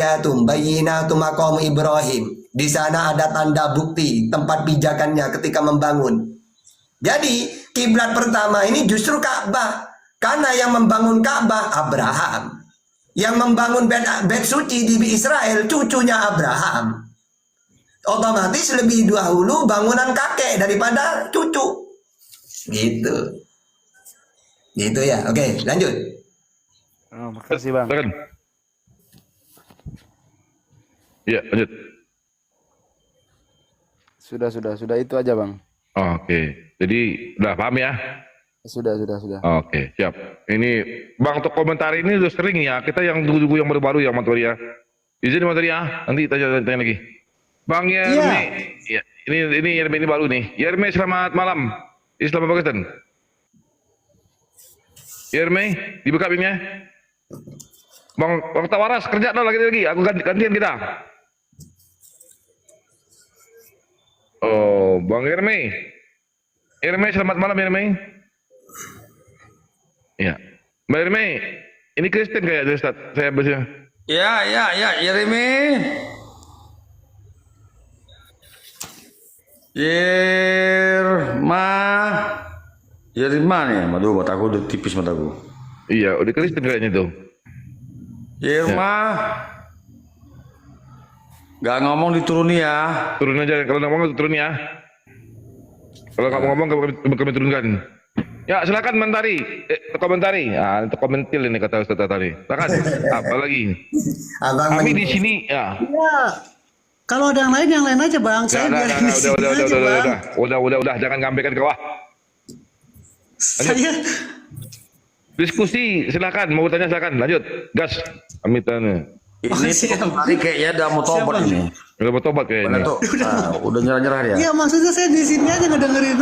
ayatum bayyinatum maqam Ibrahim. Di sana ada tanda bukti tempat pijakannya ketika membangun. Jadi kiblat pertama ini justru Ka'bah. Karena yang membangun Ka'bah Abraham. Yang membangun bait suci di Israel cucunya Abraham. Otomatis lebih dahulu bangunan kakek daripada cucu. Gitu. Gitu ya. Oke, lanjut. Oh, makasih Bang. Iya, lanjut. Sudah itu aja Bang. Oke. Jadi udah paham ya? Sudah. Oke, siap. Ini Bang, untuk komentar ini udah sering ya. Kita yang tunggu yang baru-baru ya, Maturi ya. Izin Maturi ya. Nanti tanya lagi. Bang Yerme. Ya, ini Yerme ini baru nih. Yerme, selamat malam. Islam apa Kristen? Yerme, dibuka pinnya. Bang Tawaras, kerja dong lagi. Aku gantian kita. Oh, Bang Yerme. Yerme, selamat malam Yerme. Ya, Mbak Yerme, ini Kristen kayaknya Ustaz. Saya baca. Ya, Yeremi. Yerma nih, aduh mataku udah tipis mataku. Iya, udah Kristen kayaknya tuh. Yerma. Gak ngomong dituruni ya. Turun aja, kalau ngomong turun ya. Kalau kamu ngomong kami turunkan. Ya, silakan mentari, komentari. Ah, itu komentil ini kata Ustaz tadi. Silakan. Apa lagi? Kami di sini ya. Ya. Kalau ada yang lain aja Bang. Saya biarin di sini aja Bang. Udah, jangan ngambilkan ke bawah. Saya Diskusi, silakan. Mau tanya silakan. Lanjut. Gas. Kami tanya. Ini tadi kayaknya udah mau tobat ini. Udah mau tobat kayaknya. Udah nyerah-nyerah dia. Iya maksudnya saya di sini aja ngedengerin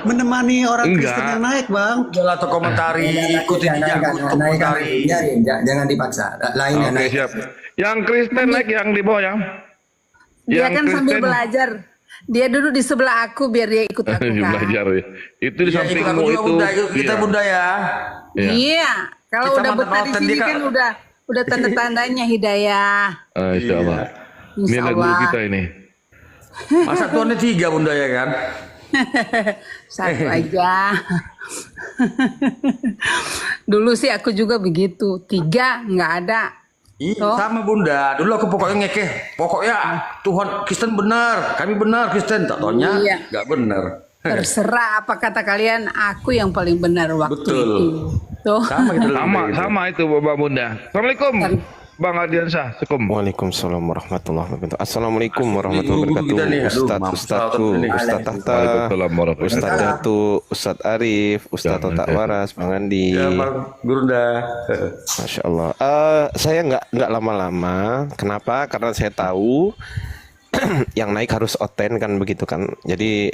menemani orang Kristen yang naik Bang. Udah atau komentari, ikutin aja. Komentari. Jangan dipaksa. Lainnya Oke, naik. siap. Yang Kristen naik yang di bawah ya. Dia Yang kan sambil Kristen- belajar. Dia duduk di sebelah aku biar dia ikut aku kan. belajar ya. Itu di Ya, ikut sampingmu aku juga itu. bunda, kita Iya. bunda ya. Iya. Iya, kalau Kita udah mantap betah di auten, sini dia kan udah tanda-tandanya hidayah. Insya Allah. Ini Insya lagu Allah. kita ini. Masa tuannya 3 bunda ya kan? Satu aja. Dulu sih aku juga begitu. 3 nggak ada. Iya, Toh? sama bunda. Dulu aku pokoknya ngekeh. Pokoknya Tuhan Kristen benar. Kami benar Kristen. Tak taunya Iya. nggak benar. Terserah apa kata kalian. Aku yang paling benar waktu Betul. itu. Tuh. Sama kita Sama itu Bapak Bunda. Assalamualaikum. Bang Ardiansyah, Assalamualaikum. Waalaikumsalam warahmatullahi wabarakatuh. Assalamualaikum warahmatullahi Guru wabarakatuh. kita nih, aduh, Ustadz, maaf, Ustadzku, ini. Ustadz Tahta, Waalaikumsalam warahmatullahi Ustadz wabarakatuh. Datu, Ustadz Arif, Ustadz Jangan, Totak Waras, Bang Andi. Ya Bang Gurunda. Masya Allah. Saya nggak lama-lama. Kenapa? Karena saya tahu yang naik harus oten kan begitu kan. Jadi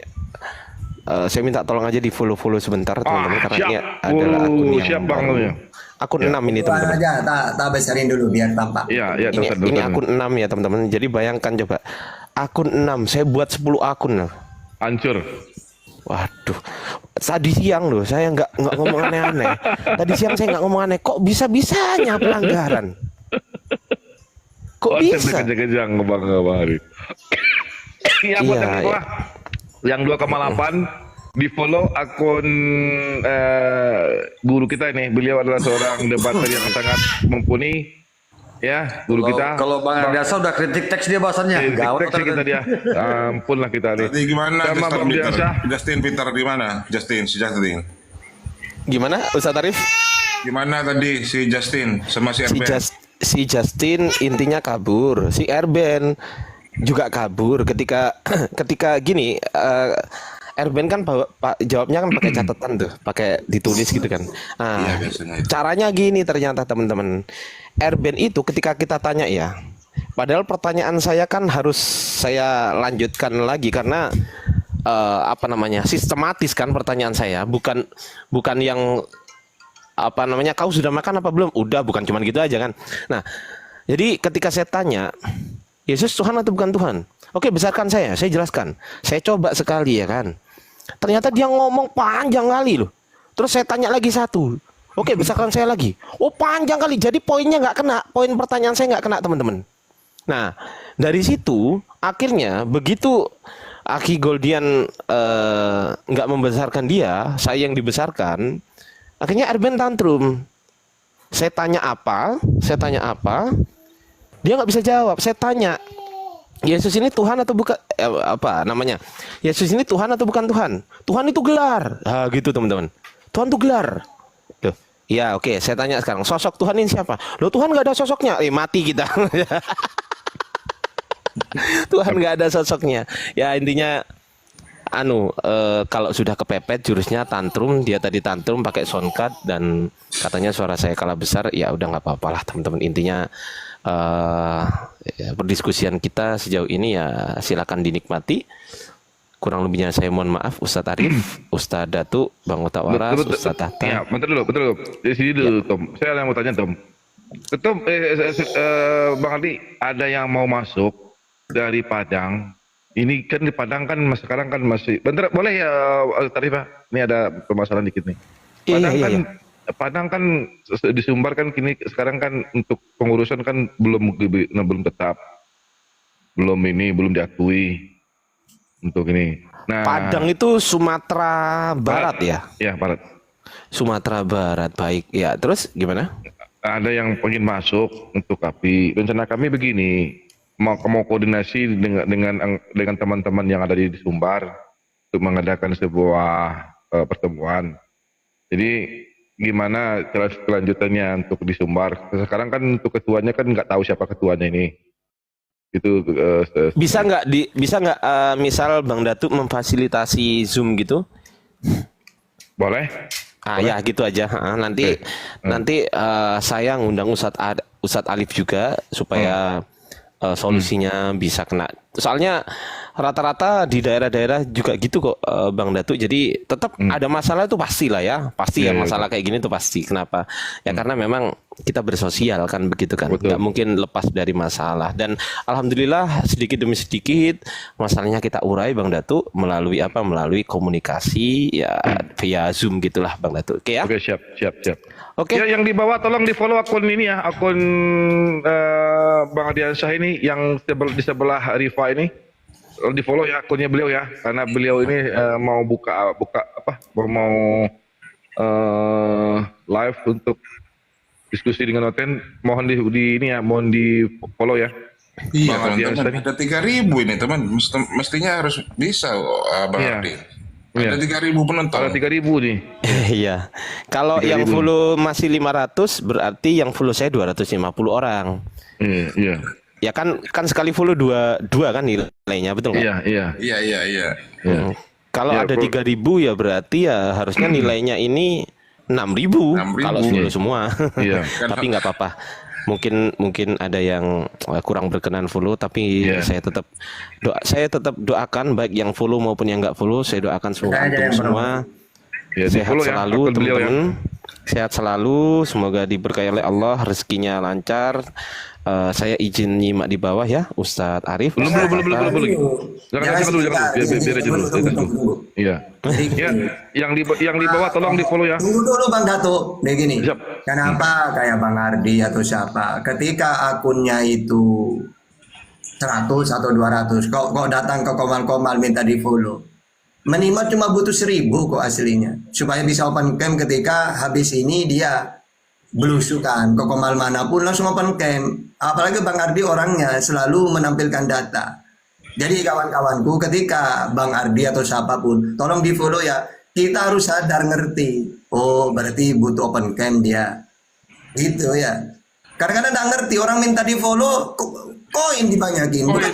saya minta tolong aja di follow sebentar teman-teman karena siap. ini adalah akun yang Siap, Bang, baru. namanya. Akun 6 ini teman-teman. aja, tak besarin dulu biar tampak. Iya, Ini akun 6 ya teman-teman. Jadi bayangkan coba akun 6 saya buat 10 akun loh. Hancur. Waduh, tadi siang loh saya nggak ngomong aneh-aneh. Tadi siang saya nggak ngomong aneh. Kok bisa-bisanya pelanggaran? Kok bisa? Kejang Bang Arif. Yang buat yang di bawah, yang 2,8 di follow akun guru kita ini. Beliau adalah seorang debater yang sangat mumpuni, ya guru kita. Kalau Bang Ardiansyah udah kritik teks dia bahasannya. Gawat Teks kita dia. Ampun lah kita nih. Tadi gimana Sama Bang Justin Peter? Ardiansyah. Justin Peter di mana? Si Justin. Gimana Ustaz Arif? Gimana tadi si Justin sama si Erben? Si Justin intinya kabur, si Erben juga kabur ketika gini. Erben kan jawabnya kan pakai catatan tuh, pakai ditulis gitu kan. Nah, Iya, biasanya itu. caranya gini ternyata teman-teman. Erben itu ketika kita tanya ya, padahal pertanyaan saya kan harus saya lanjutkan lagi karena apa namanya sistematis kan pertanyaan saya, bukan yang apa namanya kau sudah makan apa belum? Udah, bukan cuman gitu aja kan. Nah, jadi ketika saya tanya Yesus Tuhan atau bukan Tuhan? Oke, besarkan saya jelaskan. Saya coba sekali ya kan. Ternyata dia ngomong panjang kali loh. Terus saya tanya lagi satu. Oke, besarkan saya lagi. Oh, panjang kali. Jadi poinnya nggak kena. Poin pertanyaan saya nggak kena teman-teman. Nah, dari situ akhirnya begitu Aki Goldian nggak membesarkan dia, saya yang dibesarkan, akhirnya Erben tantrum. Saya tanya apa, dia nggak bisa jawab. Saya tanya, Yesus ini Tuhan atau bukan? Apa namanya? Yesus ini Tuhan atau bukan Tuhan? Tuhan itu gelar. Ah, gitu teman-teman. Tuhan itu gelar. Loh, ya oke, saya tanya sekarang, sosok Tuhan ini siapa? Loh, Tuhan nggak ada sosoknya. Mati kita. Tuhan nggak ada sosoknya. Ya intinya kalau sudah kepepet jurusnya tantrum, dia tadi tantrum pakai soundcard dan katanya suara saya kalah besar, ya udah nggak apa-apa lah teman-teman. Intinya ya, perdiskusian kita sejauh ini ya silakan dinikmati. Kurang lebihnya saya mohon maaf, Ustadz Arif, Ustadz Datu, Bang Ota Waras, Ustadz Tata. Ya, bentar dulu. Di sini dulu, Tom. Saya ada yang mau tanya, Tom. Tom, Bang Ardi, ada yang mau masuk dari Padang. Ini kan di Padang kan sekarang kan masih. Bentar, boleh ya, Arif, Pak? Ini ada permasalahan dikit nih. Padang kan di Sumbar kan kini sekarang kan untuk pengurusan kan belum tetap, belum diakui untuk ini. Nah, Padang itu Sumatera Barat ya? Ya, Barat. Sumatera Barat, baik. Ya, terus gimana? Ada yang pengen masuk untuk KAPI. Rencana kami begini, mau koordinasi dengan teman-teman yang ada di Sumbar untuk mengadakan sebuah pertemuan. Jadi gimana kelanjutannya untuk di Sumbar? Sekarang kan untuk ketuanya kan nggak tahu siapa ketuanya ini. Itu bisa nggak misal Bang Datuk memfasilitasi Zoom gitu? Boleh. Ya gitu aja. Nanti saya ngundang Ustadz Alif juga supaya solusinya bisa kena. Soalnya rata-rata di daerah-daerah juga gitu kok, Bang Datuk. Jadi tetap ada masalah itu pasti lah ya. Pasti ya masalah kayak gini tuh pasti. Kenapa? Ya karena memang kita bersosial kan begitu kan. Nggak mungkin lepas dari masalah. Dan alhamdulillah sedikit demi sedikit masalahnya kita urai, Bang Datuk, melalui apa? Melalui komunikasi ya via Zoom gitulah, Bang Datuk. Oke ya? Oke, siap. Oke. Ya, yang di bawah tolong di follow akun ini ya, akun Bang Ardiansyah ini yang di sebelah Rifa ini. Di follow ya akunnya beliau ya, karena beliau ini mau buka apa? Mau live untuk diskusi dengan Oten. Mohon mohon di follow ya. Iya Bang teman-teman, Ardiansyah ada 3.000 ini teman, mestinya harus bisa Bang Iya. Ardi. Iya. Ada 3.000 penonton. Ada 3.000 nih. Iya. Kalau 3.000. yang follow masih 500 berarti yang follow saya 250 orang. Iya. Ya kan sekali follow dua kan nilainya, betul nggak? Iya. Iya. Kalau Ya, ada 3.000 ya berarti ya harusnya nilainya ini 6.000 kalau follow semua. Iya. Tapi nggak apa-apa. Mungkin ada yang kurang berkenan follow, tapi Iya. saya tetap doakan baik yang follow maupun yang nggak follow, saya doakan semua Ya, di sehat follow ya selalu akun beliau ya. teman-teman. Sehat selalu, semoga diberkahi oleh Allah, rezekinya lancar. Saya izin nyimak di bawah ya, Ustadz Arif. Belum. Jangan dulu. Biar aja dulu. Iya. Ya, yang di bawah tolong di follow ya. Tunggu dulu Bang Datuk. Begini. Siap. Kenapa kayak Bang Ardi atau siapa? Ketika akunnya itu 100 atau 200, kok datang ke Komal minta di follow. Minimal cuma butuh 1.000 kok aslinya. Supaya bisa open cam ketika habis ini dia belusukan ke Komal manapun langsung open cam. Apalagi Bang Ardi orangnya selalu menampilkan data. Jadi kawan-kawanku, ketika Bang Ardi atau siapapun tolong di follow ya. Kita harus sadar ngerti. Oh berarti butuh open cam dia. Gitu ya. Kadang-kadang nggak ngerti orang minta di follow koin dibanyakin. Bukan.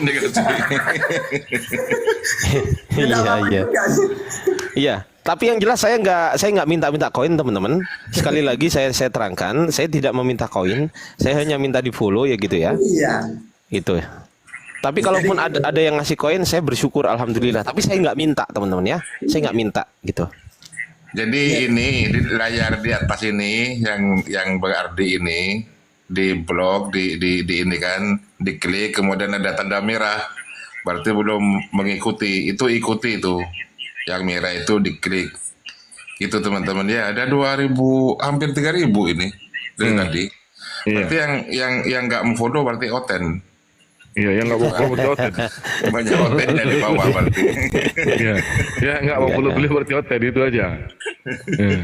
Iya. Tapi yang jelas saya nggak minta koin teman-teman. Sekali lagi saya terangkan, saya tidak meminta koin, saya hanya minta di follow ya gitu ya. Iya. Gitu ya. Tapi kalaupun ada yang ngasih koin, saya bersyukur alhamdulillah. Tapi saya nggak minta teman-teman ya, saya nggak minta gitu. Jadi ini di layar di atas ini yang Bang Ardi ini di blog di ini kan diklik kemudian ada tanda merah berarti belum mengikuti, itu ikuti itu yang merah itu diklik itu teman-teman ya. Ada 2.000 hampir 3.000 ini dari tadi. Berarti yang nggak memfollow berarti Oten. Iya, yang nggak mau beli hotel. Banyak hotelnya di bawah berarti. Iya, ya nggak mau beli berarti hotel itu aja. Iya.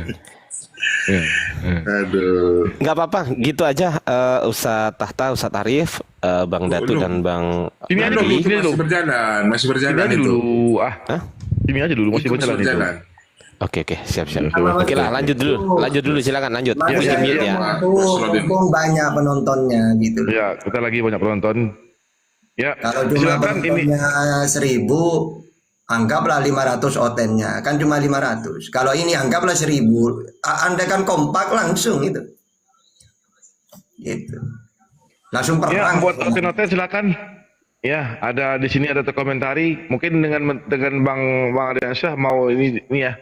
Iya. Iya. Aduh. Nggak apa-apa, gitu aja. Ustadz Tahta, Ustadz Arif, Bang Datu dan Bang Sini aja dulu, Itu sini masih dulu. berjalan, masih Sini berjalan aja itu. dulu. Hah? Sini aja dulu, masih Itu berjalan itu. Oke, siap. Sama Oke lah, lanjut dulu, silakan lanjut. Mas Kunci Arif mute ya. itu mumpung banyak penontonnya gitu. Ya, kita lagi banyak penonton. Ya, Kalau cuma silakan ini. penontonnya 1000, anggaplah 500 otennya. Kan cuma 500. Kalau ini anggaplah 1000. Anda kan kompak langsung itu. Gitu. Langsung Ya, perang. buat oten-oten silakan. Ya, ada di sini ada terkomentari. Mungkin dengan Bang Ardiansyah mau ini ya.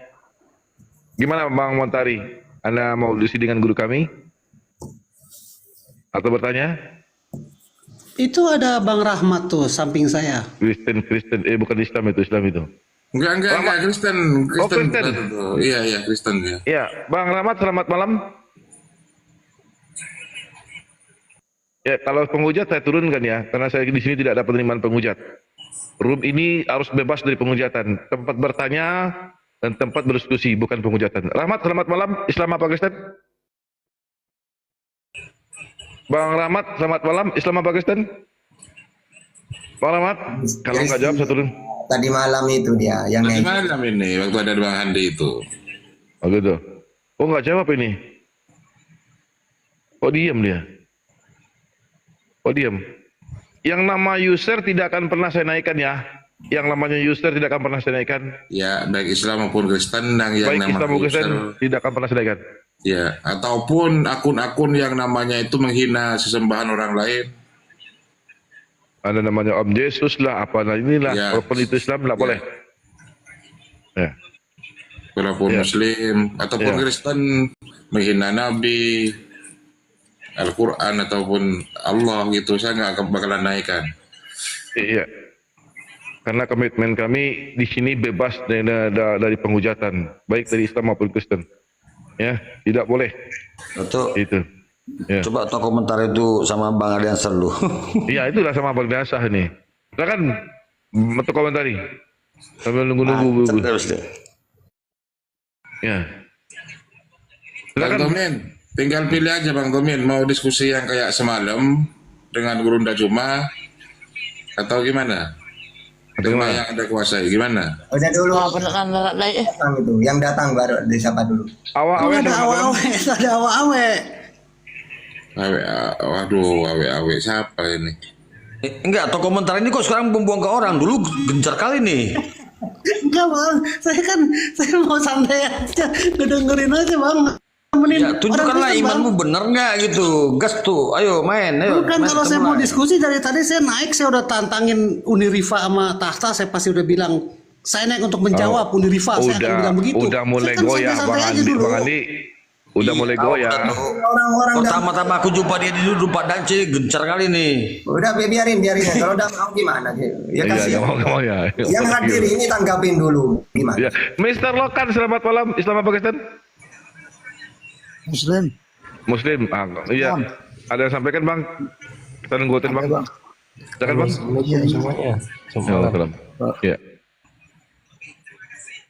Gimana Bang Montari? Anda mau diskusi dengan guru kami? Atau bertanya? Itu ada Bang Rahmat tuh samping saya. Kristen, bukan Islam itu. Enggak, Kristen. Oh, Kristen. Iya, Kristen ya. Ya, Bang Rahmat, selamat malam. Ya, kalau penghujat saya turunkan ya, karena saya di sini tidak ada penerimaan penghujat. Room ini harus bebas dari penghujatan. Tempat bertanya dan tempat berdiskusi, bukan penghujatan. Rahmat, selamat malam. Islam apa Kristen? Bang Rahmat, selamat malam. Islam apa Kristen? Bang Rahmat, kalau nggak jawab saya turun. Tadi malam itu dia yang Tadi naik. malam ini waktu ada Bang Handi itu. Oh gitu. Oh nggak jawab ini. Oh diam dia. Oh diam. Yang nama user tidak akan pernah saya naikkan ya. Yang namanya user tidak akan pernah saya naikkan. Ya, baik Islam maupun Kristen yang Baik nama Islam maupun Kristen user. tidak akan pernah saya naikkan. Ya, ataupun akun-akun yang namanya itu menghina sesembahan orang lain. Ada namanya Om Yesus lah, apa lah inilah. Ya. Walaupun itu Islam nggak Ya. boleh. Ya. Walaupun Ya. Muslim ataupun Ya. Kristen menghina Nabi, Al-Quran ataupun Allah gitu, saya nggak bakalan naikkan. Iya. Karena komitmen kami di sini bebas dari penghujatan, baik dari Islam maupun Kristen. Ya, tidak boleh. Itu Itu. Ya. coba tuh komentar itu sama Bang Ardiansyah dulu. Iya, itulah sama Bang Biasa ini. Silakan untuk komentari. Sambil nunggu-nunggu. Terus deh. Ya. Bang Silakan. Tomin, tinggal pilih aja Bang Tomin, mau diskusi yang kayak semalam dengan Gurunda Cuma atau gimana? Tema yang ada kuasai gimana? Udah dulu. Datang itu, yang datang baru disapa dulu. Oh, ada awe-awe. Awe siapa ini? Enggak, atau komentar ini kok sekarang membuang ke orang. Dulu gencar kali nih. Enggak bang, saya mau santai aja, ngedengerin aja bang. Temenin Ya, tunjukkanlah orang Kristen, Bang. imanmu bener nggak gitu. Gas tuh, ayo main, ayo. Bukan main, kalau saya ketemu mau lah. diskusi dari tadi saya naik, saya udah tantangin Unirifa sama Tahta, saya pasti udah bilang saya naik untuk menjawab Unirifa, saya akan bilang begitu. Udah mulai Saya kan goyah santai-santai Bang aja Andi, dulu. Bang Andi. Udah mulai goyah. Orang-orang udah Pertama-tama aku jumpa dia di dulu Pak Danci, gencar kali nih. biarin ya. Kalau udah mau gimana sih? Ya Iya, kasih. nggak mau ya. Yang hadir ini tanggapin dulu gimana? Ya, Mr. Lokan, selamat malam. Islam apa Kristen? Muslim. Muslim. Ah, iya. Ada yang sampaikan Bang? Kita nungguin Bang. Silakan Bang. Assalamualaikum semuanya. Waalaikumsalam. Iya.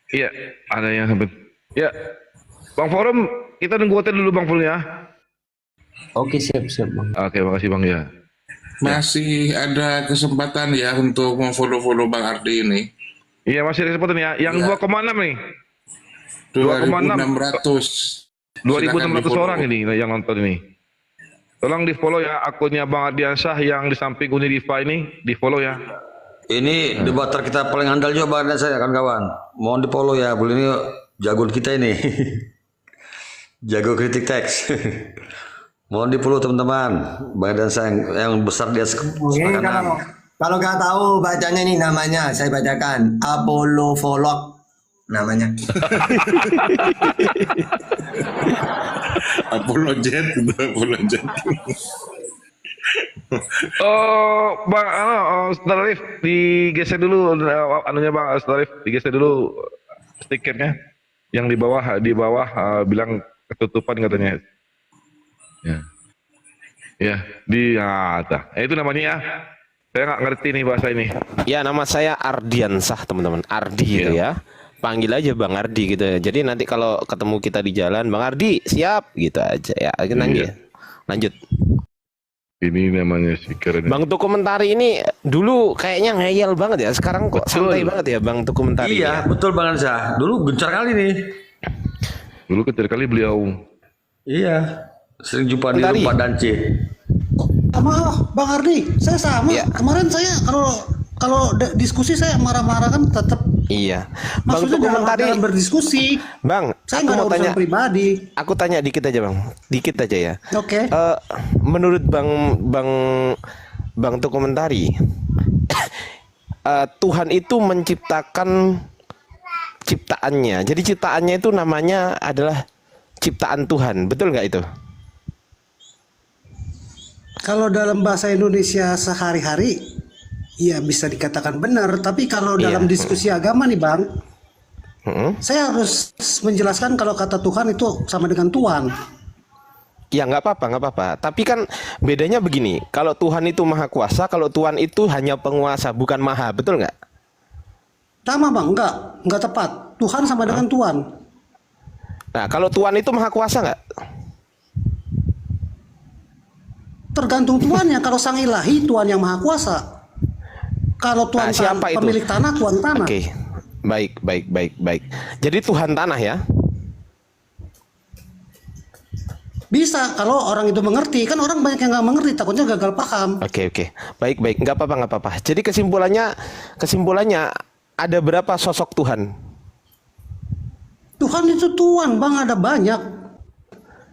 Iya, ada yang sampai. Ya. Bang Forum, kita nunggu hotel dulu Bang Full ya. Oke, siap Bang. Oke, makasih Bang ya. Masih ada kesempatan ya untuk memfollow-follow Bang Ardi ini. Iya, masih ada kesempatan ya. Yang 2,6 nih. 2.600. 2.600 orang ini yang nonton ini. Tolong di follow ya akunnya Bang Ardiansyah yang di samping Unirifa ini, di follow ya. Ini debater kita paling handal juga Bang Ardiansyah kawan-kawan. Mohon di follow ya, boleh ini jagoan kita ini. Jago kritik teks. Mohon di follow teman-teman. Bang Ardiansyah yang besar di atas Ini kanan. kalau nggak tahu bacanya ini namanya, saya bacakan Apollo Volok namanya. Apollo Jet. Oh, Bang, Saudara Arif, digeser dulu anunya Bang, Saudara Arif, digeser dulu stikernya. Yang di bawah bilang ketutupan katanya. Ya. Ya, itu namanya ya. Saya nggak ngerti nih bahasa ini. Ya, nama saya Ardiansah, teman-teman. Ardi gitu ya. Panggil aja Bang Ardi gitu. Jadi nanti kalau ketemu kita di jalan, Bang Ardi, siap gitu aja ya. Iya. Lanjut. Ini namanya speaker. Bang Dokumentari ini dulu kayaknya ngeyel banget ya. Sekarang kok Betul. santai banget ya Bang Dokumentari. Iya, betul Bang Ansa. Dulu gencar kali nih. Dulu kecil kali beliau. Iya. Sering jumpa di Bentar, rumah Dance. Sama Bang Ardi, saya sama. Iya. Kemarin saya kalau diskusi saya marah-marah kan tetap. Iya. Bang Maksudnya Dokumentari, dalam berdiskusi. Bang, Saya aku nggak ada mau urusan tanya. pribadi. Aku tanya dikit aja Bang. Dikit aja ya. Oke. Menurut Bang Dokumentari, Tuhan itu menciptakan ciptaannya. Jadi ciptaannya itu namanya adalah ciptaan Tuhan. Betul nggak itu? Kalau dalam bahasa Indonesia sehari-hari, ya bisa dikatakan benar. Tapi kalau dalam Iya. diskusi agama nih Bang, Saya harus menjelaskan kalau kata Tuhan itu sama dengan Tuhan. Ya nggak apa-apa. Tapi kan bedanya begini. Kalau Tuhan itu maha kuasa, kalau Tuhan itu hanya penguasa, bukan maha. Betul nggak? Sama Bang, enggak tepat. Tuhan sama dengan Tuhan. Nah, kalau Tuhan itu maha kuasa nggak? Tergantung tuannya. Kalau sang ilahi, Tuhan yang maha kuasa. Kalau Tuhan siapa itu? pemilik tanah, Tuhan tanah. Oke. Baik. Jadi Tuhan tanah ya? Bisa kalau orang itu mengerti. Kan orang banyak yang nggak mengerti, takutnya gagal paham. Oke. Baik. Nggak apa-apa. Jadi kesimpulannya ada berapa sosok Tuhan? Tuhan itu Tuhan Bang, ada banyak.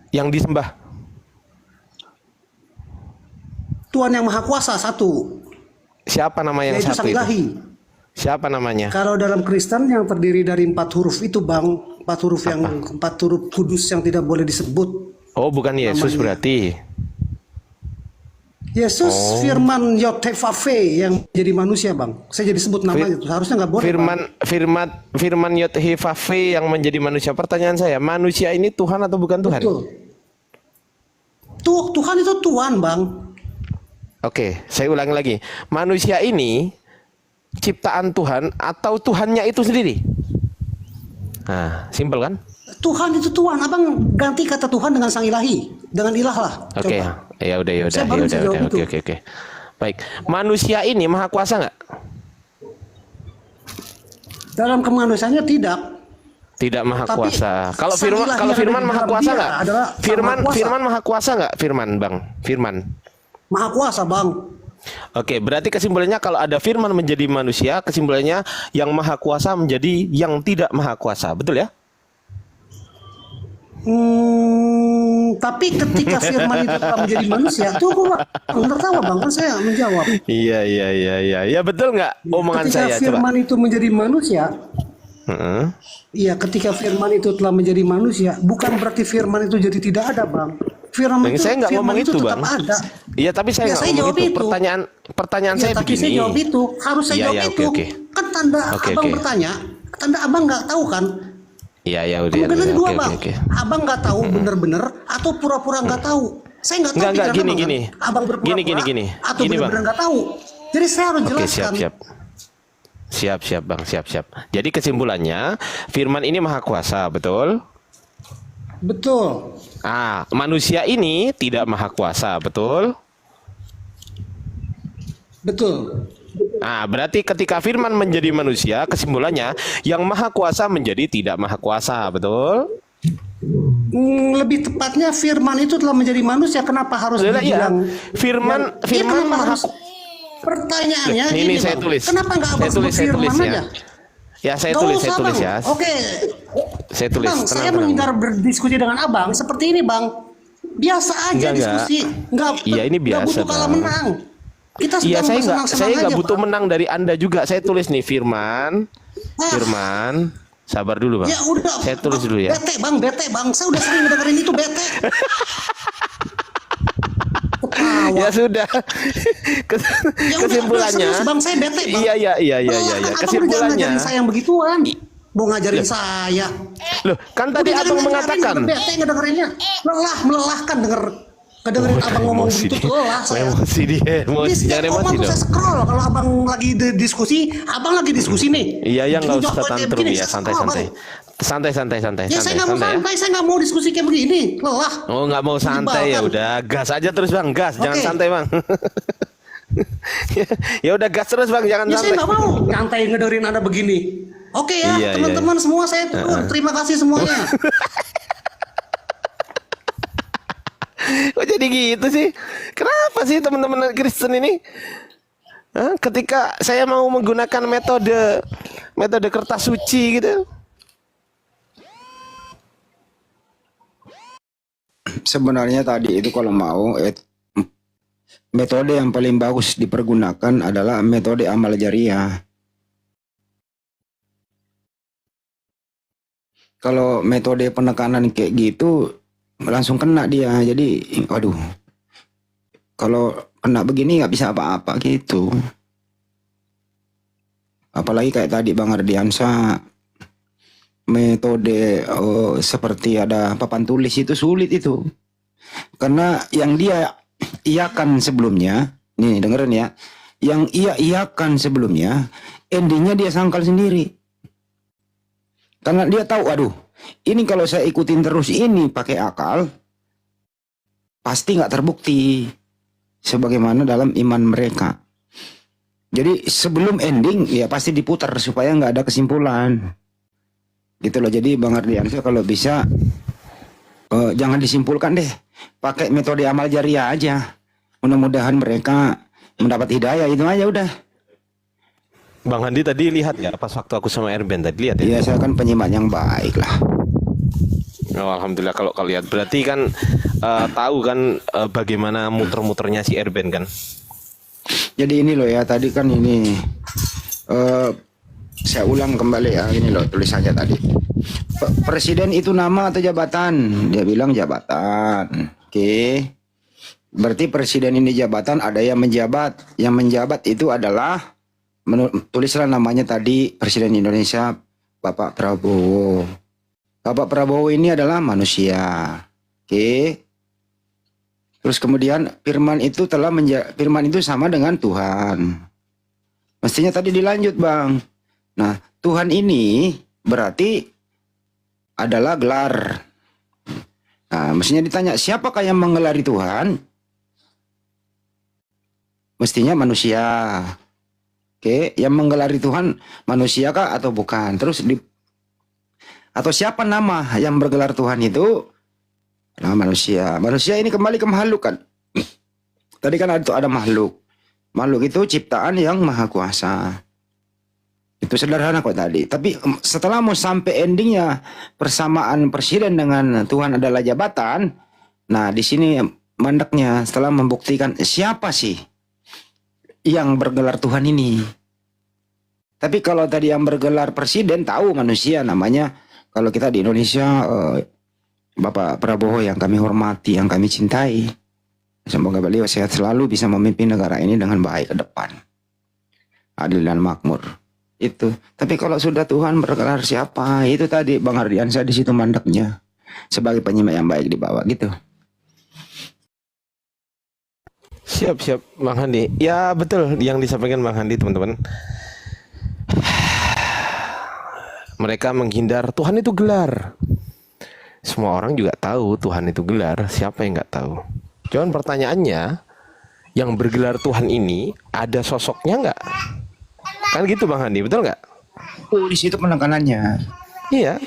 Yang disembah? Tuhan yang maha kuasa satu. Siapa nama yang Yaitu satu sang itu? ilahi. Siapa namanya? Kalau dalam Kristen yang terdiri dari 4 huruf itu Bang, 4 huruf yang 4 huruf kudus yang tidak boleh disebut. Oh, bukan Yesus Namanya. berarti. Yesus firman Yod-Heh-Vav-He yang jadi manusia Bang. Saya jadi sebut namanya itu. Harusnya nggak boleh Bang. Firman Yod-Heh-Vav-He yang menjadi manusia. Pertanyaan saya, manusia ini Tuhan atau bukan Tuhan? Betul. Tuhan itu Tuhan Bang. Oke, saya ulangi lagi. Manusia ini ciptaan Tuhan atau Tuhannya itu sendiri? Nah, simpel kan? Tuhan itu Tuhan. Abang ganti kata Tuhan dengan sang ilahi. Dengan ilah lah. Oke, Coba. ya udah. Saya baru bisa jawab itu. Oke. Baik, manusia ini maha kuasa nggak? Dalam kemanusiaannya tidak. Tidak maha Tapi kuasa. Kalau sang ilahi yang Firman ada di maha dalam kuasa dia nggak? adalah sang Firman maha kuasa. Firman maha kuasa nggak? Bang. Firman. Maha kuasa Bang. Oke, berarti kesimpulannya kalau ada Firman menjadi manusia, kesimpulannya yang maha kuasa menjadi yang tidak maha kuasa, betul ya? Tapi ketika Firman itu telah menjadi manusia, tunggu Bang, tertawa Bang, kan saya menjawab. Iya. Ya betul nggak omongan Ketika saya? Firman Coba. itu menjadi manusia, iya, ketika Firman itu telah menjadi manusia, bukan berarti Firman itu jadi tidak ada Bang. Firman itu, Saya nggak Firman ngomong itu, tetap Bang. ada. Iya, tapi saya Ya, nggak saya ngomong jawab itu. itu. Pertanyaan Ya, saya tapi begini. saya jawab itu, harus saya jawab itu. Oke. Kan tanda Oke, Abang oke. bertanya, tanda Abang nggak tahu kan? Iya, udah. Kemungkinan ada dua Bang. Oke. Abang nggak tahu bener-bener atau pura-pura nggak tahu. Saya nggak tahu. Enggak, pikiran gini, Abang, gini. kan? Abang berpura-pura Gini. atau Gini, bener-bener Bang. nggak tahu. Jadi saya harus Oke, jelaskan. siap Bang, siap. Jadi kesimpulannya, Firman ini maha kuasa, betul? Betul. Manusia ini tidak maha kuasa, betul? Betul. Berarti ketika Firman menjadi manusia, kesimpulannya yang maha kuasa menjadi tidak maha kuasa, betul? Lebih tepatnya Firman itu telah menjadi manusia. Kenapa harus Iya. dibilang? Firman kenapa maha harus? Pertanyaannya Loh, ini gini, saya Bang. tulis. Kenapa nggak Abang sebut Saya Firman tulis ya. aja? Ya, saya Nggak tulis usah, Bang. ya. Oke. Saya tulis. Bang, saya tenang. menghindar berdiskusi dengan Abang seperti ini, Bang. Biasa aja Enggak. diskusi. Nggak, Iya, ini nggak biasa, butuh kalah Bang. menang. Kita Iya, sedang saya bersenang-senang nggak aja, butuh Bang. menang dari Anda juga. Saya tulis nih Firman. Ah. Firman, sabar dulu, Bang. Ya udah. Saya tulis dulu ya. Bete, Bang. Saya udah sering dengerin itu bete. Ketawa. Ya sudah. Ya udah, Kesimpulannya. serius, Bang, saya bete, Bang. Iya. Melelahkan Abang Kesimpulannya. udah ngajarin saya yang begituan. Mau ngajarin saya. Loh, kan tadi Udah Abang jangan mengatakan. ngajarin, bete ngedengerinnya. Melelahkan denger Kedengerin abang ngomong begitu tuh lelah saya. Emosi dia, Ini emosi. setiap Jangan momen emosi tuh dong. saya scroll. Kalau abang lagi diskusi, abang lagi diskusi nih. Iya, yang nggak Jawab usah kayak tantrum begini, ya, saya santai-santai. scroll, Santai-santai, santai, Bang. Ya saya nggak mau santai ya. santai, saya nggak mau diskusi kayak begini. Lelah. Oh, nggak mau santai ya Menyebalkan. udah, gas aja terus bang, gas, jangan Oke. santai bang. Ya udah gas terus bang, jangan Ya saya santai. nggak mau nyantai ngedengerin Anda begini. Oke ya, Iya, teman-teman semua saya turun. Terima kasih semuanya. Kok jadi gitu sih? Kenapa sih teman-teman Kristen ini? Hah? Ketika saya mau menggunakan metode kertas suci gitu. Sebenarnya tadi itu kalau mau metode yang paling bagus dipergunakan adalah metode amal jariah. Kalau metode penekanan kayak gitu langsung kena dia. Jadi waduh. Kalau kena begini nggak bisa apa-apa gitu. Apalagi kayak tadi Bang Ardiansa metode seperti ada papan tulis itu sulit itu. Karena yang dia iakan sebelumnya, nih dengerin ya. Yang ia iakan sebelumnya, endingnya dia sangkal sendiri. Karena dia tahu, aduh, ini kalau saya ikutin terus ini pakai akal, pasti nggak terbukti sebagaimana dalam iman mereka. Jadi sebelum ending ya pasti diputar supaya nggak ada kesimpulan. Gitu loh. Jadi Bang Ardiansyah kalau bisa jangan disimpulkan deh, pakai metode amal jariah aja. Mudah-mudahan mereka mendapat hidayah, itu aja udah. Bang Handi tadi lihat ya pas waktu aku sama Erben tadi lihat ya. Iya, saya kan penyimak yang baik lah. Oh, alhamdulillah kalau lihat berarti kan tahu kan bagaimana muter-muternya si Erben kan. Jadi ini loh ya, tadi kan ini saya ulang kembali ya, ini loh tulisannya tadi. Presiden itu nama atau jabatan? Dia bilang jabatan. Oke. Berarti presiden ini jabatan, ada yang menjabat. Yang menjabat itu adalah tulislah namanya tadi Presiden Indonesia Bapak Prabowo. Bapak Prabowo ini adalah manusia. Oke. Terus kemudian firman itu firman itu sama dengan Tuhan. Mestinya tadi dilanjut, Bang. Nah, Tuhan ini berarti adalah gelar. Nah, mestinya ditanya, siapakah yang menggelari Tuhan? Mestinya manusia. Oke, yang menggelari Tuhan manusia kah atau bukan? Terus atau siapa nama yang bergelar Tuhan itu? Nah, manusia. Manusia ini kembali ke makhluk kan. Tadi kan ada makhluk. Makhluk itu ciptaan yang maha kuasa. Itu sederhana kok tadi. Tapi setelah mau sampai endingnya persamaan presiden dengan Tuhan adalah jabatan. Nah, di sini mandeknya setelah membuktikan siapa sih yang bergelar Tuhan ini. Tapi kalau tadi yang bergelar presiden tahu manusia namanya. Kalau kita di Indonesia Bapak Prabowo yang kami hormati, yang kami cintai. Semoga beliau sehat selalu bisa memimpin negara ini dengan baik ke depan. Adil dan makmur. Itu. Tapi kalau sudah Tuhan bergelar siapa? Itu tadi Bang Ardiansyah di situ mandeknya. Sebagai penyimak yang baik di bawah gitu. Siap Bang Handi. Ya betul yang disampaikan Bang Handi teman-teman. Mereka menghindar Tuhan itu gelar. Semua orang juga tahu Tuhan itu gelar. Siapa yang nggak tahu? Cuman pertanyaannya, yang bergelar Tuhan ini ada sosoknya nggak? Kan gitu Bang Handi, betul nggak? Oh, di situ penekanannya. Iya.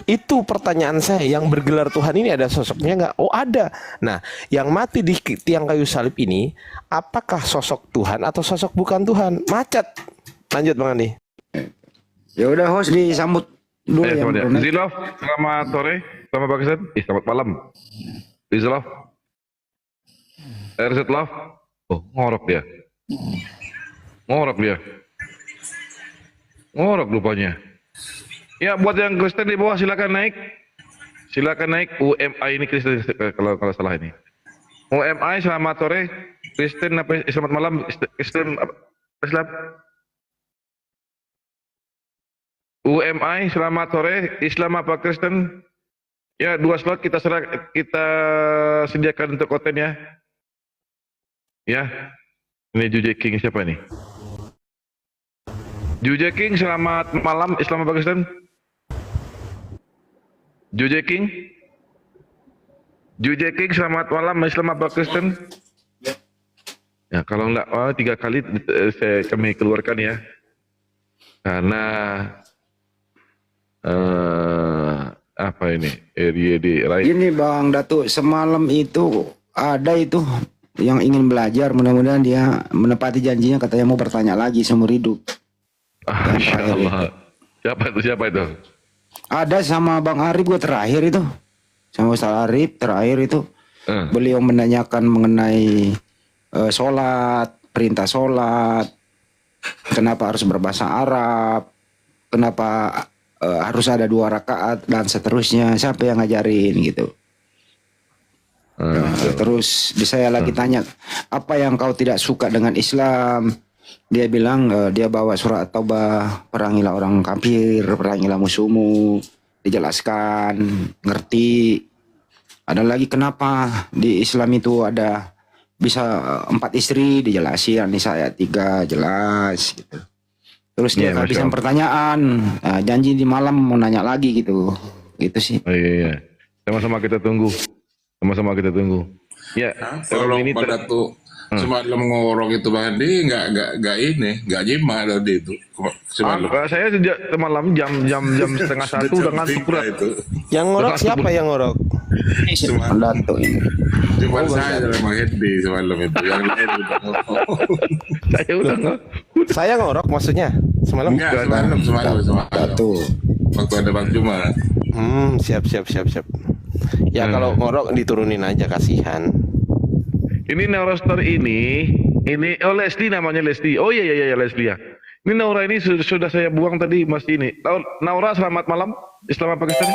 Itu pertanyaan saya, yang bergelar Tuhan ini ada sosoknya nggak? Oh ada. Nah, yang mati di tiang kayu salib ini, apakah sosok Tuhan atau sosok bukan Tuhan? Macet. Lanjut Bang Andi. Ya udah host disambut dulu yang Selamat ya. Brunei. Zilov, selamat sore, selamat pagi, selamat malam. Zilov, RZ Love, oh ngorok dia, ngorok lupanya. Ya buat yang Kristen di bawah silakan naik, UMI ini Kristen kalau salah ini. UMI selamat sore, Kristen apa? Selamat malam, Kristen Islam. UMI selamat sore, Islam apa Kristen? Ya, 2 slot kita sediakan untuk konten ya. Ya. Ini Juje King siapa nih? Juje King, selamat malam Islam Pakistan. Juje King. Juje King, selamat malam Islam Pakistan. Ya, kalau enggak 3 kali kami keluarkan ya. Karena apa ini? RYD right. Ini Bang Datuk, semalam itu ada itu yang ingin belajar, mudah-mudahan dia menepati janjinya, katanya mau bertanya lagi seumur hidup. Masya Allah. Siapa itu? Ada sama Bang Arif gue terakhir itu. Sama Ustaz Arif terakhir itu. Beliau menanyakan mengenai sholat, perintah sholat, kenapa harus berbahasa Arab, kenapa harus ada 2 rakaat dan seterusnya, siapa yang ngajarin gitu. Terus saya lagi tanya, apa yang kau tidak suka dengan Islam? Dia bilang dia bawa surat Taubah, perangilah orang kafir, perangilah musuhmu. Dijelaskan, ngerti. Ada lagi kenapa di Islam itu ada bisa 4 istri, dijelasin Nisa ayat 3 jelas gitu. Terus dia kehabisan pertanyaan, janji di malam mau nanya lagi gitu. Gitu sih. Oh iya. Sama-sama kita tunggu. Ya, Kalau ini pada tuh semalam ngorok itu Bang Adi nggak jima tadi itu semalam. Saya sejak semalam jam setengah 1 udah ngantuk berat. Itu. Yang ngorok siapa yang ngorok? Bang Datuk ini. Cuma saya dalam Hedi semalam itu. Yang lain udah ngorok. Saya udah Saya ngorok maksudnya semalam. Enggak, semalam. Datuk. Waktu ada Bang Juma. Siap. Ya kalau ngorok diturunin aja, kasihan. Ini Neurostar ini Leslie namanya Leslie. Oh iya Leslie ya. Ini Naura ini sudah saya buang tadi masih ini. Naura, selamat malam Islam Pakistan.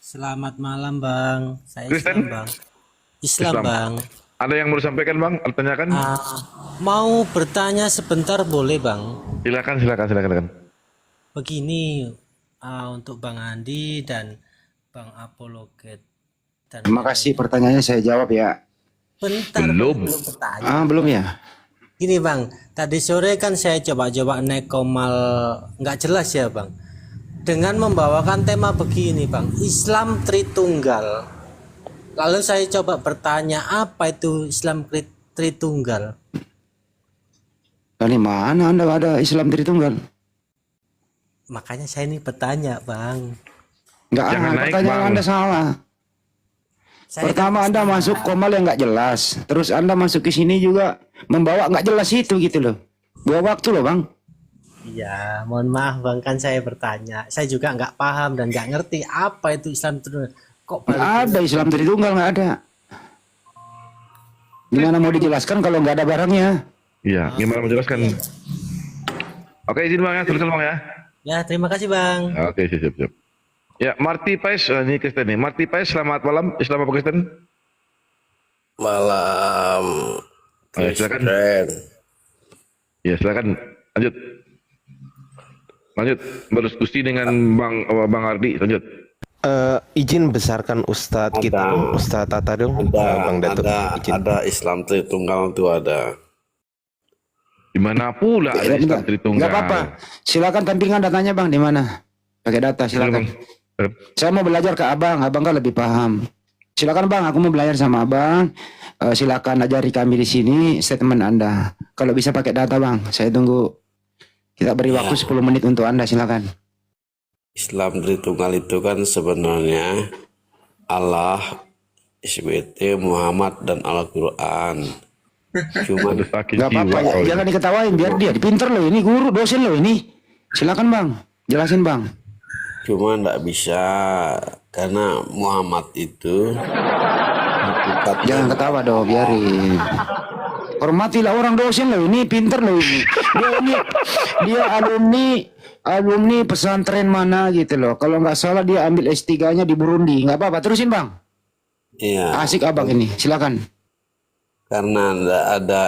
Selamat malam Bang. Saya Kristen? Islam Bang. Islam Bang. Ada yang mau disampaikan Bang? Tanyakan. Mau bertanya sebentar boleh Bang? Silakan. Begini untuk Bang Andi dan Bang Apologet. Terima kasih pertanyaannya, saya jawab ya. Bentar, Belum. Bang, bertanya. Belum ya? Gini Bang, tadi sore kan saya coba-coba naik komal nggak jelas ya Bang. Dengan membawakan tema begini Bang, Islam Tritunggal. Lalu saya coba bertanya, apa itu Islam Tritunggal? Dari mana Anda ada Islam Tritunggal? Makanya saya ini bertanya Bang. Enggak, pertanyaan Anda salah. Pertama Anda masuk komal yang nggak jelas, terus Anda masuk ke sini juga membawa nggak jelas itu gitu loh. Buang waktu loh Bang. Iya, mohon maaf Bang, kan saya bertanya. Saya juga nggak paham dan nggak ngerti apa itu Islam Tritunggal. Kok Nggak ada Islam Tritunggal, nggak ada. Gimana mau dijelaskan kalau nggak ada barangnya? Iya, gimana menjelaskan? Oke, izin Bang ya, tulisan Bang ya. Ya, terima kasih Bang. Oke, siap. Ya, Marty Pais, ini Kristen nih. Marty Pais, selamat malam Islam Pakistan. Malam. Silakan. Ya, silakan. Lanjut berdiskusi dengan Bang Ardi. Lanjut. Izin besarkan Ustadz kita, Ustadz Tata dong, Bang Datuk. Ada Islam Tritunggal itu ada. Di mana pula ada Islam Tritunggal? Nggak apa-apa. Silakan tampilkan datanya Bang, di mana? Pakai data silakan. Saya mau belajar ke Abang kan lebih paham. Silakan Bang, aku mau belajar sama Abang. Silakan ajari kami di sini statement Anda. Kalau bisa pakai data Bang, saya tunggu. Kita beri waktu 10 menit untuk Anda, silakan. Islam Tritunggal itu kan sebenarnya Allah, SWT, Muhammad dan Al-Quran. Cuma nggak apa-apa, jangan diketawain, biar dia pinter loh, ini guru dosen loh ini. Silakan Bang, jelasin Bang. Cuma nggak bisa karena Muhammad itu jangan ketawa dong, biarin. Hormatilah orang dosen loh, ini pinter loh ini. Dia alumni pesantren mana gitu loh. Kalau nggak salah dia ambil S3-nya di Burundi. Nggak apa-apa, terusin Bang. Iya. Asik Abang ini, silakan. Karena nggak ada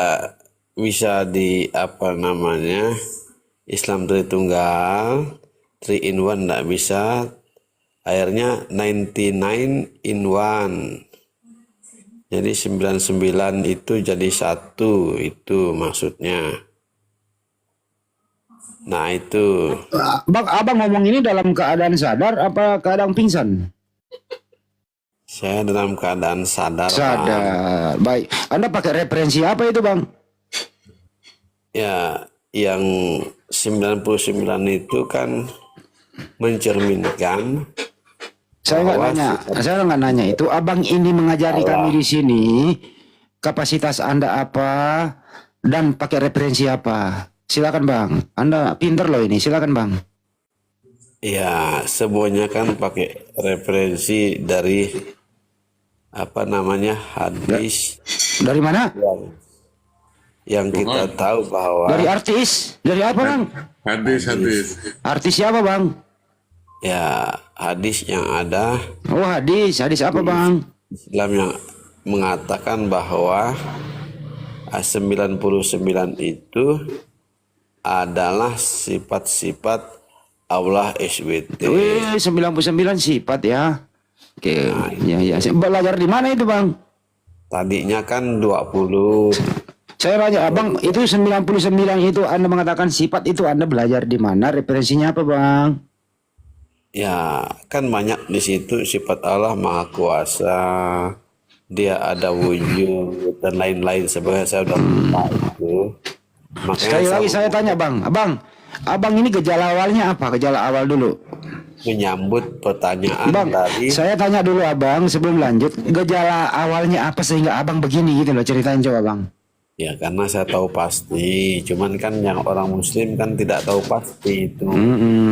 bisa di Islam Tritunggal, 3 in 1 nggak bisa, akhirnya 99 in one. Jadi 99 itu jadi 1, itu maksudnya. Nah itu Bang, abang ngomong ini dalam keadaan sadar apa keadaan pingsan? saya dalam keadaan sadar, Bang. Sadar. Baik. Anda pakai referensi apa itu, Bang? Ya, yang 99 itu kan mencerminkan Saya nggak bahwa nanya. Saya nggak nanya itu. Abang ini mengajari kami di sini kapasitas Anda apa dan pakai referensi apa? Silakan, Bang. Anda pinter loh ini. Silakan, Bang. ya semuanya kan pakai referensi dari apa namanya hadis Dari mana? yang kita tahu bahwa Dari artis. Dari apa, Bang? Hadis. Artis siapa, Bang? ya hadis yang ada Oh, hadis. Hadis apa, Bang? Islam yang mengatakan bahwa 99 itu adalah sifat-sifat Allah SWT. Wih, 99 sifat ya. Oke, ya. Belajar di mana itu, Bang? Tadinya kan 20. Saya tanya, Abang, itu 99 itu Anda mengatakan sifat itu Anda belajar di mana? Referensinya apa, Bang? Ya, kan banyak di situ sifat Allah Maha Kuasa. Dia ada wujud dan lain-lain sebagainya, saya udah lupa itu. Makanya Sekali lagi saya tanya, Bang. Abang ini gejala awalnya apa? Gejala awal dulu. menyambut pertanyaan Bang, dari saya tanya dulu, Abang, sebelum lanjut. Gejala awalnya apa sehingga Abang begini gitu loh, ceritain coba, Bang. ya karena saya tahu pasti, cuman kan yang orang muslim kan tidak tahu pasti itu.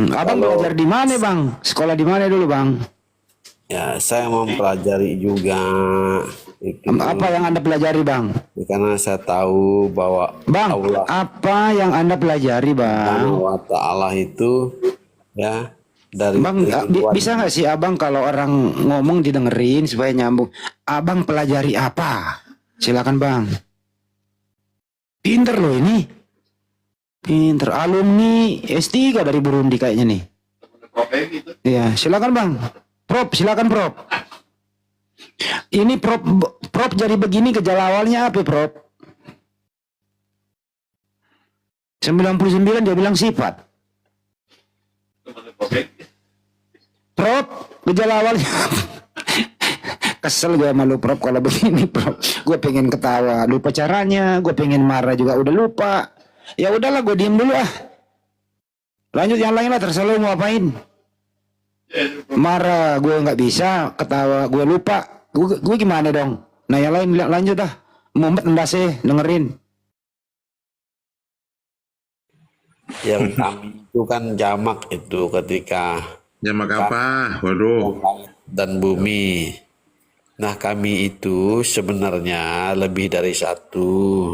Abang belajar di mana, Bang? Sekolah di mana dulu, Bang? Ya, saya mempelajari juga itu. Apa yang Anda pelajari, Bang? Karena saya tahu bahwa Bang, Allah apa yang Anda pelajari, Bang? Subhanahu wa Ta'ala itu ya dari Bang, ribuan- bisa nggak sih Abang kalau orang ngomong didengerin supaya nyambung? Abang pelajari apa? Silakan, Bang. Pinter loh ini. Pinter. Alumni S3 dari Burundi kayaknya nih. Iya, silakan, Bang. Prof, silakan, Prof. Ini Prof jadi begini gejala awalnya apa, Prof? 99 dia bilang sifat. Prof, gejala awalnya. Kesel gue sama lu, Prof, kalau begini, Prof. Gue pengen ketawa, lupa caranya. Gue pengen marah juga, udah lupa. Ya udahlah, gue diem dulu ah. Lanjut yang lain lah, terserah lu mau apain. Marah, gue nggak bisa. Ketawa, gue lupa. Gue gimana dong? Nah yang lain lanjut dah. Mumet endasnya, dengerin. yang kami itu kan jamak itu ketika Jamak apa? Waduh. dan bumi. Nah kami itu sebenarnya lebih dari satu.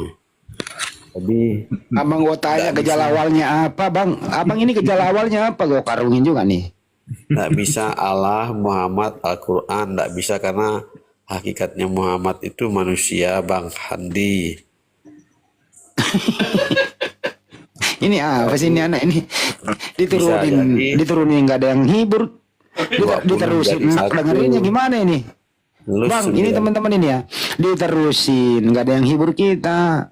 Jadi Abang gue tanya gejala awalnya apa, Bang? Abang ini gejala awalnya apa? Gue karungin juga nih. nggak bisa Allah, Muhammad, Al-Quran, nggak bisa karena hakikatnya Muhammad itu manusia, Bang Handi. Ini apa sih ini anak ini? Diturunin nggak ada yang hibur. 20 Diterusin jadi satu. dengerinnya gimana ini? Lu Bang, ini 9. teman-teman ini ya. Diterusin nggak ada yang hibur kita.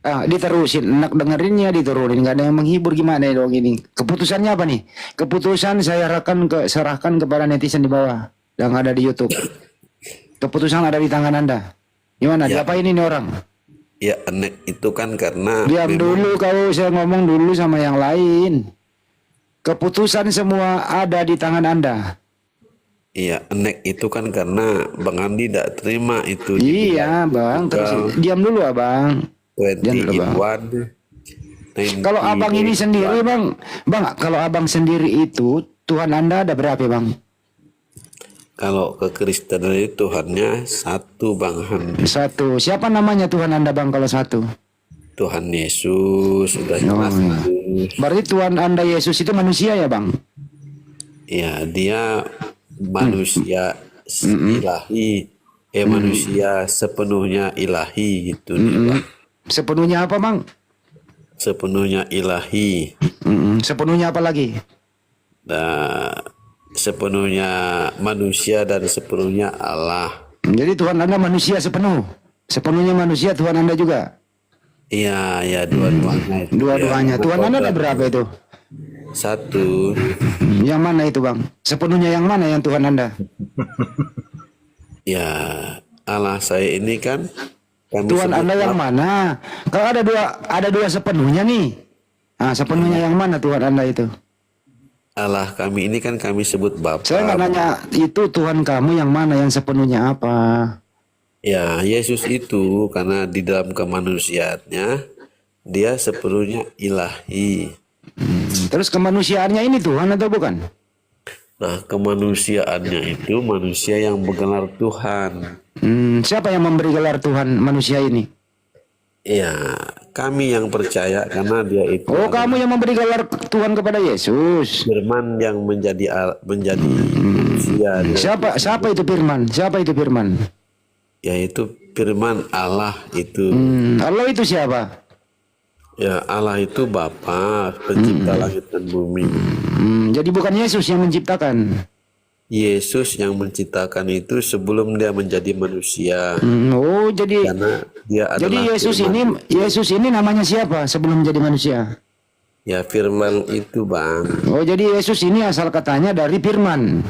Diterusin enak dengerinnya, diturunin nggak ada yang menghibur, gimana dong ini? Keputusannya apa nih? Keputusan saya serahkan kepada netizen di bawah yang ada di YouTube. Keputusan ada di tangan Anda. Gimana? Ya. Diapain ini orang? Ya enek itu kan karena Diam memang- dulu kau, saya ngomong dulu sama yang lain. Keputusan semua ada di tangan Anda. Iya, enek itu kan karena Bang Andi tidak terima itu. Iya, Bang. Terus diam dulu, Abang. 20 Jangan dulu, in Bang. one. 90 Kalau Abang ini in sendiri, one. Bang, kalau Abang sendiri itu Tuhan Anda ada berapa, Bang? Kalau kekristenan itu Tuhannya satu, Bang Handi. Satu. Siapa namanya Tuhan Anda, Bang, kalau satu? Tuhan Yesus sudah jelas. iya. Berarti Tuhan Anda Yesus itu manusia ya, Bang? Ya, dia manusia ilahi. Manusia sepenuhnya ilahi gitu dia, Bang. Sepenuhnya apa, Bang? Sepenuhnya ilahi. Sepenuhnya apa lagi? Nah, sepenuhnya manusia dan sepenuhnya Allah. Jadi Tuhan Anda manusia sepenuhnya manusia Tuhan Anda juga. Iya, ya dua-duanya itu. Dua-duanya. Ya, Tuhan Anda ada berapa itu? satu. Yang mana itu Bang? Sepenuhnya yang mana yang Tuhan Anda? Ya, Allah saya ini kan kami Tuhan sebut Anda yang mana? Kalau ada dua sepenuhnya nih. Nah, sepenuhnya yang mana Tuhan Anda itu? Allah kami ini kan kami sebut Bapa. Saya nggak nanya itu Tuhan kamu yang mana, yang sepenuhnya apa? Ya, Yesus itu karena di dalam kemanusiaannya dia sepenuhnya ilahi. Terus kemanusiaannya ini Tuhan atau bukan? Nah, kemanusiaannya itu manusia yang bergelar Tuhan. Siapa yang memberi gelar Tuhan manusia ini? Ya, kami yang percaya karena dia itu Oh, kamu yang memberi gelar Tuhan kepada Yesus. Firman yang menjadi manusia. Siapa itu Firman? Siapa itu Firman? Yaitu Firman Allah itu. Allah itu siapa? Ya, Allah itu Bapa, pencipta langit dan bumi. Jadi bukan Yesus yang menciptakan. Yesus yang menciptakan itu sebelum dia menjadi manusia. Oh, jadi Karena dia adalah jadi Yesus ini namanya siapa sebelum menjadi manusia? Ya, Firman itu, Bang. Oh, jadi Yesus ini asal katanya dari Firman.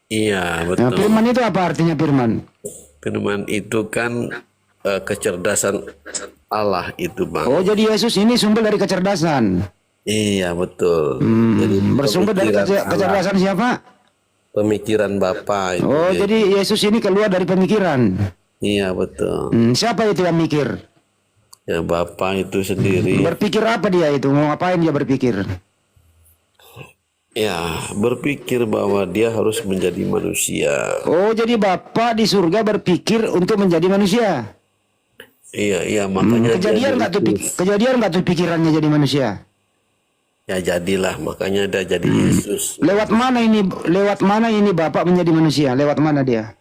Iya, Nah, betul. Firman itu apa artinya Firman? Firman itu kan kecerdasan Allah itu, Bang. Oh, jadi Yesus ini sumber dari kecerdasan. Iya, betul. Jadi Bersumber dari pemikiran Allah, kecerdasan siapa? pemikiran Bapa itu. Oh, ya. jadi Yesus ini keluar dari pemikiran. Iya, betul. Siapa itu yang mikir? Ya, Bapa itu sendiri. Berpikir apa dia itu? Mau ngapain dia berpikir? Ya, berpikir bahwa dia harus menjadi manusia. Oh, jadi Bapa di surga berpikir untuk menjadi manusia. Iya, makanya Kejadian nggak tuh pikirannya jadi manusia? ya jadilah, makanya dia jadi Yesus. Lewat mana ini Bapak menjadi manusia? Lewat mana dia?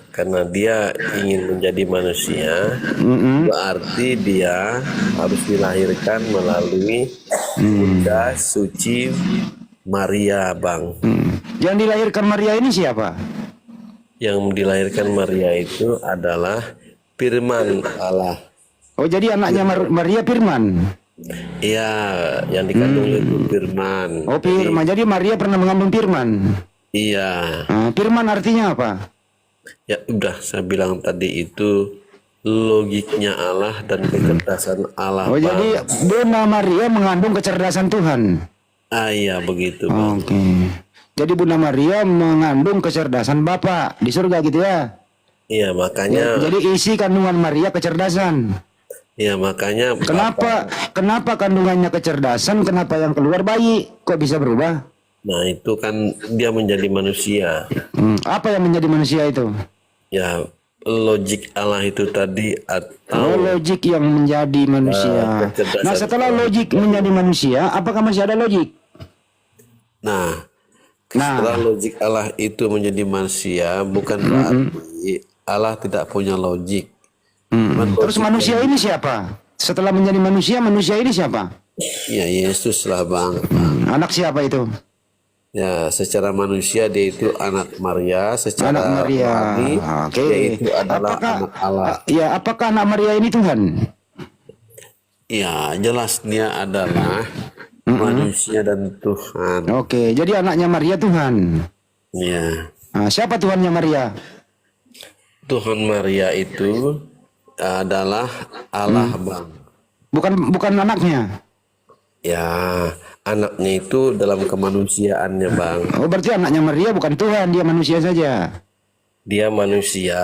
Karena dia ingin menjadi manusia, berarti dia harus dilahirkan melalui Bunda Suci Maria, Bang. Yang dilahirkan Maria ini siapa? Yang dilahirkan Maria itu adalah Firman Allah. Oh, jadi anaknya Maria Firman. Iya, yang dikandung itu Firman. Oh, Firman. Jadi Maria pernah mengandung Firman. Iya. Firman artinya apa? Ya udah saya bilang tadi itu logiknya Allah dan kecerdasan Allah. Oh, Bang. jadi Bunda Maria mengandung kecerdasan Tuhan. Iya begitu, Bang. Oke. Jadi Bunda Maria mengandung kecerdasan Bapa di surga gitu ya? Iya, makanya. Jadi isi kandungan Maria kecerdasan. Iya, makanya. Kenapa kandungannya kecerdasan? Kenapa yang keluar bayi? Kok bisa berubah? Nah, itu kan dia menjadi manusia. Apa yang menjadi manusia itu? Ya, logik Allah itu tadi atau logik yang menjadi manusia. kecerdasan Nah, setelah Allah. logik menjadi manusia, apakah masih ada logik? Nah, setelah logik Allah itu menjadi manusia, bukan berarti Allah tidak punya logik. Terus manusia ini siapa? Setelah menjadi manusia, manusia ini siapa? Ya, Yesus lah, Bang. Anak siapa itu? Ya, secara manusia dia itu anak Maria, secara Anak Maria. rohani, Oke. dia itu adalah anak Allah. Ya, apakah anak Maria ini Tuhan? Ya, jelas dia adalah manusia dan Tuhan. Oke, jadi anaknya Maria Tuhan. Ya, Nah, siapa Tuhannya Maria? Tuhan Maria itu adalah Allah, Bang. Bukan anaknya. Ya, anaknya itu dalam kemanusiaannya, Bang. Oh, berarti anaknya Maria bukan Tuhan, dia manusia saja. Dia manusia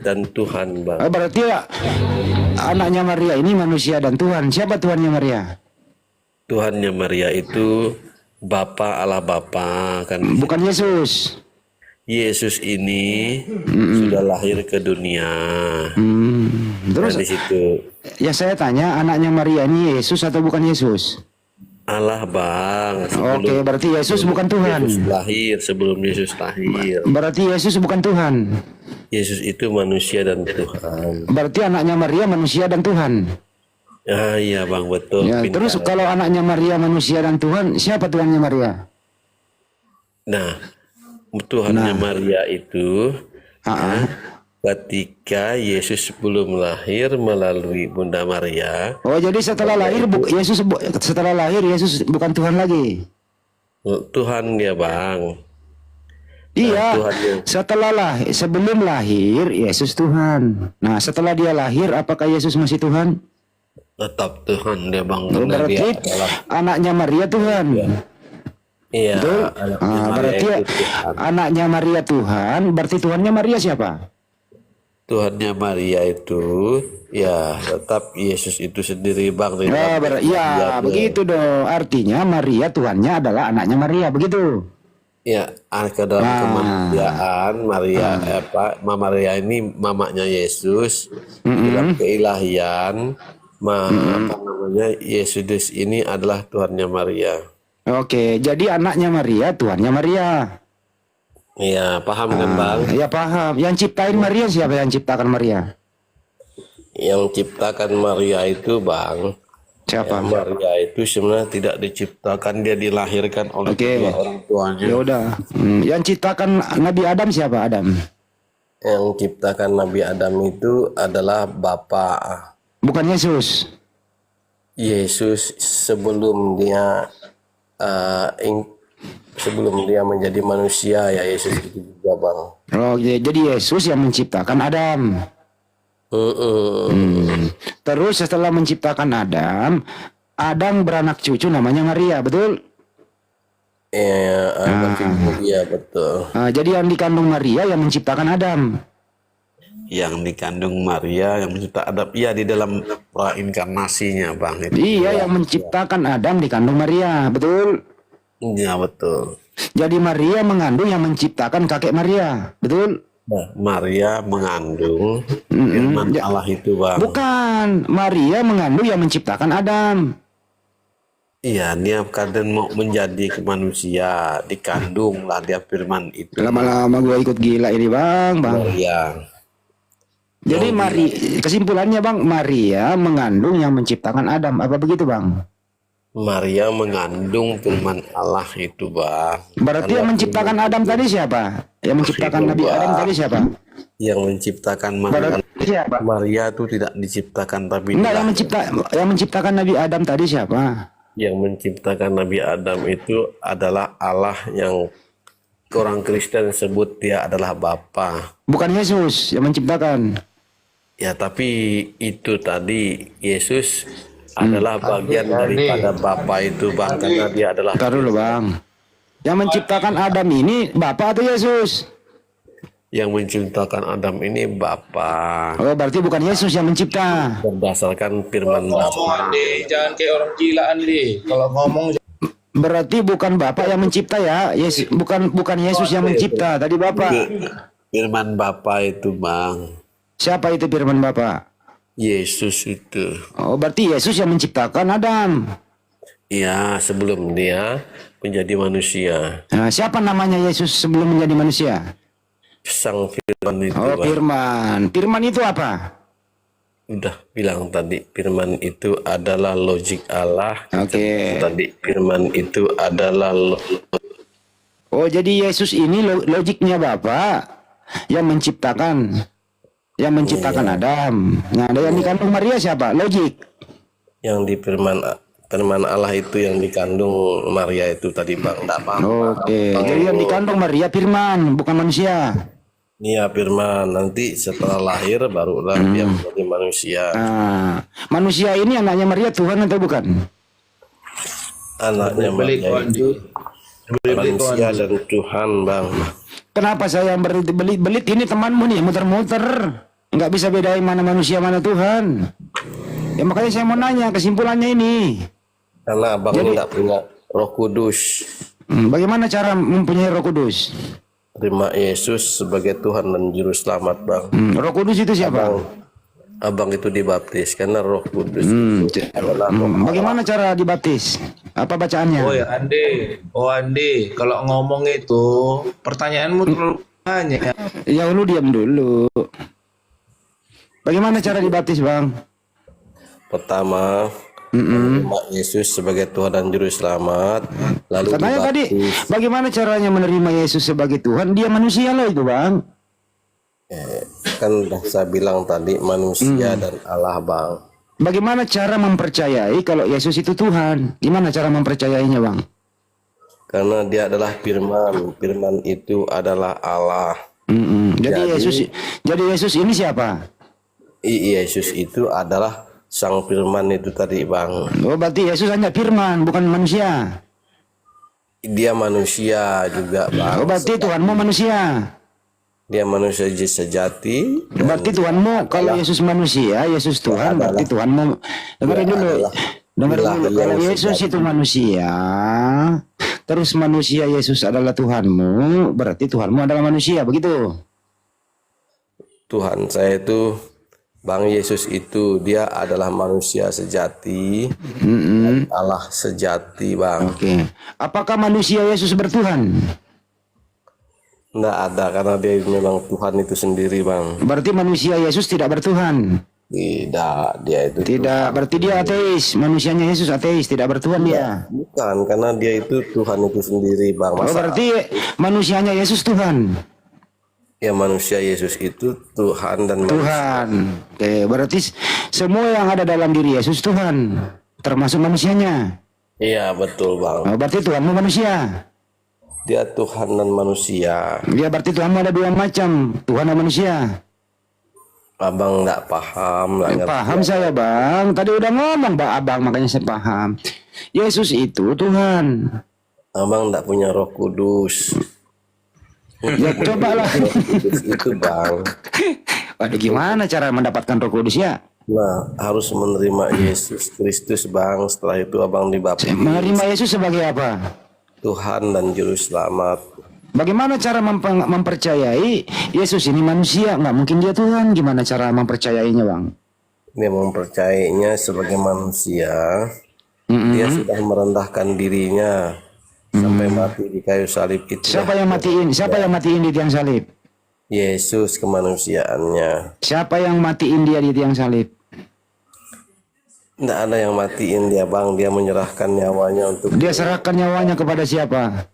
dan Tuhan, Bang. Oh, berarti anaknya Maria ini manusia dan Tuhan. Siapa Tuhannya Maria? Tuhannya Maria itu Bapa, Allah Bapa, kan. Bukan Yesus. Yesus ini sudah lahir ke dunia. Terus Nah, di situ ya saya tanya, anaknya Maria ini Yesus atau bukan Yesus? Allah, Bang. Oke, berarti Yesus bukan Tuhan. Yesus lahir, sebelum Yesus lahir. Berarti Yesus bukan Tuhan. Yesus itu manusia dan Tuhan. Berarti anaknya Maria manusia dan Tuhan. Ah, iya, Bang, betul. Ya, Pintar. terus kalau anaknya Maria manusia dan Tuhan, siapa Tuhannya Maria? Nah, Tuhannya Maria itu Ah, ketika Yesus belum lahir melalui Bunda Maria, oh, jadi setelah lahir setelah lahir Yesus bukan Tuhan lagi. Tuhan dia Bang. Iya, Tuhan sebelum lahir Yesus Tuhan. Nah, setelah dia lahir apakah Yesus masih Tuhan? tetap Tuhan dia Bang. Oh, Karena dia berarti adalah anaknya Maria Tuhan. iya, Betul? anaknya Ah, Maria berarti itu Tuhan. anaknya Maria Tuhan, berarti Tuhannya Maria siapa? Tuhannya Maria itu ya tetap Yesus itu sendiri Bang. Di Oh, dalam ya, dia- begitu dong. Artinya Maria Tuhannya adalah anaknya Maria, begitu. Ya, ke dalam kemanusiaan Maria Maria ini mamanya Yesus. Dalam keilahian apa namanya Yesus ini adalah Tuhannya Maria. Oke, jadi anaknya Maria, Tuhannya Maria. Iya, paham kan Bang? Ya paham. Yang ciptain Maria siapa yang ciptakan Maria? Yang ciptakan Maria itu Bang, Siapa? Maria itu sebenarnya tidak diciptakan, dia dilahirkan oleh Oke. kedua orang tuanya. Ya udah. Yang ciptakan Nabi Adam siapa? Adam. Yang ciptakan Nabi Adam itu adalah Bapa Bukan Yesus. Yesus sebelum dia sebelum dia menjadi manusia ya Yesus itu juga Bang. Oh, jadi Yesus yang menciptakan Adam. Terus setelah menciptakan Adam, Adam beranak cucu namanya Maria, betul? Iya betul. Jadi yang dikandung Maria yang menciptakan Adam. Yang dikandung Maria yang mencipta Adam, iya di dalam prainkarnasinya Bang itu. Iya, yang menciptakan Adam dikandung Maria, betul? Iya betul. Jadi Maria mengandung yang menciptakan kakek Maria, betul? Nah, Maria mengandung firman Allah itu Bang. Bukan, Maria mengandung yang menciptakan Adam. Iya, dia kadang mau menjadi manusia, dikandung lah dia firman itu. Lama-lama gue ikut gila ini bang. Maria. Jadi kesimpulannya bang, Maria mengandung yang menciptakan Adam, apa begitu bang? Maria mengandung firman Allah itu Bang. Berarti yang menciptakan Adam tadi siapa? Yang menciptakan Nabi Adam tadi siapa? Yang menciptakan Maria. Siapa? Maria itu tidak diciptakan tapi Enggak, yang menciptakan Nabi Adam tadi siapa? Yang menciptakan Nabi Adam itu adalah Allah yang orang Kristen sebut dia adalah Bapa. Bukan Yesus yang menciptakan. Ya, tapi itu tadi Yesus adalah bagian daripada Bapa itu Bang, karena dia adalah. Taruh dulu bang. Yang menciptakan Adam ini Bapa atau Yesus? Yang menciptakan Adam ini Bapa. Oh, berarti bukan Yesus yang mencipta. Berdasarkan firman Bapa. Jangan kayak orang gila Andi. Kalau ngomong Berarti bukan Bapak yang mencipta ya, bukan Yesus yang mencipta. Tadi Bapak. Firman Bapa itu Bang. Siapa itu firman Bapak? Yesus itu. Oh, berarti Yesus yang menciptakan Adam. Ya, sebelum dia menjadi manusia. Nah, siapa namanya Yesus sebelum menjadi manusia? Sang Firman itu. Oh, Bang. firman. Firman itu apa? Udah bilang tadi, firman itu adalah logik Allah. Oke. Tadi firman itu adalah Oh, jadi Yesus ini logiknya Bapak yang menciptakan Adam. Nah, ada yang dikandung Maria siapa? Logik. yang di firman Allah itu yang dikandung Maria itu tadi Bang. Enggak paham. Oke. Jadi yang dikandung Maria firman, bukan manusia. Iya, firman. Nanti setelah lahir barulah dia menjadi manusia. Nah, manusia ini anaknya Maria Tuhan atau bukan? Anaknya Maria itu manusia dan Tuhan Bang. Kenapa saya yang belit ini temanmu nih muter-muter, nggak bisa bedain mana manusia mana Tuhan. Ya makanya saya mau nanya kesimpulannya ini. Karena abang nggak punya Roh Kudus. Bagaimana cara mempunyai Roh Kudus? Terima Yesus sebagai Tuhan dan Juru Selamat Bang. Roh Kudus itu siapa? Abang itu dibaptis karena Roh Kudus itu adalah Roh Allah. Bagaimana cara dibaptis? Apa bacaannya? Andi, kalau ngomong itu pertanyaanmu terlalu banyak. Ya lu diam dulu. Bagaimana cara dibaptis bang? Pertama, menerima Yesus sebagai Tuhan dan Juru Selamat, lalu Katanya tadi, dibaptis. bagaimana caranya menerima Yesus sebagai Tuhan? Dia manusia loh itu, Bang. Kan udah saya bilang tadi manusia dan Allah, Bang. Bagaimana cara mempercayai kalau Yesus itu Tuhan? Gimana cara mempercayainya, Bang? Karena dia adalah firman. Firman itu adalah Allah. Jadi Yesus ini siapa? Yesus itu adalah sang firman itu tadi, Bang. Oh, berarti Yesus hanya firman, bukan manusia. Dia manusia juga, Bang. Oh, berarti Tuhanmu manusia. Dia manusia sejati. Berarti Tuhanmu, kalau Yesus manusia, Yesus Tuhan, berarti Tuhanmu. Dengarin dulu. Dengarin dulu. Kalau Yesus itu manusia, terus manusia Yesus adalah Tuhanmu, berarti Tuhanmu adalah manusia, begitu? Tuhan saya itu, Bang Yesus itu, dia adalah manusia sejati, dan Allah sejati, Bang. Oke. Apakah manusia Yesus bertuhan? Nggak ada, karena dia memang Tuhan itu sendiri, Bang. Berarti manusia Yesus tidak bertuhan. Tidak, dia itu Tidak, berarti dia ateis. Manusianya Yesus ateis, tidak bertuhan dia. bukan, karena dia itu Tuhan itu sendiri, Bang. Oh, berarti manusianya Yesus Tuhan. Ya, manusia Yesus itu Tuhan dan manusia. Tuhan. Oke, berarti semua yang ada dalam diri Yesus Tuhan, termasuk manusianya. Iya, betul, Bang. Oh, berarti Tuhanmu manusia. Dia Tuhan dan manusia. Ya, berarti Tuhanmu ada dua macam, Tuhan dan manusia. Abang nggak paham, nggak ngerti. Paham saya, Bang. Tadi udah ngomong, Bang, Abang, makanya saya paham. Yesus itu Tuhan. Abang nggak punya Roh Kudus. Ya, cobalah. Itu, Bang. Waduh, gimana cara mendapatkan Roh Kudus ya? Nah, harus menerima Yesus Kristus, Bang. Setelah itu abang dibaptis Menerima Yesus sebagai apa? Tuhan dan Juru Selamat. Bagaimana cara mempercayai Yesus ini manusia? Nggak mungkin dia Tuhan. Gimana cara mempercayainya, Bang? Dia mempercayainya sebagai manusia. Dia sudah merendahkan dirinya sampai mati di kayu salib itu. Siapa yang matiin? Siapa yang matiin di tiang salib? Yesus kemanusiaannya. Siapa yang matiin dia di tiang salib? Tidak ada yang matiin dia, Bang. Dia menyerahkan nyawanya untuk Dia serahkan nyawanya kepada siapa?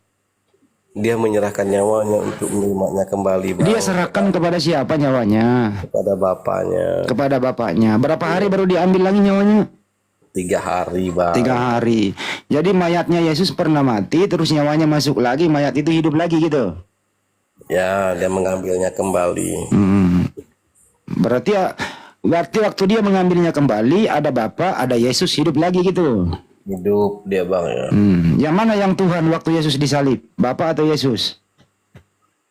Dia menyerahkan nyawanya untuk menerimanya kembali, Bang. Dia serahkan kepada siapa nyawanya? Kepada Bapaknya. Kepada Bapaknya. Berapa hari baru diambil lagi nyawanya? 3 hari, Bang. 3 hari. Jadi mayatnya Yesus pernah mati, terus nyawanya masuk lagi, mayat itu hidup lagi gitu. Ya, dia mengambilnya kembali. Berarti waktu dia mengambilnya kembali, ada Bapa, ada Yesus hidup lagi gitu. Hidup dia, Bang, ya. Yang mana yang Tuhan waktu Yesus disalib? Bapa atau Yesus?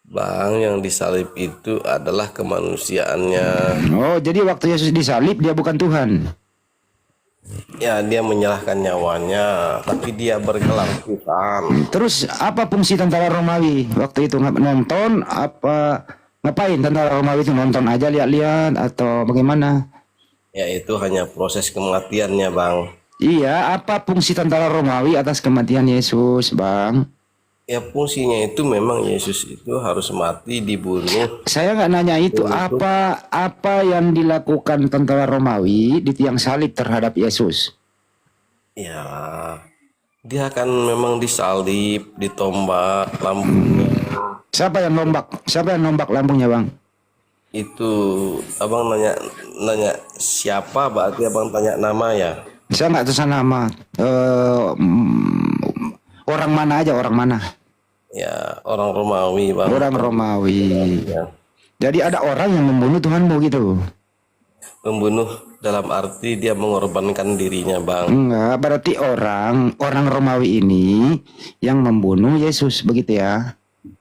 Bang, yang disalib itu adalah kemanusiaannya. Oh, jadi waktu Yesus disalib dia bukan Tuhan. Ya, dia menyerahkan nyawanya, tapi dia bergelar Tuhan. Terus apa fungsi tentara Romawi waktu itu? Nonton apa? Ngapain tentara Romawi itu, nonton aja lihat-lihat atau bagaimana? Ya, itu hanya proses kematiannya, Bang. Iya, apa fungsi tentara Romawi atas kematian Yesus, Bang? Ya, fungsinya itu memang Yesus itu harus mati, dibunuh. Saya nggak nanya itu. Apa yang dilakukan tentara Romawi di tiang salib terhadap Yesus? Ya, dia akan memang disalib, ditombak lambungnya. Siapa yang nombak lambungnya, Bang? Itu abang nanya siapa, berarti abang tanya nama ya. Saya nggak tahu nama. Orang mana aja, orang mana? Ya, orang Romawi, Bang. Orang Romawi. Ya. Jadi ada orang yang membunuh Tuhanmu gitu. Membunuh dalam arti dia mengorbankan dirinya, Bang. Enggak, berarti orang Romawi ini yang membunuh Yesus, begitu ya?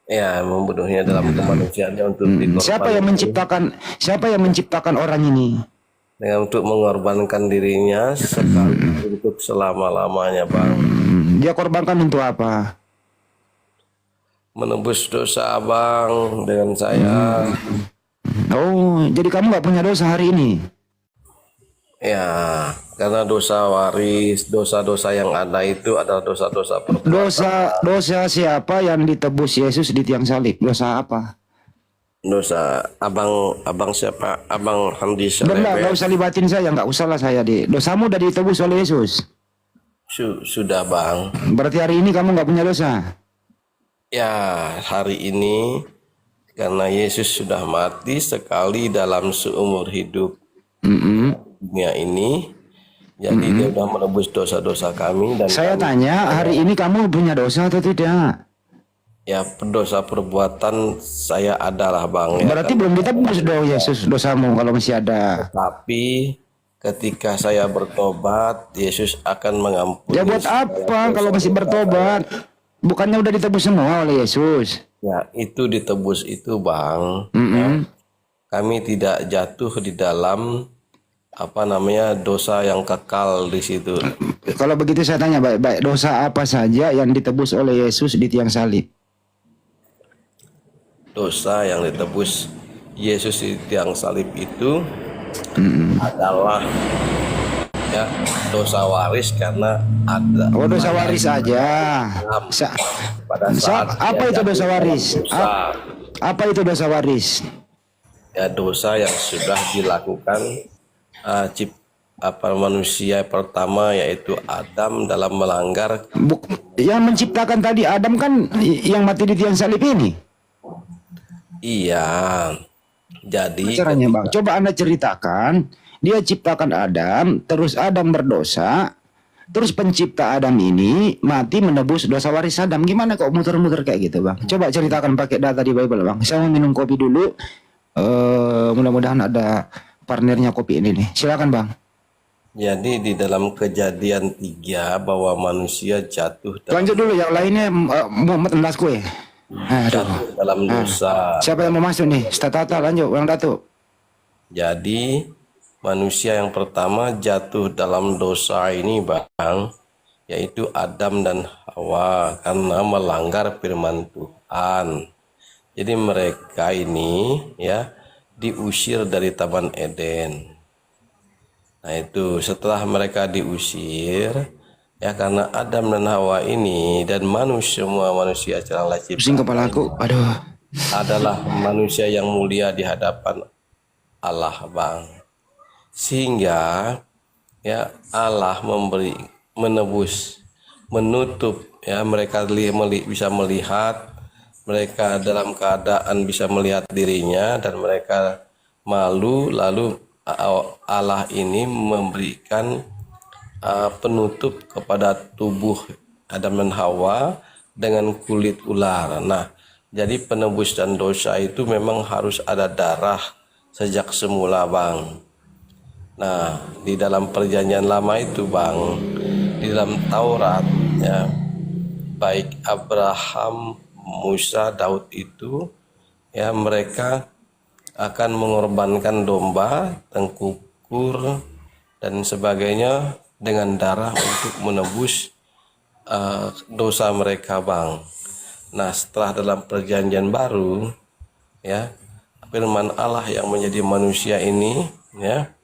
Ya, membunuhnya dalam kemanusiaannya untuk dikorbankan. Siapa yang menciptakan orang ini? Dengan untuk mengorbankan dirinya sekali untuk selama-lamanya, Bang. Dia korbankan untuk apa? Menebus dosa abang dengan saya. Oh, jadi kamu nggak punya dosa hari ini? Ya, karena dosa waris, dosa-dosa yang ada itu adalah dosa-dosa perbuatan. Dosa siapa yang ditebus Yesus di tiang salib? Dosa apa? Dosa abang siapa? Abang Hamdi Benar, nggak Selebe. usah libatin saya, nggak usah lah saya di. Dosamu udah ditebus oleh Yesus. Sudah bang. Berarti hari ini kamu nggak punya dosa. Ya hari ini karena Yesus sudah mati sekali dalam seumur hidup dunia ini. Jadi dia sudah menebus dosa-dosa kami dan Saya kami, tanya, hari ini kamu punya dosa atau tidak? ya dosa perbuatan saya adalah bang. Ya, Berarti belum ditebus dong Yesus dosamu kalau masih ada. tapi ketika saya bertobat, Yesus akan mengampuni. Ya buat apa kalau masih bertobat? Bukannya udah ditebus semua oleh Yesus? Ya itu ditebus itu bang. Ya, kami tidak jatuh di dalam dosa yang kekal di situ. Kalau begitu saya tanya baik-baik, dosa apa saja yang ditebus oleh Yesus di tiang salib? Dosa yang ditebus Yesus di tiang salib itu adalah ya dosa waris karena ada. Oh, dosa waris aja. Pada saat Apa itu dosa waris? Apa itu dosa waris? Ya dosa yang sudah dilakukan manusia pertama yaitu Adam dalam melanggar. Yang menciptakan tadi Adam kan yang mati di tiang salib ini. Iya. Jadi Caranya bang, coba Anda ceritakan. Dia ciptakan Adam, terus Adam berdosa, terus pencipta Adam ini mati menebus dosa waris Adam. Gimana kok muter-muter kayak gitu bang? Coba ceritakan pakai data di Bible bang. Saya mau minum kopi dulu. Mudah-mudahan ada partnernya kopi ini nih. Silakan bang. Jadi di dalam Kejadian 3 bahwa manusia jatuh Lanjut dulu yang lainnya Muhammad Endas kue. dalam dosa. Siapa yang mau masuk nih? Tata lanjut Bang Datuk. Jadi manusia yang pertama jatuh dalam dosa ini bang, yaitu Adam dan Hawa karena melanggar firman Tuhan. Jadi mereka ini ya diusir dari Taman Eden. Nah itu setelah mereka diusir ya karena Adam dan Hawa ini dan semua manusia secara Pusing kepala aku. Aduh. adalah manusia yang mulia di hadapan Allah bang. Sehingga ya Allah menebus, menutup ya mereka bisa melihat, mereka dalam keadaan bisa melihat dirinya dan mereka malu, lalu Allah ini memberikan penutup kepada tubuh Adam dan Hawa dengan kulit ular. Nah, jadi penebus dan dosa itu memang harus ada darah sejak semula bang. Nah, di dalam perjanjian lama itu bang, di dalam Taurat ya, baik Abraham, Musa, Daud itu ya mereka akan mengorbankan domba, tengkukur dan sebagainya dengan darah untuk menebus dosa mereka bang. Nah, setelah dalam perjanjian baru ya firman Allah yang menjadi manusia ini ya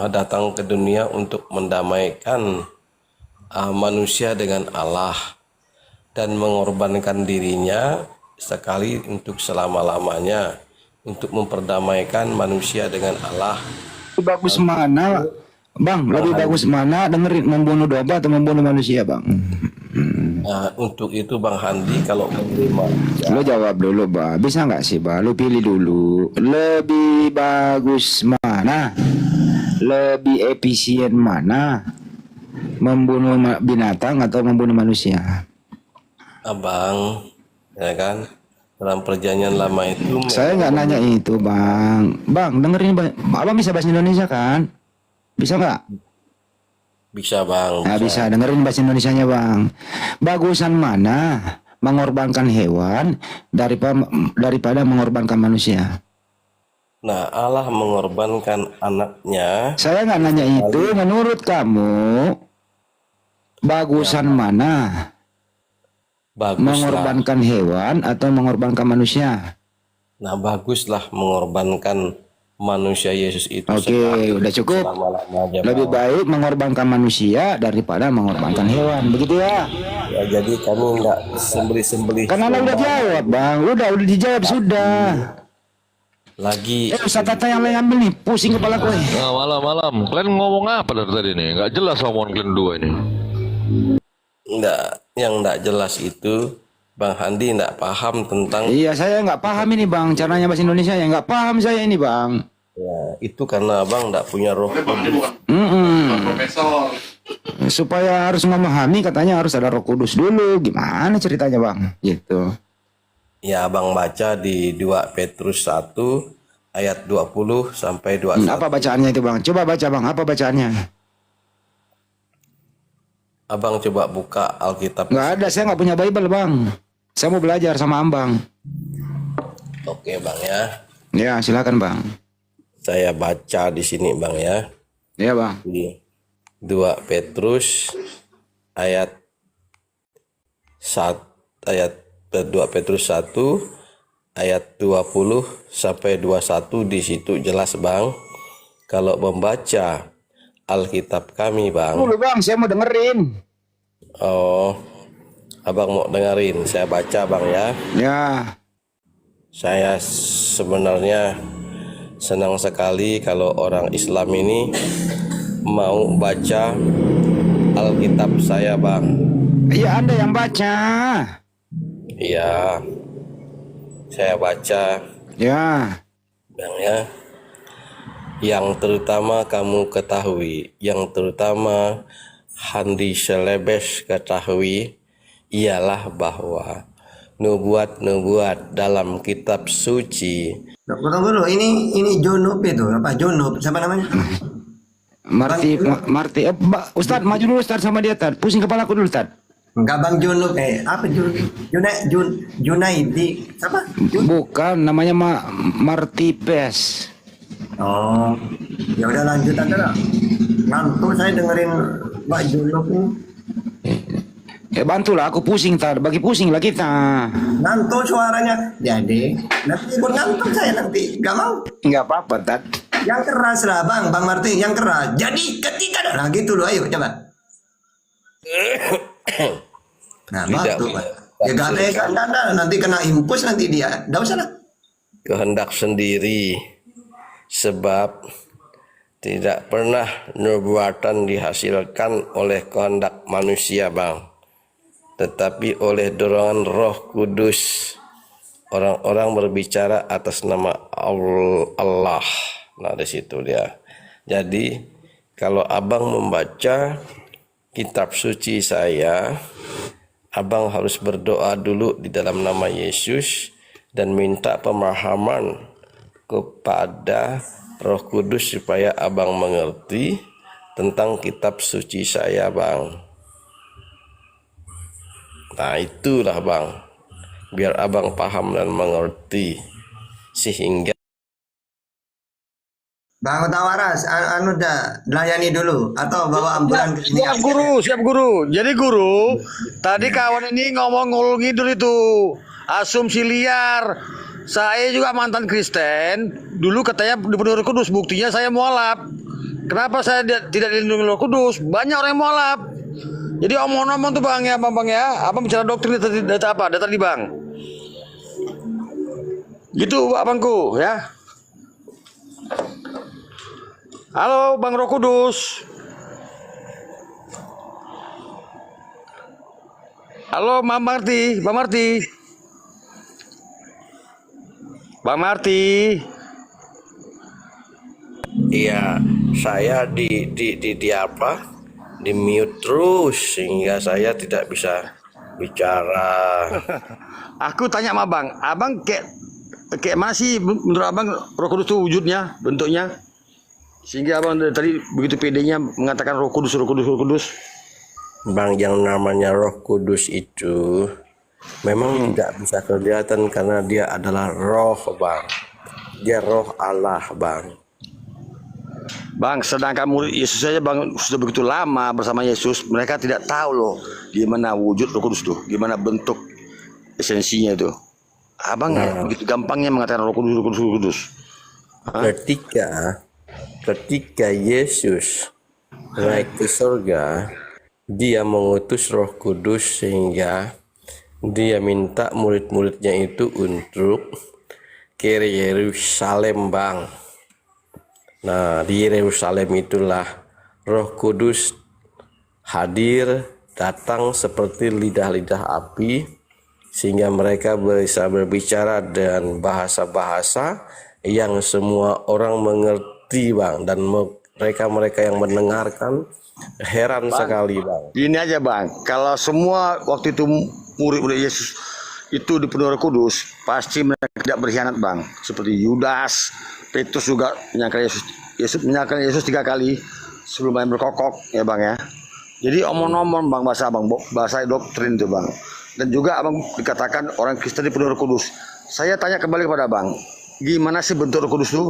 datang ke dunia untuk mendamaikan manusia dengan Allah dan mengorbankan dirinya sekali untuk selama-lamanya untuk memperdamaikan manusia dengan Allah. Bagus mana bang? Lebih bagus mana dengerin membunuh domba atau membunuh manusia bang? Nah, untuk itu Bang Handi kalau menerima Lo jawab dulu bang. Bisa nggak sih bang? Lo pilih dulu. Lebih bagus mana? Lebih efisien mana? Membunuh binatang atau membunuh manusia? Abang ya kan dalam perjanjian lama itu Saya nggak nanya itu bang. Bang dengerin bang. Abang bisa bahasa Indonesia kan? Bisa nggak? bisa bang. Nah, bisa dengerin bahasa Indonesianya bang. Bagusan mana mengorbankan hewan daripada mengorbankan manusia? Nah Allah mengorbankan anaknya. Saya nggak nanya itu. Menurut kamu bagusan mana? Mengorbankan hewan atau mengorbankan manusia? Nah baguslah mengorbankan manusia Yesus itu Oke, udah cukup. selama-lamanya Lebih Bang. baik mengorbankan manusia daripada mengorbankan hewan, begitu ya? Ya, jadi kami enggak sembelih-sembelih Kan Anda udah domba jawab, Bang. Udah dijawab sudah. lagi. Ustaz Tata yang lain ambil nih, pusing kepala gue. Nah, malam. Kalian ngomong apa dari tadi nih? Nggak jelas omongan kalian dua ini. Enggak, yang enggak jelas itu Bang Handi enggak paham tentang Iya, saya nggak paham ini, Bang. Caranya bahasa Indonesia ya nggak paham saya ini, Bang. ya, itu karena Abang enggak punya roh kudus. Profesor. Supaya harus memahami katanya harus ada Roh Kudus dulu. Gimana ceritanya, Bang? Gitu. Ya, Abang baca di 2 Petrus 1 ayat 20 sampai 21. Apa bacaannya itu, Bang? Coba baca, Bang. Apa bacaannya? Abang coba buka Alkitab. Nggak ada, saya nggak punya Bible, Bang. Saya mau belajar sama Ambang. Oke, Bang ya. Ya, silakan, Bang. Saya baca di sini, Bang ya. Ya, Bang. Di 2 Petrus ayat 2 Petrus 1 ayat 20 sampai 21 di situ jelas, Bang. Kalau membaca Alkitab kami, Bang. Dulu, Bang, saya mau dengerin. Oh, Abang mau dengerin saya baca, Bang ya. Ya. Saya sebenarnya senang sekali kalau orang Islam ini mau baca Alkitab saya, Bang. Iya, Anda yang baca. Iya, saya baca, Ya. Bang ya. Yang terutama kamu ketahui, yang terutama Handi Selebes ketahui, ialah bahwa nubuat-nubuat dalam kitab suci. Tunggu dulu, ini Junub itu apa Junub? Siapa namanya? Marti. Ustadz, maju dulu Ustadz sama dia, Tad. Pusing kepala aku dulu, Tad. Enggak Bang Junub, apa Junaidi? Siapa? Bukan, namanya Marti Pes. Oh, ya udah lanjut aja lah. Ngantuk saya dengerin Pak Junub ini. Bantulah, aku pusing, Tad. Bagi pusing lah kita. Ngantuk suaranya. Jadi, nanti ikut ngantuk saya nanti. Gak mau. Nggak apa-apa, Tad. Yang keras lah Bang Martin, yang keras. Jadi ketika nah gitu loh, ayo coba. Nah, batuk, Pak. Ya gak ada, nanti kena impus nanti dia. Nggak usah lah. Kehendak sendiri, sebab tidak pernah nubuatan dihasilkan oleh kehendak manusia, Bang, tetapi oleh dorongan Roh Kudus. Orang-orang berbicara atas nama Allah. Nah, di situ dia. Jadi kalau Abang membaca kitab suci saya, Abang harus berdoa dulu di dalam nama Yesus dan minta pemahaman kepada Roh Kudus supaya Abang mengerti tentang kitab suci saya, Bang. Nah, itulah, Bang. Biar Abang paham dan mengerti sehingga Bang Tawaras, anu dah layani dulu atau bawa ambulan ke sini. Siap guru. Jadi guru, tadi kawan ini ngomong ngulur ngidul itu, asumsi liar. Saya juga mantan Kristen, dulu katanya dipenuhi Roh Kudus, buktinya saya mualaf. Kenapa saya tidak dilindungi Roh Kudus? Banyak orang yang mualaf. Jadi omong-omong tuh bang ya, abang bicara doktrin data apa? Data di bang. Gitu abangku ya. Halo Bang Roh Kudus. Halo Bang Marti. Bang Marti. iya, saya di apa? Di mute terus sehingga saya tidak bisa bicara. Aku tanya sama abang kayak masih menurut abang Roh Kudus itu wujudnya, bentuknya, sehingga abang tadi begitu pedenya mengatakan Roh Kudus. Bang, yang namanya Roh Kudus itu memang tidak bisa kelihatan karena dia adalah roh, Bang. Dia roh Allah, Bang. Bang, sedangkan murid Yesus saja bang sudah begitu lama bersama Yesus, mereka tidak tahu loh gimana wujud Roh Kudus tuh, gimana bentuk esensinya itu. Abang begitu gampangnya mengatakan Roh Kudus. ketika Yesus naik ke surga, dia mengutus Roh Kudus sehingga dia minta murid-muridnya itu untuk ke Yerusalem, Bang. Nah, di Yerusalem itulah Roh Kudus hadir, datang seperti lidah-lidah api, sehingga mereka bisa berbicara dengan bahasa-bahasa yang semua orang mengerti, Bang. Dan mereka yang mendengarkan heran sekali, Bang. Ini aja Bang, kalau semua waktu itu murid-murid Yesus itu dipenuhi Roh Kudus, pasti mereka tidak berkhianat Bang. Seperti Yudas, Petrus juga menyangkal Yesus menyangkal Yesus 3 kali sebelum main berkokok ya Bang ya. Jadi omong-omong Bang, bahasa doktrin itu Bang. Dan juga Abang dikatakan orang Kristen dipenuhi Roh Kudus. Saya tanya kembali kepada Bang, gimana sih bentuk Roh Kudus itu?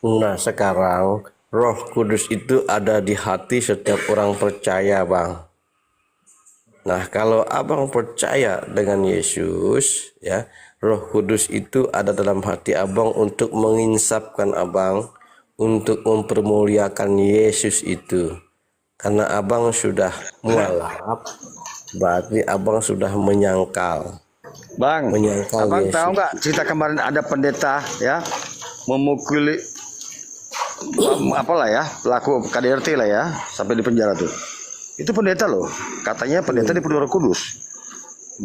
Nah, sekarang Roh Kudus itu ada di hati setiap orang percaya, Bang. Nah, kalau Abang percaya dengan Yesus, ya, Roh Kudus itu ada dalam hati Abang untuk menginsapkan Abang, untuk mempermuliakan Yesus itu. Karena Abang sudah mualaf, berarti Abang sudah menyangkal. Bang, Abang Yesus. tahu nggak cerita kemarin ada pendeta ya memukuli apalah ya, pelaku KDRT lah ya, sampai di penjara tuh. Itu pendeta loh, katanya pendeta dipenuhi Roh Kudus.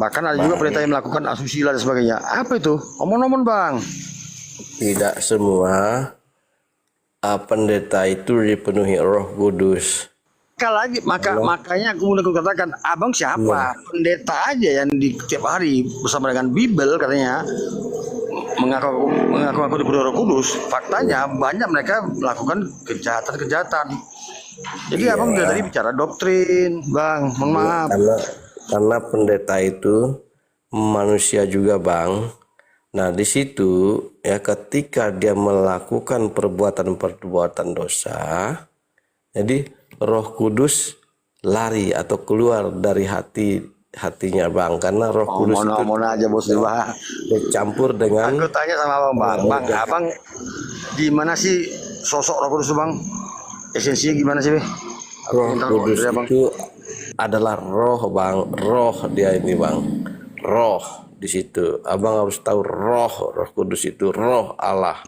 Bahkan ada juga pendeta yang melakukan asusila dan sebagainya. Apa itu? Omong-omong Bang. Tidak semua pendeta itu dipenuhi Roh Kudus. Lagi makanya kemudian aku katakan, Abang siapa? Pendeta aja yang di tiap hari bersama dengan Bible katanya mengaku dipenuhi Roh Kudus. Faktanya banyak mereka melakukan kejahatan. Jadi Abang dari tadi bicara doktrin, Bang. Mohon maaf. Karena pendeta itu manusia juga, Bang. Nah, di situ ya ketika dia melakukan perbuatan-perbuatan dosa, jadi Roh Kudus lari atau keluar dari hatinya, Bang. Karena Roh Kudus itu aja bos Bang. Bercampur dengan. Aku tanya sama Bang, Abang gimana sih sosok Roh Kudus Bang? Esensinya gimana sih, Roh Kudus itu adalah roh, Bang. Roh dia ini, Bang. Roh di situ. Abang harus tahu Roh Kudus itu roh Allah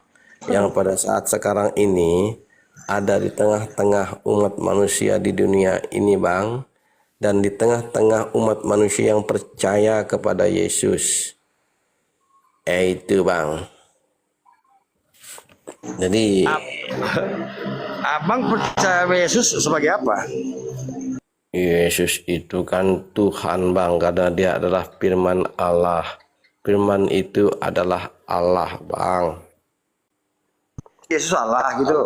yang pada saat sekarang ini ada di tengah-tengah umat manusia di dunia ini, Bang. Dan di tengah-tengah umat manusia yang percaya kepada Yesus. Itu, Bang. Jadi Abang percaya Yesus sebagai apa? Yesus itu kan Tuhan, Bang, karena dia adalah firman Allah. Firman itu adalah Allah, Bang. Yesus Allah gitu.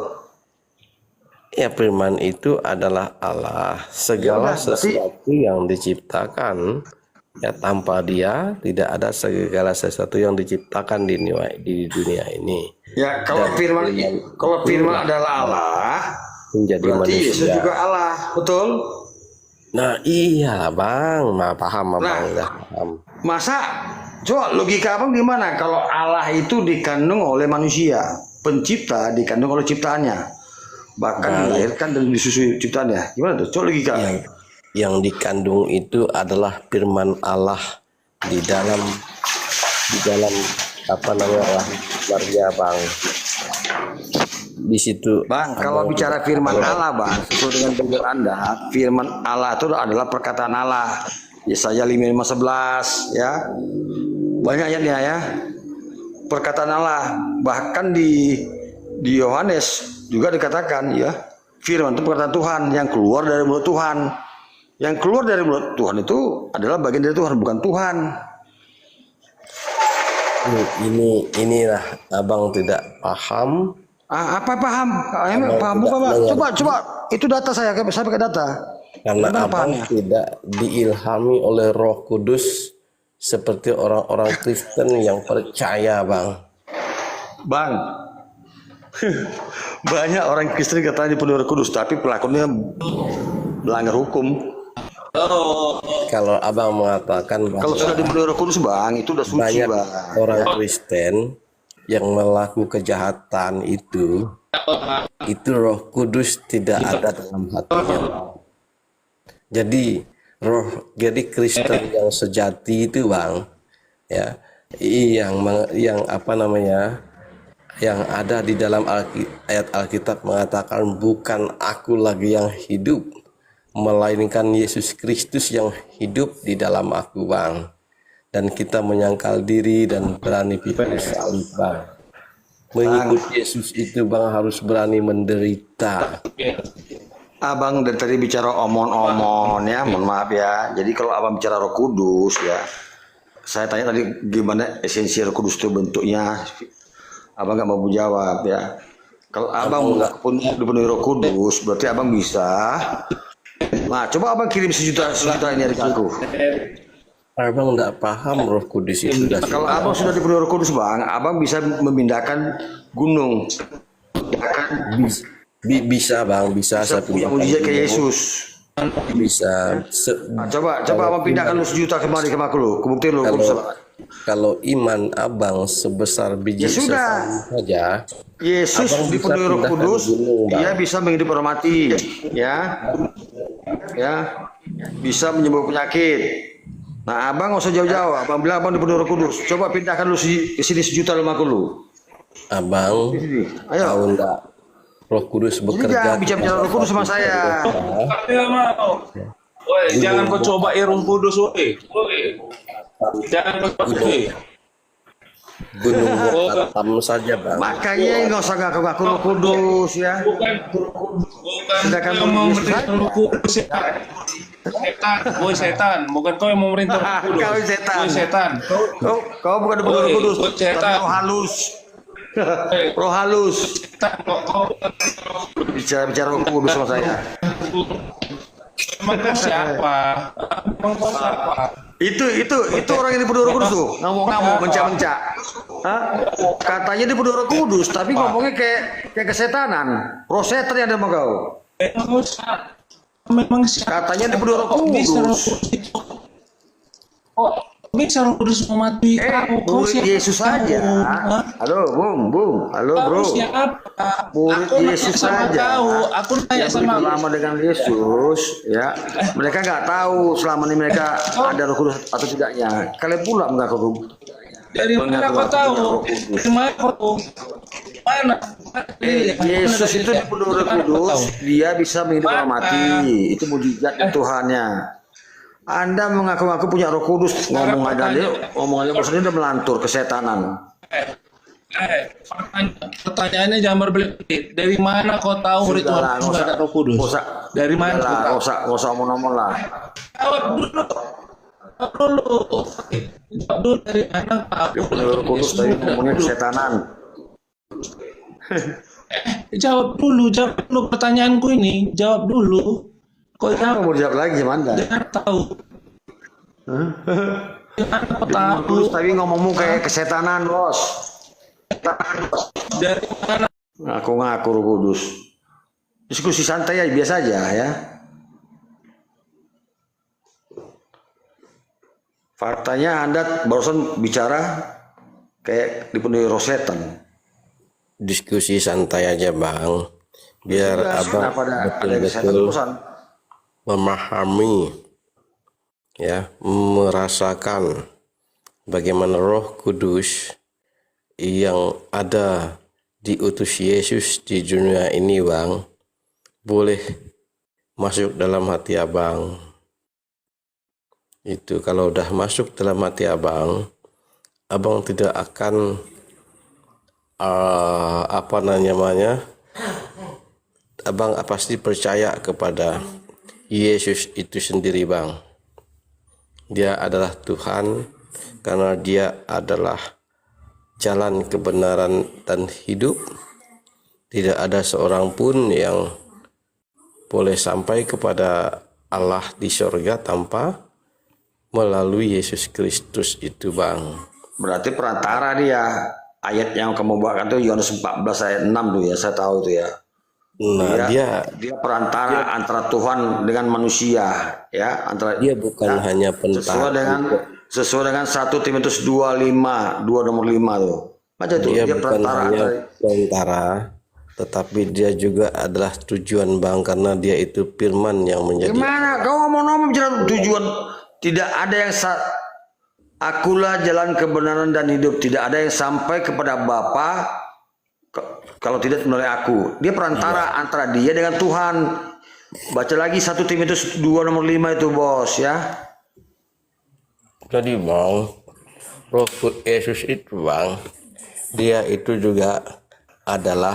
Ya, firman itu adalah Allah. Segala sesuatu yang diciptakan ya tanpa dia tidak ada segala sesuatu yang diciptakan di dunia ini. Ya, kalau firman adalah Allah, menjadi berarti manusia. Yesus juga Allah, betul? Nah, iya, Bang. Paham, Bang. Paham. Masa coba logika Abang gimana kalau Allah itu dikandung oleh manusia, pencipta dikandung oleh ciptaannya, bahkan dilahirkan dan disusui ciptaannya, gimana tuh? Coba logika. Yang dikandung itu adalah firman Allah di dalam apa namanya Maria, Bang. Di situ, Bang, kalau bicara firman Allah, Bang, sesuai dengan Bible Anda, firman Allah itu adalah perkataan Allah. Yesaya 55:11 ya. Banyak ayatnya ya. Perkataan Allah. Bahkan di Yohanes juga dikatakan ya, firman itu perkataan Tuhan yang keluar dari mulut Tuhan. Yang keluar dari mulut Tuhan itu adalah bagian dari Tuhan, bukan Tuhan. Inilah Abang tidak paham. Apa paham? Paham bukan, Pak? Coba itu data saya pakai data. Karena Abang tidak diilhami oleh Roh Kudus seperti orang-orang Kristen yang percaya, Bang. Bang, banyak orang Kristen katanya dipenuhi Roh Kudus, tapi pelakunya melanggar hukum. Kalau Abang mengatakan kalau sudah dipenuhi Roh Kudus, Bang, itu udah suci, banyak Bang. orang Kristen yang melakukan kejahatan itu Roh Kudus tidak ada dalam hatinya. Jadi Kristen yang sejati itu Bang, ya, yang apa namanya, yang ada di dalam ayat Alkitab mengatakan bukan aku lagi yang hidup, melainkan Yesus Kristus yang hidup di dalam aku Bang. Dan kita menyangkal diri dan berani pikul salib Bang. Mengikut Yesus itu Bang harus berani menderita. Abang dari tadi bicara omon-omon ya, mohon maaf ya. Jadi kalau abang bicara Roh Kudus ya, saya tanya tadi gimana esensi Roh Kudus itu bentuknya. Abang nggak mau jawab ya. Kalau abang nggak dipenuhi Roh Kudus, berarti abang bisa. Nah, coba abang kirim sejuta ini dari aku. Abang nggak paham Roh Kudus itu. Kalau abang sudah dipenuhi Roh Kudus Bang, abang bisa memindahkan gunung. Bisa Bang, bisa saya punya mujizat ke Yesus. Bisa. Nah, coba abang pindahkan lu sejuta kemari ke aku lu, kebukti lu. Kalau iman abang sebesar biji sesawi saja, Yesus dipenuhi Roh Kudus, dia bisa menghidup orang mati, ya, bisa menyembuh penyakit. Nah, abang nggak usah jauh-jauh. Abang bilang abang dipenuhi Roh Kudus. Coba pindahkan lu ke sini sejuta rumah lu. Abang, tahu enggak? Roh Kudus bekerja. Jangan bicara Roh Kudus sama saya. Woi, jangan kau coba Roh Kudus, woi. Jangan kau coba. Gunung Bokatam saja Bang. Makanya nggak usah ngaku-ngaku Roh Kudus ya. Sedangkan mau memerintah Roh Kudus ya. Setan, bukan kau yang mau memerintah Roh Kudus. Kau setan. Setan. Kau bukan Roh Kudus. Setan. Roh halus. Roh halus. Bicara Roh Kudus sama saya. Emang kau siapa? Itu orang yang dipenuhi Roh Kudus tuh, ngamuk-ngamuk, mencak-mencak. Katanya dipenuhi Roh Kudus, tapi ngomongnya kayak kesetanan. Roh setan yang ada sama kau. Memang katanya dipenuhi Roh Kudus. Bisa Roh Kudus mematuhi kamu. Murid Yesus saja. Halo, Bung. Halo, Bro. Murid Yesus saja. Aku tanya sama lama dengan Yesus, ya. Mereka nggak tahu selama ini mereka ada Roh Kudus atau tidaknya. Kalian pula mengaku dari mana kau tahu? Dari mana kau tahu? Mana? Yesus itu dipenuhi Roh Kudus, dia bisa menghidupkan orang mati. Itu mujizat Tuhannya. Anda mengaku-ngaku punya Roh Kudus, ngomong aja maksudnya udah melantur kesetanan. Pertanyaannya jangan berbelit. Dari mana kau tahu ritual itu ada Roh Kudus? Dari mana? Nggak usah omong-omong lah. Jawab dulu dari mana kau? Roh Kudus tadi ngomongnya kesetanan. Jawab dulu pertanyaanku ini. Jawab dulu. Kau mau jawab lagi gimana? Jangan tahu. Jangan tahu. Kudus tapi ngomongmu kayak kesetanan, Bos. Dari mana? Ngaku-ngaku Roh Kudus. Diskusi santai aja, biasa aja ya. Faktanya Anda barusan bicara kayak dipenuhi roh setan. Diskusi santai aja Bang. Biar abang betul-betul memahami, ya, merasakan bagaimana Roh Kudus yang ada diutus Yesus di dunia ini Bang, boleh masuk dalam hati abang. Itu kalau udah masuk dalam hati abang tidak akan abang pasti percaya kepada Yesus itu sendiri Bang. Dia adalah Tuhan karena dia adalah jalan kebenaran dan hidup. Tidak ada seorang pun yang boleh sampai kepada Allah di surga tanpa melalui Yesus Kristus itu Bang. Berarti perantara dia. Ayat yang kamu bawakan itu Yohanes 14 ayat 6 tuh ya, saya tahu tuh ya. Nah, dia perantara antara Tuhan dengan manusia, ya, antara dia bukan hanya pentara. Sesuai dengan 1 Timotius 2 nomor 5 tuh. Baca tuh, Dia dia bukan perantara hanya antara. perantara, tetapi dia juga adalah tujuan Bang, karena dia itu firman yang menjadi. Gimana kau ngomong bicara tujuan? Tidak ada yang akulah jalan kebenaran dan hidup. Tidak ada yang sampai kepada Bapa kalau tidak melalui aku. Dia perantara antara dia dengan Tuhan. Baca lagi 1 Timotius 2 nomor 5 itu bos ya. Jadi Bang, Roh Yesus itu Bang, dia itu juga adalah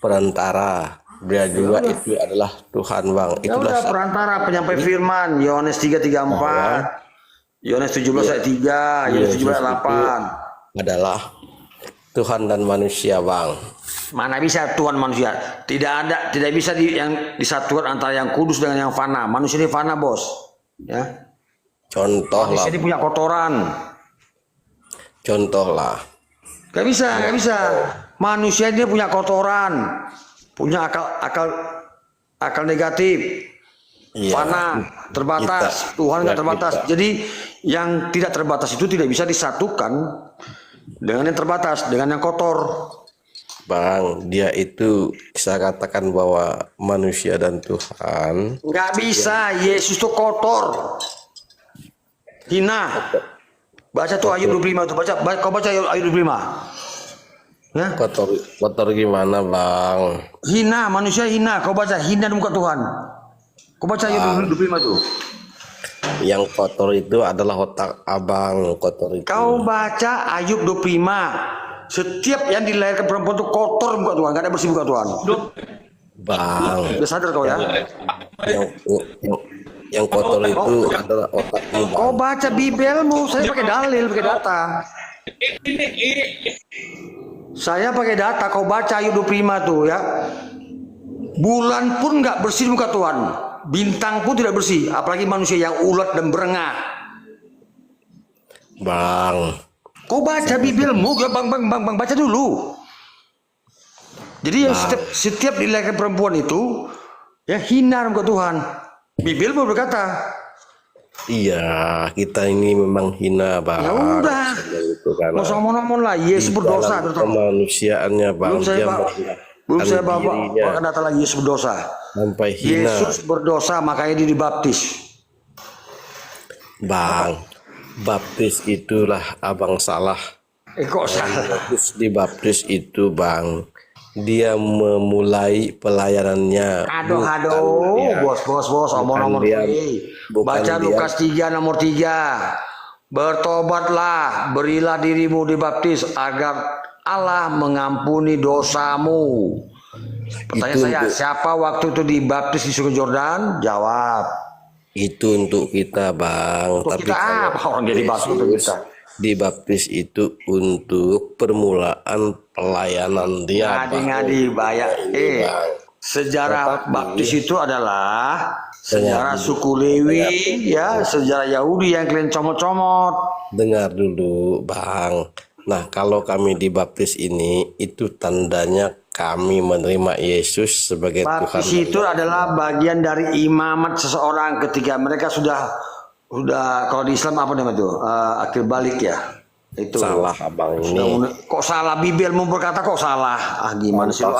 perantara. Dia juga itu adalah Tuhan Bang. Ya Itulah udah perantara penyampai firman. Yohanes 3:34, Yohanes 17 ayat 3, Yohanes 17 ayat 8. adalah Tuhan dan manusia Bang. Mana bisa Tuhan manusia? Tidak bisa yang disatukan antara yang kudus dengan yang fana. Manusia ini fana bos. Ya. Contoh lah. Manusia ini punya kotoran. Contoh lah. Gak bisa. Manusia ini punya kotoran, punya akal negatif, Iya. fana, terbatas. Tuhan nggak terbatas. Jadi yang tidak terbatas itu tidak bisa disatukan dengan yang terbatas, dengan yang kotor. Bang, dia itu saya katakan bahwa manusia dan Tuhan. Nggak bisa. Yesus itu kotor, hina. Baca tuh Ayub 25 tuh. Kau baca Ayub 25. Ya. Kotor gimana Bang? Hina, manusia hina. Kau baca hina di muka Tuhan. Kau baca Ayub 25 tuh. Yang kotor itu adalah otak abang, kotor itu. Kau baca Ayub 25. Setiap yang dilahirkan perempuan itu kotor muka Tuhan, gak ada bersih muka Tuhan. Bang, Udah sadar kau ya? yang kotor itu adalah otakmu Bang. Kau baca Bibelmu, saya pakai dalil, pakai data. Saya pakai data, kau baca Ayub 25 tuh ya. Bulan pun nggak bersih muka Tuhan. Bintang pun tidak bersih, apalagi manusia yang ulet dan berengah. Bang, Kau baca Bibelmu, ya bang, baca dulu. Jadi yang setiap dilahirkan perempuan itu ya hina muka Tuhan. Bibelmu berkata. iya, kita ini memang hina Bang. Ya udah. Nggak usah ngomong lah. Yesus berdosa. Kemanusiaannya Bang. Belum saya bawa data lagi Yesus berdosa. Sampai hina. Yesus berdosa makanya dia dibaptis. Bang, baptis itulah abang salah. Kok salah? Dibaptis itu Bang, dia memulai pelayanannya. Aduh, bos, omong-omong. Baca Lukas 3 nomor 3. Bertobatlah, berilah dirimu dibaptis agar Allah mengampuni dosamu. Pertanyaan saya, siapa waktu itu dibaptis di Sungai Yordan? Jawab. Itu untuk kita Bang. Untuk Tapi kita apa orang dia dibaptis untuk kita? Dibaptis itu untuk permulaan pelayanan dia. Ngadi-ngadi banyak. Sejarah baptis itu adalah sejarah suku Lewi, ya, sejarah Yahudi yang kalian comot-comot. Dengar dulu Bang. Nah, kalau kami dibaptis ini, itu tandanya kami menerima Yesus sebagai Tuhan. Baptis itu adalah bagian dari imamat seseorang ketika mereka sudah kalau di Islam apa namanya itu? Akhir balik ya. Itu salah abang ini. Kok salah? Bibelmu berkata kok salah? Gimana sih lu?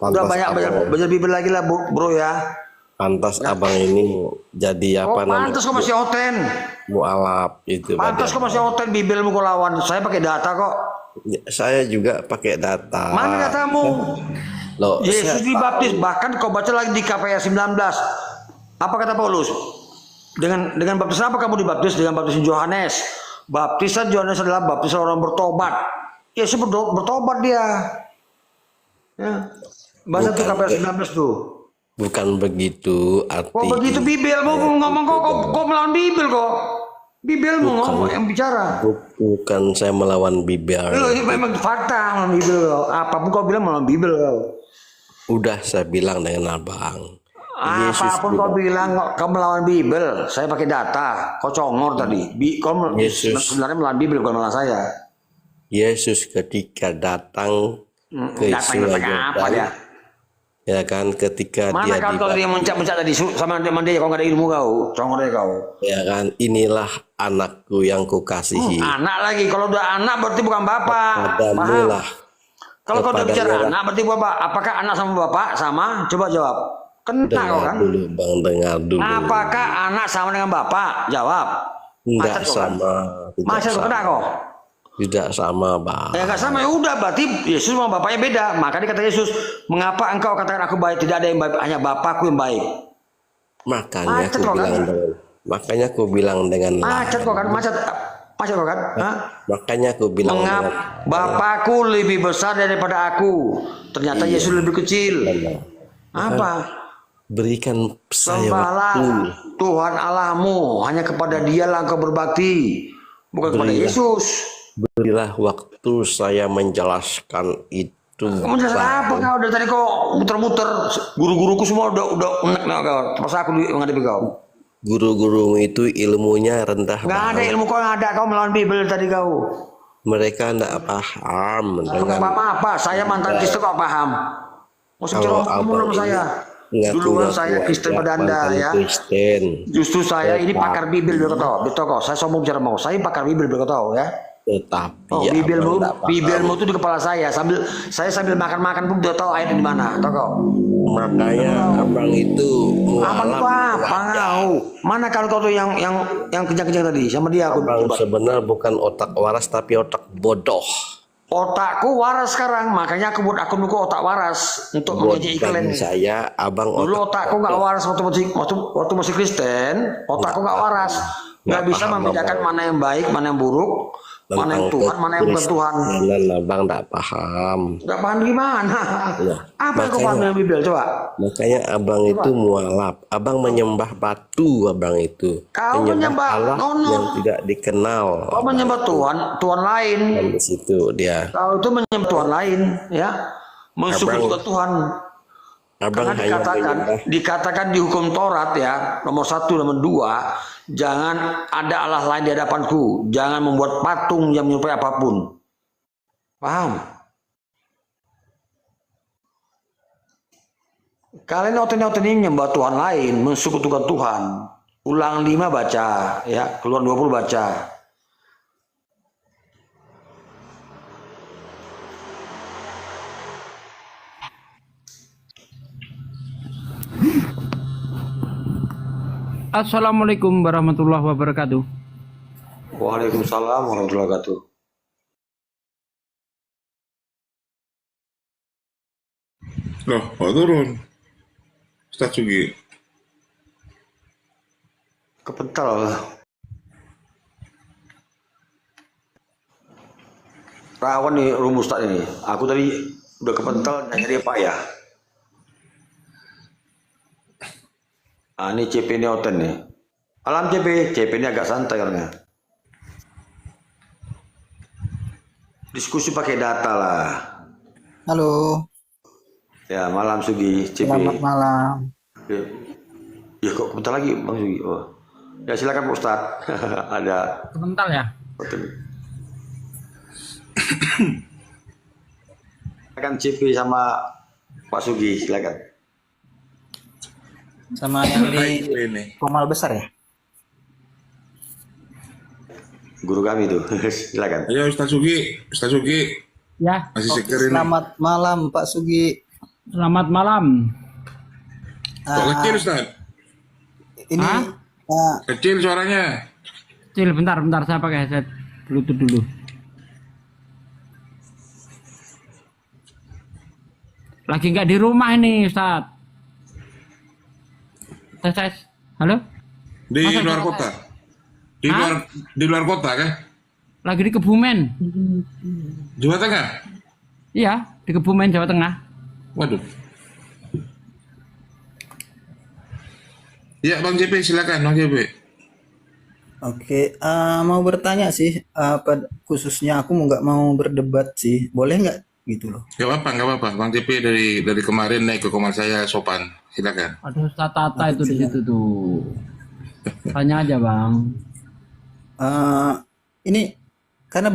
Udah banyak Bibel lagi lah bro ya. Pantas abang ini jadi apa namanya? Pantas kok masih oten. Mualaf itu. Pantas kok masih oten Bibelmu kok lawan. Saya pakai data kok. Saya juga pakai data. Mana datamu? Loh, Yesus dibaptis, bahkan kau baca lagi di KPA 19. Apa kata Paulus? Dengan baptisan apa kamu dibaptis? Dengan baptisan Yohanes. Baptisan Yohanes adalah baptisan orang bertobat. Yesus bertobat dia. Ya. Baca tuh KPA 19 tuh. Bukan begitu arti. Kok begitu Bibelmu ngomong kok melawan Bibel kok. Bibelmu ngomong yang bicara. Bukan saya melawan Bibel. Ini memang fakta melawan Bibel kau. Apapun kau bilang melawan Bibel kau. Udah saya bilang dengan abang. Apapun kau bilang kau melawan Bibel. Saya pakai data. Kau congor tadi. Kau sebenarnya melawan Bibel bukan melawan saya. Yesus ketika datang ke Sungai Yordan. ya kan, ketika Mana dia kau yang mencak-mencak tadi sama dia kau nggak ada ilmu kau, congor kau. ya kan, inilah anakku yang kukasihi. Anak lagi, kalau udah anak berarti bukan bapak. Padamu Paham? lah. Kalau kau udah Kepadanya bicara lah. anak berarti bapak. Apakah anak sama bapak sama? Coba jawab. Kena kau Dengar kan? dulu Bang, dengar dulu. Apakah anak sama dengan bapak? Jawab. Tidak Macet kau kan? sama. Tidak Masa kau sama. kena kau? Tidak sama, Bang. Ya nggak sama, ya udah berarti Yesus sama bapaknya beda. Maka dikata Yesus, mengapa engkau katakan aku baik? Tidak ada yang baik, hanya bapakku yang baik. Makanya Macet aku kau kan? bilang dengan Macet kau kan? Macet kau kan? Hah? Makanya aku bilang dengan Bapakku lebih besar daripada aku. Ternyata Iya. Yesus lebih kecil. Apa? berikan saya Sembahlah waktu. Tuhan Allahmu, hanya kepada Dialah engkau berbakti, bukan kepada Berilah. Yesus. Berilah waktu saya menjelaskan itu. Kamu jelaskan apa Bang. kau dari tadi kau muter-muter? Guru-guruku semua udah enak nih kau. Masa aku menghadapi kau? Guru-guru itu ilmunya rendah Nggak ada Bang. ilmu kau yang ada, kau melawan Bible tadi kau. Mereka tidak paham Nggak dengan apa-apa, saya mantan Kristen kau paham. Masuk Kalau cerita kamu abang sama saya. ngaku-ngaku Duluan saya Kristen pada Anda mantan ya. Kristen. Justru saya ini Tetap- pakar Bible berkata, betul kau. Saya sombong bicara mau. Saya pakar Bible berkata ya. Tetapi Oh, abang Biblemu, tidak paham. Biblemu itu di kepala saya. Sambil makan-makan pun udah tahu ayat di mana. Tahu kau? Makanya abang itu Abang itu apa kau? Mana kalau kau tuh yang kencang-kencang tadi sama dia aku. Abang sebenarnya bukan otak waras tapi otak bodoh. Otakku waras sekarang, makanya aku buat akun buku otak waras untuk Buat mengaji iklan. bagi saya abang Dulu otak otakku nggak waras waktu masih Kristen, otakku nggak waras, nggak bisa paham, membedakan Abang. mana yang baik, mana yang buruk, mana yang Tuhan, mana yang bukan Tuhan. Kekristenan abang tidak paham. Nggak paham gimana? Ya, Apa yang kau makanya- paham dengan Bible? Coba. Makanya abang itu mualaf. Abang menyembah batu abang itu. Kau menyembah, Allah no. yang tidak dikenal. Kau menyembah Tuhan lain. Dan di situ dia. Kau itu menyembah Tuhan lain, ya, mensekutukan Tuhan. Abang Karena hanya dikatakan di hukum Taurat ya, nomor 1, nomor 2, jangan ada Allah lain di hadapanku, jangan membuat patung yang menyerupai apapun. Paham? Kalian oten-oten ini menyembah Tuhan lain, mensekutukan Tuhan. Ulangan 5 baca, ya, Keluaran 20 baca. Assalamualaikum warahmatullahi wabarakatuh. Waalaikumsalam warahmatullahi wabarakatuh. Loh, kok turun? Ustaz Sugi. Kepental. Rawan nih rumus tak ini. Aku tadi udah kepental jadi Pak ya. Ah, ini CP ini oten nih. Alam CP ini agak santai orangnya. Diskusi pakai data lah. Halo, Ya, malam Sugi, CP. selamat malam. Ya kok bentar lagi Bang Sugi. Oh. Ya silakan Pak Ustaz. Ada Sebentar ya. oten. Silakan CP sama Pak Sugi, silakan. Sama yang di Ini. Komal besar ya? Guru kami tuh. Silakan. Ayo Ustaz Sugi. Ustaz Sugi. Ya, Masih seger ini. Selamat malam Pak Sugi. selamat malam. Kok kecil Ustaz? Ini Kecil suaranya. Cil, bentar, saya pakai headset Bluetooth dulu. Lagi nggak di rumah ini, Ustaz. Tes. Halo? Di Masa luar suara kota. Hah? Di luar kota kan? Lagi di Kebumen. Jawa Tengah. Iya, di Kebumen, Jawa Tengah. Waduh. Ya Bang JP silakan Bang JP. Oke, mau bertanya sih, khususnya aku nggak mau berdebat sih, boleh nggak gitu loh? Gak apa-apa. Bang JP dari kemarin naik ke komar saya sopan. Silakan. Ada Ustaz Tata itu di situ tuh. Tanya aja, Bang. Ini karena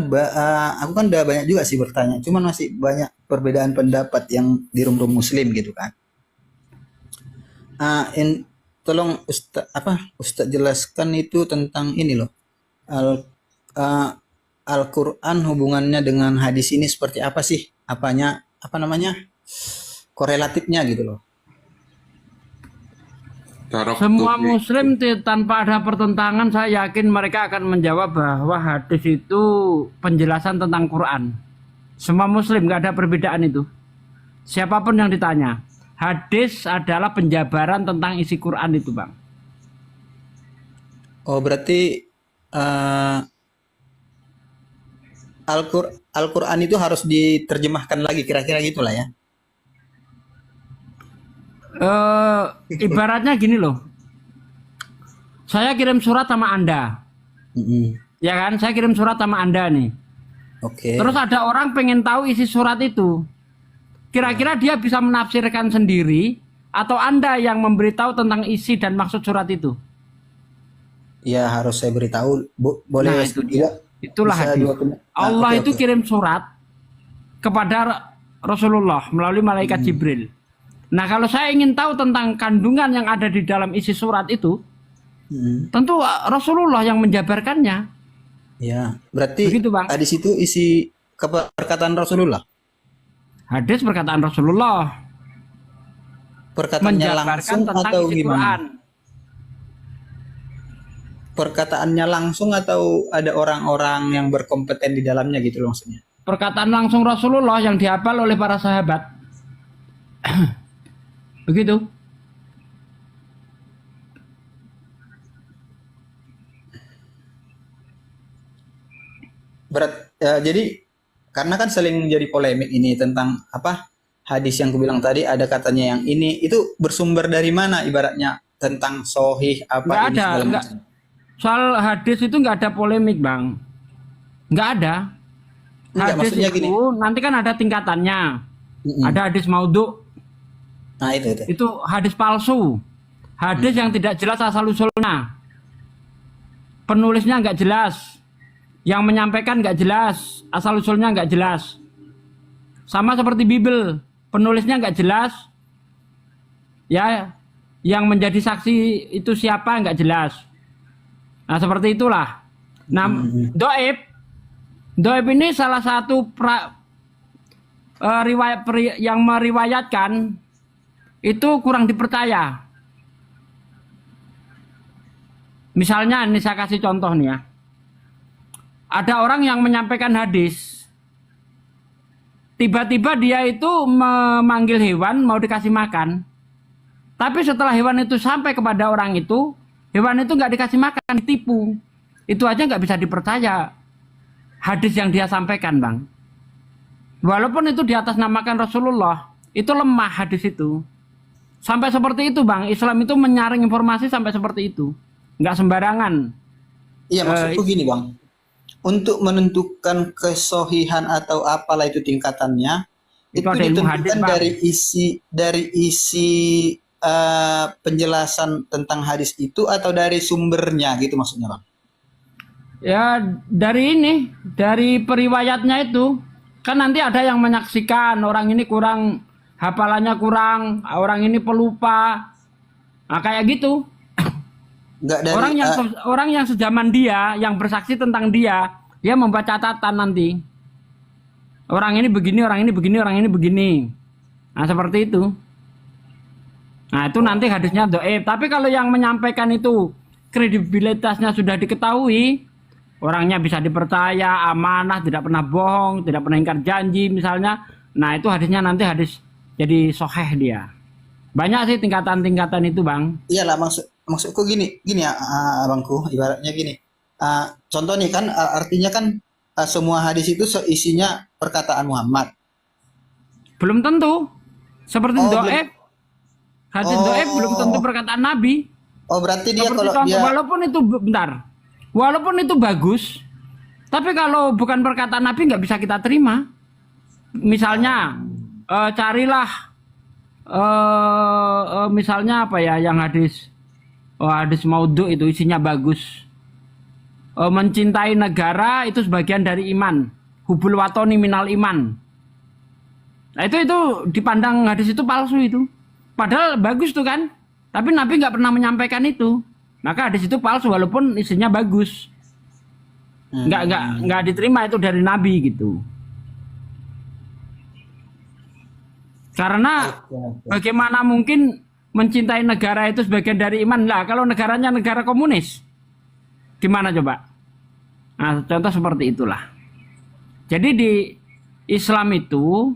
aku kan udah banyak juga sih bertanya, cuman masih banyak perbedaan pendapat yang di room-room muslim gitu kan. Tolong Ustaz jelaskan itu tentang ini loh. Ah, Al-Quran hubungannya dengan hadis ini seperti apa sih? Apa namanya? Korelatifnya gitu loh. Semua muslim tanpa ada pertentangan, saya yakin mereka akan menjawab bahwa hadis itu penjelasan tentang Quran. Semua muslim, nggak ada perbedaan itu. Siapapun yang ditanya, hadis adalah penjabaran tentang isi Quran itu, Bang. Oh, berarti Al-Quran itu harus diterjemahkan lagi, kira-kira gitulah ya. Ibaratnya gini loh, saya kirim surat sama Anda, ya kan? Saya kirim surat sama Anda nih. Oke. Terus ada orang pengen tahu isi surat itu. Kira-kira dia bisa menafsirkan sendiri atau Anda yang memberitahu tentang isi dan maksud surat itu? Ya harus saya beritahu. Boleh Nah, itu dia. Itulah bisa hadis. Allah oke, itu oke. kirim surat kepada Rasulullah melalui malaikat Jibril. Nah, kalau saya ingin tahu tentang kandungan yang ada di dalam isi surat itu, tentu Rasulullah yang menjabarkannya. Ya, berarti Begitu, Bang. hadis itu isi perkataan Rasulullah. Hadis perkataan Rasulullah Perkataannya menjabarkan langsung tentang atau isi gimana? Quran. Perkataannya langsung atau ada orang-orang yang berkompeten di dalamnya gitu loh maksudnya. Perkataan langsung Rasulullah yang dihafal oleh para sahabat. Begitu. Jadi karena kan sering jadi polemik ini tentang hadis yang kubilang tadi, ada katanya yang ini itu bersumber dari mana, ibaratnya tentang sohih Nggak ini ada, segala nggak. macam. Soal hadis itu nggak ada polemik, Bang. Nggak ada. Enggak, Hadis maksudnya itu gini. nanti kan ada tingkatannya. Ada hadis maudhu. Nah itu. Itu hadis palsu. Hadis yang tidak jelas asal usulnya. Penulisnya nggak jelas. Yang menyampaikan nggak jelas. Asal usulnya nggak jelas. Sama seperti Bible. Penulisnya nggak jelas. Ya, yang menjadi saksi itu siapa nggak jelas. Nah seperti itulah. Nah, Doib ini salah satu yang meriwayatkan itu kurang dipercaya. Misalnya, ini saya kasih contoh nih ya. Ada orang yang menyampaikan hadis. Tiba-tiba dia itu memanggil hewan mau dikasih makan. Tapi setelah hewan itu sampai kepada orang itu, hewan itu nggak dikasih makan, ditipu. Itu aja nggak bisa dipercaya. Hadis yang dia sampaikan, Bang. Walaupun itu di atas namakan Rasulullah, itu lemah hadis itu. Sampai seperti itu, Bang. Islam itu menyaring informasi sampai seperti itu. Nggak sembarangan. Iya, maksudku gini, Bang. Untuk menentukan kesohihan atau apalah itu tingkatannya, itu ada ilmu hadis, ditentukan Bang. dari isi penjelasan tentang hadis itu atau dari sumbernya gitu maksudnya, Bang. Ya dari periwayatnya itu. Kan nanti ada yang menyaksikan orang ini kurang, hafalannya kurang, orang ini pelupa. Nah kayak gitu. Nggak dari, Orang yang sejaman dia, yang bersaksi tentang dia membuat catatan nanti. Orang ini begini, orang ini begini, orang ini begini. Nah seperti itu. Nah itu nanti hadisnya dhaif. Tapi kalau yang menyampaikan itu kredibilitasnya sudah diketahui, orangnya bisa dipercaya, amanah, tidak pernah bohong, tidak pernah ingkar janji misalnya. Nah itu hadisnya nanti hadis jadi soheh dia. Banyak sih tingkatan-tingkatan itu, Bang. Iyalah, maksudku gini ya, abangku, ibaratnya gini. Contoh nih kan, artinya kan semua hadis itu isinya perkataan Muhammad. Belum tentu. Seperti dhaif. Hadis dhaif belum tentu perkataan Nabi. Oh, berarti dia Seperti kalau contoh, dia walaupun itu bagus, tapi kalau bukan perkataan Nabi nggak bisa kita terima. Misalnya carilah misalnya apa ya yang hadis maudhu itu isinya bagus. Mencintai negara itu sebagian dari iman. Hubul watoni minal iman. Nah itu dipandang hadis itu palsu itu. Padahal bagus tuh kan. Tapi Nabi nggak pernah menyampaikan itu. Maka hadis itu palsu walaupun isinya bagus. Nggak diterima itu dari Nabi gitu. Karena bagaimana mungkin mencintai negara itu sebagian dari iman lah kalau negaranya negara komunis. Gimana coba? Nah, contoh seperti itulah. Jadi di Islam itu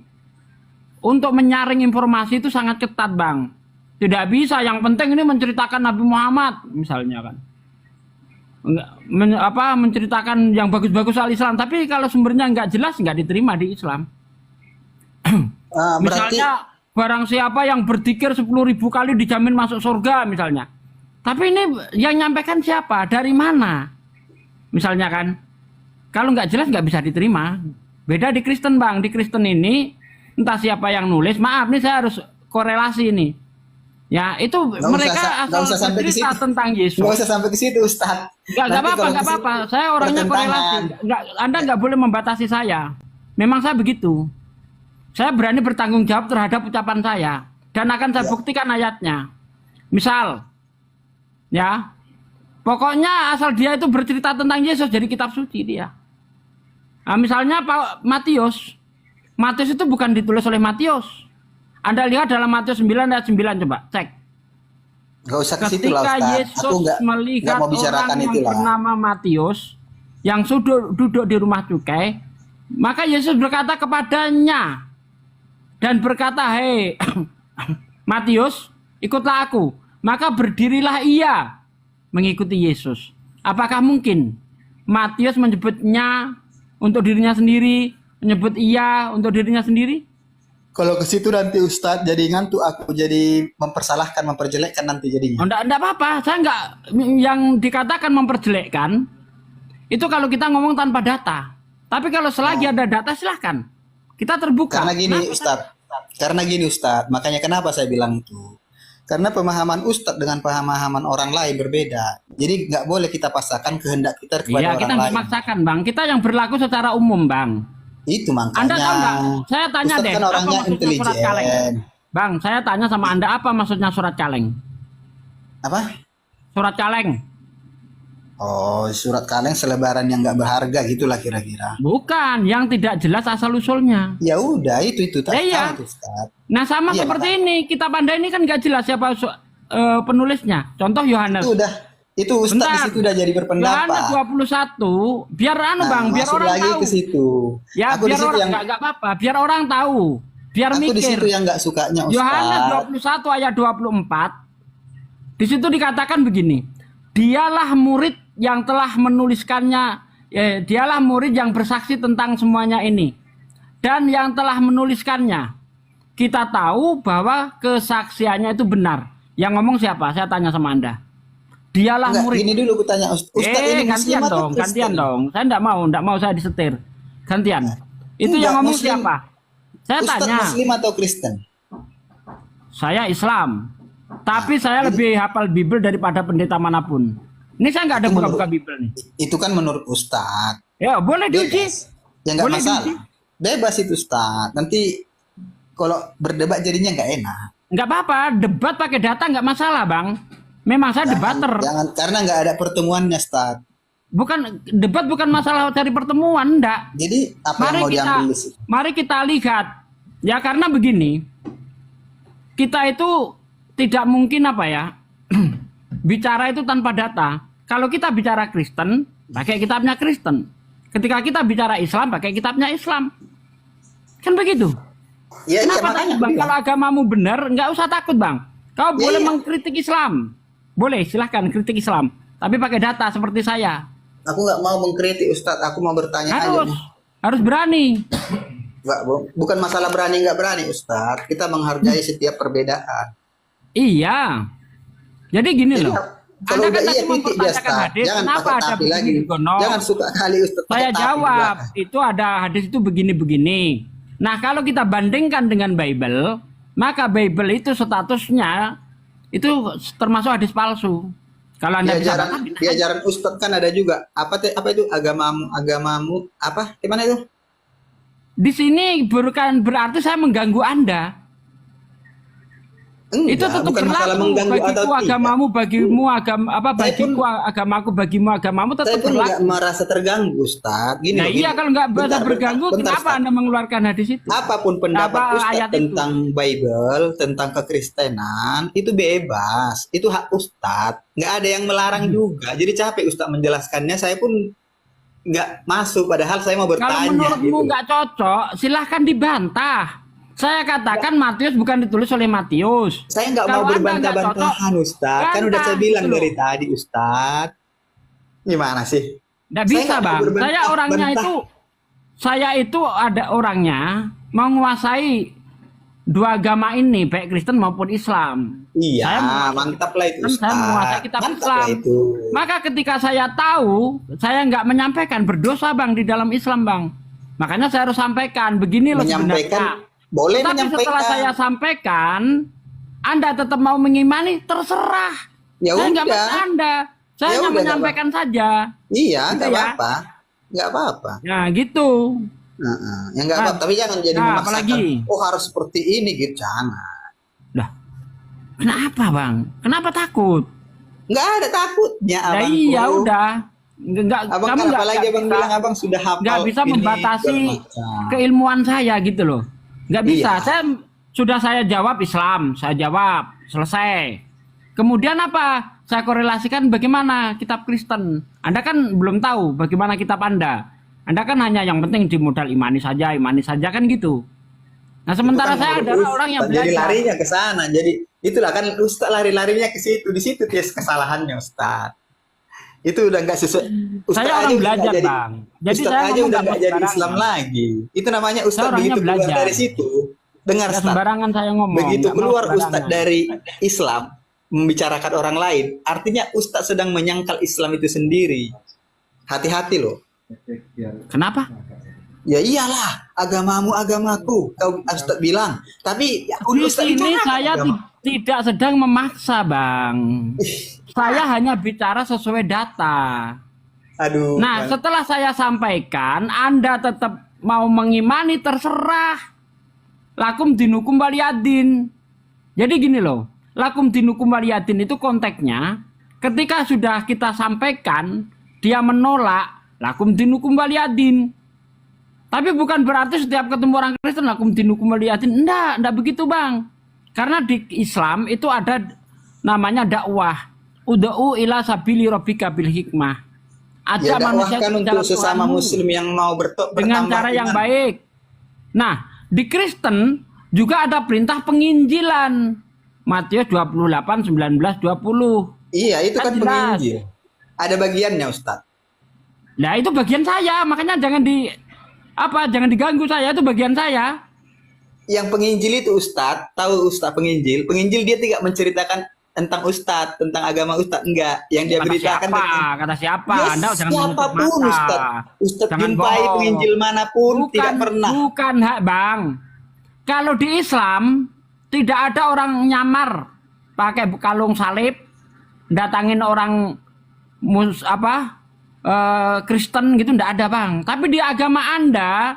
untuk menyaring informasi itu sangat ketat, Bang. Tidak bisa, yang penting ini menceritakan Nabi Muhammad misalnya kan. Menceritakan yang bagus-bagus soal Islam, tapi kalau sumbernya nggak jelas nggak diterima di Islam. Misalnya barang siapa yang berzikir 10.000 kali dijamin masuk surga misalnya. Tapi ini yang nyampaikan siapa? Dari mana? Misalnya kan. Kalau nggak jelas nggak bisa diterima. Beda di Kristen, Bang. Di Kristen ini entah siapa yang nulis. Maaf nih saya harus korelasi ini. Ya itu mereka asal bercerita tentang Yesus. Nggak usah sampai ke situ, Ustaz. Nggak apa-apa. Saya orangnya korelasi. Anda nggak boleh membatasi saya. Memang saya begitu. Saya berani bertanggung jawab terhadap ucapan saya dan akan saya buktikan ayatnya. Misal, ya, pokoknya asal dia itu bercerita tentang Yesus jadi kitab suci dia. Nah, misalnya Pak Matius itu bukan ditulis oleh Matius. Anda lihat dalam Matius 9 ayat 9 coba cek. Gak usah ke situ lah, Ustaz. Yesus Aku melihat mau bicarakan orang yang bernama Matius yang duduk di rumah cukai, maka Yesus berkata kepadanya dan berkata, hei Matius, ikutlah aku. Maka berdirilah ia mengikuti Yesus. Apakah mungkin Matius menyebutnya untuk dirinya sendiri, menyebut ia untuk dirinya sendiri? Kalau ke situ nanti Ustadz jadi ngantuk, aku jadi mempersalahkan, memperjelekkan nanti jadinya. Enggak apa-apa, saya enggak, yang dikatakan memperjelekkan itu kalau kita ngomong tanpa data. Tapi kalau selagi ada data silahkan. Kita terbuka. Karena gini Ustadz, makanya kenapa saya bilang itu. Karena pemahaman Ustadz dengan pemahaman orang lain berbeda. Jadi nggak boleh kita paksakan kehendak kita kepada orang lain. Iya, kita nggak memaksakan, Bang. Kita yang berlaku secara umum, Bang. Itu makanya. Anda tahu nggak? Saya tanya Ustadz deh, kan orangnya intelijen. Bang, saya tanya sama Anda apa maksudnya surat kaleng? Apa? Surat kaleng. Oh, surat kaleng selebaran yang nggak berharga gitulah kira-kira. Bukan, yang tidak jelas asal usulnya. Ya udah, itu iya. Nah, sama seperti ini, kitab Anda ini kan nggak jelas siapa penulisnya. Contoh Yohanes. Itu Ustaz di situ udah jadi berpendapat. Yohanes 21, biar Bang, biar orang lagi tahu. Ke situ. Ya, aku biar orang nggak apa-apa, biar orang tahu. Biar aku mikir. Di situ yang nggak sukanya Ustaz. Yohanes 21 ayat 24. Di situ dikatakan begini. Dialah murid yang telah menuliskannya, dialah murid yang bersaksi tentang semuanya ini. Dan yang telah menuliskannya. Kita tahu bahwa kesaksiannya itu benar. Yang ngomong siapa? Saya tanya sama Anda. Dialah murid. Ini dulu aku tanya Ustaz ini gantian dong. Saya enggak mau saya disetir. Gantian. Itu yang ngomong Muslim. Siapa? Saya Ustaz tanya. Muslim atau Kristen? Saya Islam. Tapi saya lebih hafal Bible daripada pendeta manapun. Ini saya nggak ada buka-buka Bible nih. Itu kan menurut Ustaz. Ya boleh diuji. Ya nggak masalah. Bebas itu Ustaz. Nanti kalau berdebat jadinya nggak enak. Nggak apa-apa. Debat pakai data nggak masalah, Bang. Memang saya debater. Jangan, karena nggak ada pertemuannya, Ustaz. Bukan debat, bukan masalah cari pertemuan, enggak. Jadi apa yang mau diambil? Mari kita lihat. Ya karena begini. Kita itu tidak mungkin apa ya bicara itu tanpa data. Kalau kita bicara Kristen, pakai kitabnya Kristen. Ketika kita bicara Islam, pakai kitabnya Islam. Kan begitu. Ya, kenapa takut, Bang? Kalau agamamu benar, nggak usah takut, Bang. Kau boleh mengkritik Islam. Boleh, silahkan kritik Islam. Tapi pakai data seperti saya. Aku nggak mau mengkritik, Ustadz. Aku mau bertanya aja. Harus berani. Bukan masalah berani nggak berani, Ustadz. Kita menghargai setiap perbedaan. Iya. Jadi gini loh. Kalau udah iya titik dia, Ustaz. Jangan pakai tapi lagi. Jangan suka kali Ustaz. Saya jawab, itu ada hadis itu begini-begini. Nah, kalau kita bandingkan dengan Bible, maka Bible itu statusnya itu termasuk hadis palsu. Kalau Anda bisa di ajaran Ustaz kan ada juga apa itu agamamu apa? Gimana itu? Di sini bukan berarti saya mengganggu Anda. Itu tetap bukan masalah berlaku mengganggu atau bagiku tidak. agamamu, bagimu agama apa Saya pun- bagiku agamaku, bagimu agamamu Saya tetap pun nggak berlaku. merasa terganggu, Ustaz. Gini Nah loh, iya gini. kalau nggak berasa Bentar, berganggu, bentar, kenapa Ustaz. Anda mengeluarkan hadis itu? Apapun pendapat Apa Ustaz ayat itu? tentang Bible, tentang kekristenan, itu bebas. Itu hak Ustaz. Nggak ada yang melarang juga. Jadi capek Ustaz menjelaskannya. Saya pun nggak masuk. Padahal saya mau Kalau bertanya. menurutmu gitu. nggak cocok, silahkan dibantah. Saya katakan Matius bukan ditulis oleh Matius. Saya nggak Kalau mau Anda nggak berbantah-bantahan Ustaz. Kan udah saya bantah, bilang gitu loh. dari tadi Ustaz. Gimana sih? Nggak Saya bisa nggak mau bang. berbantah- Saya orangnya bantah. itu, saya itu ada orangnya menguasai dua agama ini, baik Kristen maupun Islam. Iya, Saya menguasai mantap lah itu Kristen, Ustaz. saya menguasai kitab Mantap Islam. lah itu. Maka ketika saya tahu, saya nggak menyampaikan, berdosa bang di dalam Islam bang. Makanya saya harus sampaikan begini loh Menyampaikan, sebenarnya. boleh Tapi menyampaikan. setelah saya sampaikan, Anda tetap mau mengimani, terserah. Ya Saya nggak udah. maksa Anda. Saya Ya hanya udah, menyampaikan saja. Iya, Gitu nggak ya. apa-apa. Nggak apa-apa. Nah gitu. Ya nggak Nah, apa-apa. Tapi jangan jadi nah, memaksakan. apalagi? Oh harus seperti ini gitu. Jangan. Kenapa bang? Kenapa takut? Nggak ada takutnya Ya abang. iya udah. Nggak, Abang kamu kan nggak- apalagi nggak abang bisa- bilang abang sudah hafal. nggak bisa ini, membatasi segala macam. keilmuan saya gitu loh. Nggak bisa. Iya. Saya jawab Islam, saya jawab selesai. Kemudian apa? Saya korelasikan bagaimana kitab Kristen. Anda kan belum tahu bagaimana kitab Anda. Anda kan hanya yang penting di modal imani saja kan gitu. Nah sementara Itu kan saya menurut adalah Ustaz. orang yang Jadi belajar. larinya ke sana. Jadi itulah kan Ustaz lari-larinya ke situ. Di situ dia kesalahannya Ustaz. Itu udah nggak sesuai. Ustaz Saya aja orang udah belajar nggak jadi, bang. Jadi Ustaz saya aja ngomong udah nggak nggak jadi sembarangan. Islam lagi. Itu namanya Ustaz Saya orangnya begitu keluar belajar. dari situ. Dengar Nggak Ustaz. sembarangan saya ngomong. Begitu nggak mau keluar sembarangan. Ustaz dari Islam membicarakan orang lain, artinya Ustaz sedang menyangkal Islam itu sendiri. Hati-hati loh. Kenapa? Ya iyalah, agamamu agamaku. Kau Ustaz bilang. Tapi ya, Di Ustaz sini bicara saya agama. tidak sedang memaksa bang. Saya hanya bicara sesuai data. Aduh. Nah, Bang. setelah saya sampaikan, Anda tetap mau mengimani, terserah. Lakum dinukum waliyadin. Jadi gini loh, lakum dinukum waliyadin itu konteksnya, ketika sudah kita sampaikan, dia menolak, lakum dinukum waliyadin. Tapi bukan berarti setiap ketemu orang Kristen, lakum dinukum waliyadin. Enggak begitu bang. Karena di Islam itu ada namanya dakwah. Ud'u ila sabili rabbika bil hikmah. Ya Ajak manusia dakwahkan ke untuk jalan sesama Tuhanmu muslim yang mau dengan bertambah cara yang iman. baik. Nah, di Kristen juga ada perintah penginjilan. Matius 28, 19, 20. Iya, itu kan jelas. penginjil. Ada bagiannya Ustaz. Nah, itu bagian saya, makanya jangan diganggu saya, itu bagian saya. Yang penginjil itu Ustaz, tahu Ustaz penginjil? Penginjil dia tidak menceritakan tentang Ustaz, tentang agama Ustaz, enggak. Yang dia beritakan Kata siapa? Ya, Anda jangan menutup siapapun mata. Ustaz. Ustaz Jangan jumpai bohong. penginjil manapun tidak pernah. Bukan hak bang. Kalau di Islam tidak ada orang nyamar pakai kalung salib, datangin orang Kristen gitu, ndak ada bang. Tapi di agama Anda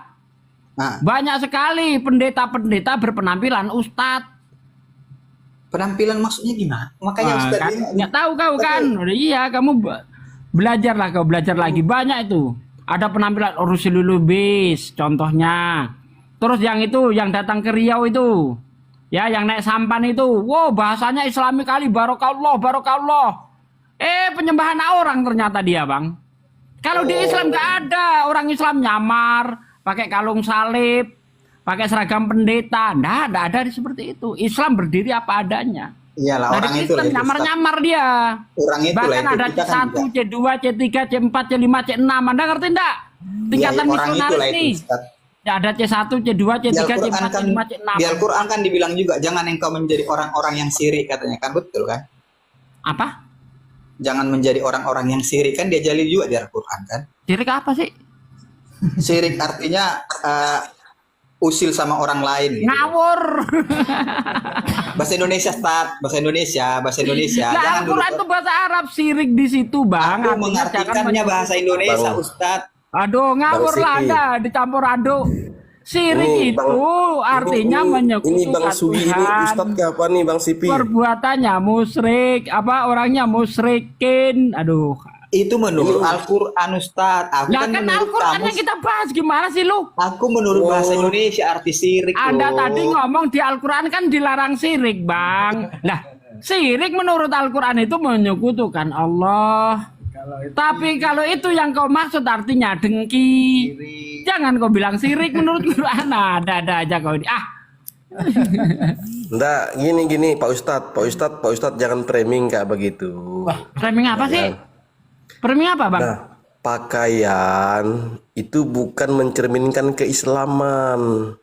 banyak sekali pendeta-pendeta berpenampilan ustadz. Penampilan maksudnya gimana? Makanya Ustaz kan, ini- nggak tahu kau kan? Iya, kamu belajarlah, kau belajar lagi, banyak itu. Ada penampilan Rusulul Lubis contohnya. Terus yang itu yang datang ke Riau itu, ya yang naik sampan itu, wow bahasanya Islami kali, barokallah, barokallah. Penyembahan orang ternyata dia bang. Kalau di Islam nggak ada orang Islam nyamar, pakai kalung salib, pakai seragam pendeta, nggak ada seperti itu. Islam berdiri apa adanya. Iyalah, Nah, orang di itu Kristen lah itu, nyamar-nyamar dia. Orang itu lah Bahkan itu. ada Kita kan C1, C2, C3, C4, C5, C6. Anda ngerti enggak? Tingkatan orang itu misionaris lah itu, nih. Ustaz. Ya, ada C1, C2, Di C3, Al-Quran C4, kan, C5, C6. di Al-Quran kan dibilang juga jangan engkau menjadi orang-orang yang sirik katanya kan, betul kan? Apa? Jangan menjadi orang-orang yang sirik kan, dia jalin juga di Al-Quran kan? Sirik apa sih? Sirik artinya usil sama orang lain. Gitu. Ngawur. Bahasa Indonesia, Ustaz. Bahasa Indonesia. Nah, Jangan dulu. Al-Quran itu bahasa Arab, sirik di situ, Bang. Aku Artinya mengartikannya jangan bahasa Indonesia, Baru. Ustaz. Aduh, ngawur Baru lah sirik. Anda, dicampur aduk. Ini Sirik itu artinya ini Bang menyekutukan Sugi ini Tuhan. Ustadz ke apa nih Bang Sipi? Perbuatannya musyrik, apa orangnya musyrikin. Aduh. Itu menurut Al-Quran Ustaz. Aku Ya kan kan menurut Al-Quran kamus. yang kita bahas gimana sih lu? Aku menurut bahasa Indonesia arti sirik. Anda loh. tadi ngomong di Al-Quran kan dilarang sirik, Bang. Lah, sirik menurut Al-Quran itu menyekutukan Allah. Tapi kalau itu yang kau maksud artinya dengki. Jangan kau bilang sirik menurut Quran. Nah, ada aja kau ini. Enggak, gini Pak Ustadz jangan framing kayak begitu. Framing apa sih? Framing apa, Bang? Nah, pakaian itu bukan mencerminkan keislaman,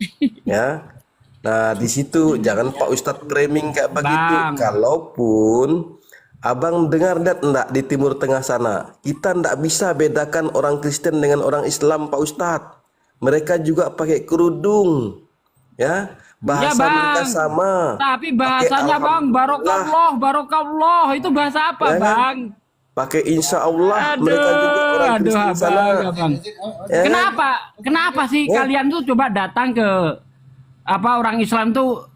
ya. Nah, di situ jangan Pak Ustadz framing kayak begitu. Kalaupun Abang dengar enggak di Timur Tengah sana, kita enggak bisa bedakan orang Kristen dengan orang Islam, Pak Ustadz. Mereka juga pakai kerudung, ya. Bahasa mereka sama. Tapi bahasanya Bang, barokallah itu bahasa apa, Ya kan? Bang? Pakai insya Allah. Mereka juga orang Kristen sana. Abang. Ya kan? Kenapa sih kalian tuh coba datang ke orang Islam tuh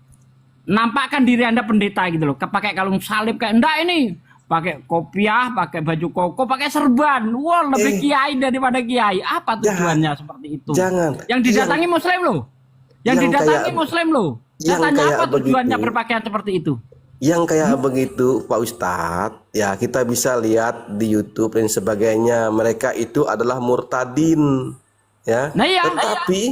nampakkan diri Anda pendeta gitu loh, pakai kalung salib kayak enggak ini, pakai kopiah, pakai baju koko, pakai serban. Wah, lebih kiai daripada kiai. Apa tujuannya seperti itu? Jangan. Yang didatangi muslim loh. Yang didatangi muslim loh. Saya tanya apa tujuannya berpakaian seperti itu? Yang kayak begitu Pak Ustadz, ya kita bisa lihat di YouTube dan sebagainya. Mereka itu adalah murtadin, ya. Nah iya,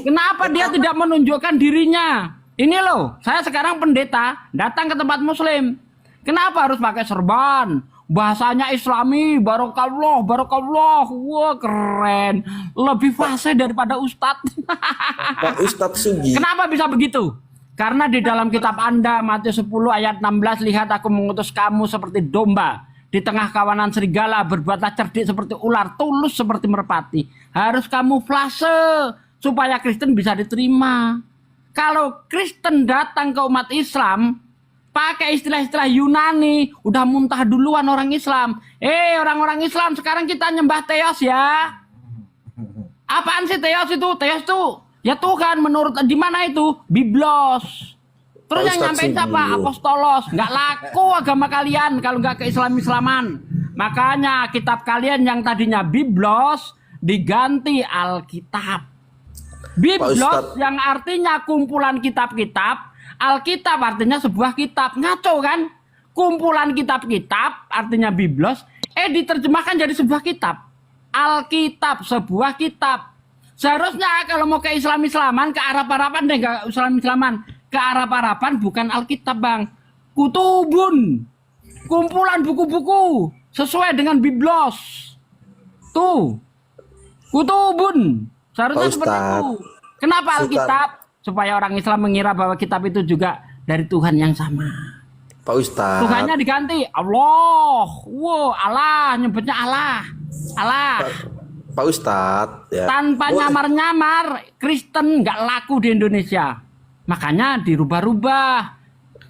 kenapa dia tidak menunjukkan dirinya? Ini loh, saya sekarang pendeta, datang ke tempat muslim. Kenapa harus pakai serban? Bahasanya islami, barokallah. Wah, keren. Lebih fasih daripada Ustadz. Pak Ustadz Sugi. Kenapa bisa begitu? Karena di dalam kitab Anda, Matius 10 ayat 16, lihat aku mengutus kamu seperti domba. Di tengah kawanan serigala, berbuatlah cerdik seperti ular, tulus seperti merpati. Harus kamuflase, supaya Kristen bisa diterima. Kalau Kristen datang ke umat Islam, pakai istilah-istilah Yunani, udah muntah duluan orang Islam. Orang-orang Islam sekarang kita nyembah Theos ya. Apaan sih Theos itu? Theos itu ya Tuhan menurut di mana itu? Biblos. Terus yang nyampein siapa? Apostolos. Nggak laku agama kalian kalau nggak ke Islam-Islaman. Makanya kitab kalian yang tadinya Biblos diganti Alkitab. Biblos yang artinya kumpulan kitab-kitab, Alkitab artinya sebuah kitab. Ngaco kan? Kumpulan kitab-kitab artinya Biblos, diterjemahkan jadi sebuah kitab. Alkitab, sebuah kitab. Seharusnya kalau mau ke Islam-Islaman, ke Arab-Araban deh, ke Islam-Islaman. Ke Arab-Araban bukan Alkitab, Bang. Kutubun. Kumpulan buku-buku sesuai dengan Biblos. Tuh. Kutubun. Seharusnya seperti itu. Kenapa Alkitab? Supaya orang Islam mengira bahwa kitab itu juga dari Tuhan yang sama. Pak Ustadz. Tuhannya diganti Allah. Wow, Allah, nyebutnya Allah. Allah. Pak Ustadz. Ya. Tanpa nyamar-nyamar, Kristen nggak laku di Indonesia. Makanya dirubah-rubah.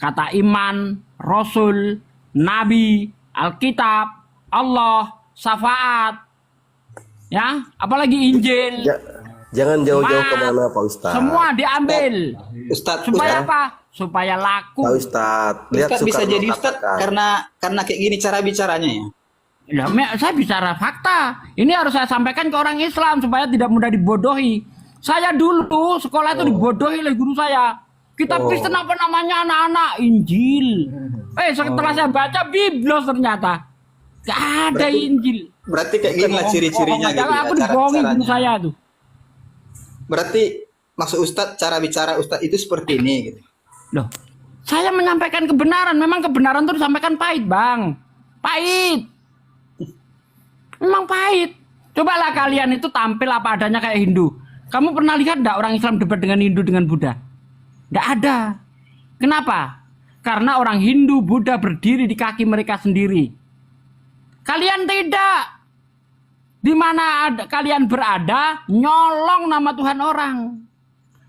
Kata iman, Rasul, Nabi, Alkitab, Allah, syafaat. Ya, apalagi Injil. Jangan jauh-jauh kemana Pak Ustadz. Semua diambil. Ustadz, supaya apa? Supaya laku. Pak Ustadz, lihat Ustadz bisa jadi Ustadz karena kayak gini cara bicaranya ya. Ya, saya bicara fakta. Ini harus saya sampaikan ke orang Islam supaya tidak mudah dibodohi. Saya dulu sekolah itu dibodohi oleh guru saya. Kitab Kristen apa namanya anak-anak? Injil. Setelah saya baca Biblos ternyata gak ada Injil. Berarti kayak gini lah ciri-cirinya gitu ya. Aku dibohongi guru saya tuh. Berarti maksud Ustadz cara bicara Ustadz itu seperti ini gitu. Loh, saya menyampaikan kebenaran. Memang kebenaran itu disampaikan pahit, Bang. Pahit. Memang pahit. Cobalah kalian itu tampil apa adanya kayak Hindu. Kamu pernah lihat enggak orang Islam debat dengan Hindu dengan Buddha? Enggak ada. Kenapa? Karena orang Hindu, Buddha berdiri di kaki mereka sendiri. Kalian tidak. Di mana kalian berada, nyolong nama Tuhan orang.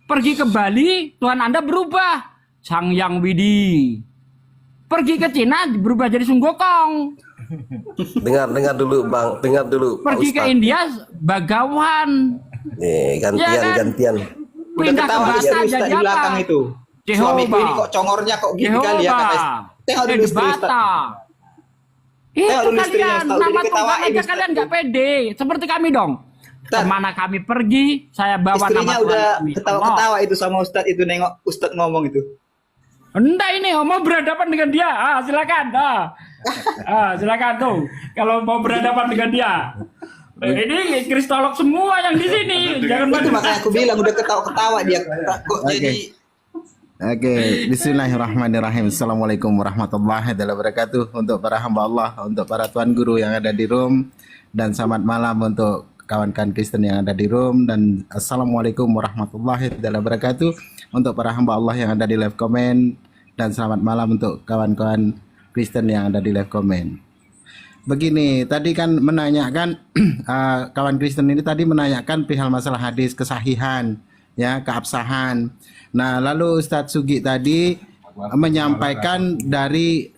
Pergi ke Bali, Tuhan Anda berubah. Sang Yang Widi. Pergi ke Cina, berubah jadi Sung Gokong. Dengar dulu Bang, dengar dulu. Pergi ke India, Bagawan. Nih, gantian. pindah ke ketawa Bata istri Ustaz jadi di belakang apa? itu. Suamiku ini Jehovah. kok congornya kok gini kali ya kata istri. Tengok dulu Di istri Ustaz. Bata. Tengok Itu dulu istrinya kalian, Ustaz, udah nama Tuhan diketawain aja Ustaz. kalian nggak pede. Seperti kami dong. Kemana kami pergi, saya bawa Istrinya nama udah Tuhan. ketawa-ketawa itu sama Ustaz itu nengok Ustaz ngomong itu. Enggak ini, mau berhadapan dengan dia. Silakan. Silakan tuh. Kalau mau berhadapan dengan dia. Ini kristolog semua yang di sini. Jangan Itu macam makanya aku bilang udah ketawa-ketawa dia kok jadi Oke, bismillahirrahmanirrahim. Assalamualaikum warahmatullahi wabarakatuh. Untuk para hamba Allah, untuk para tuan guru yang ada di room, dan selamat malam untuk kawan-kawan Kristen yang ada di room, dan assalamualaikum warahmatullahi wabarakatuh untuk para hamba Allah yang ada di live comment, dan selamat malam untuk kawan-kawan Kristen yang ada di live comment. Begini, tadi kan menanyakan kawan Kristen ini tadi menanyakan perihal masalah hadis kesahihan, ya, keabsahan. Nah, lalu Ustadz Sugi tadi menyampaikan dari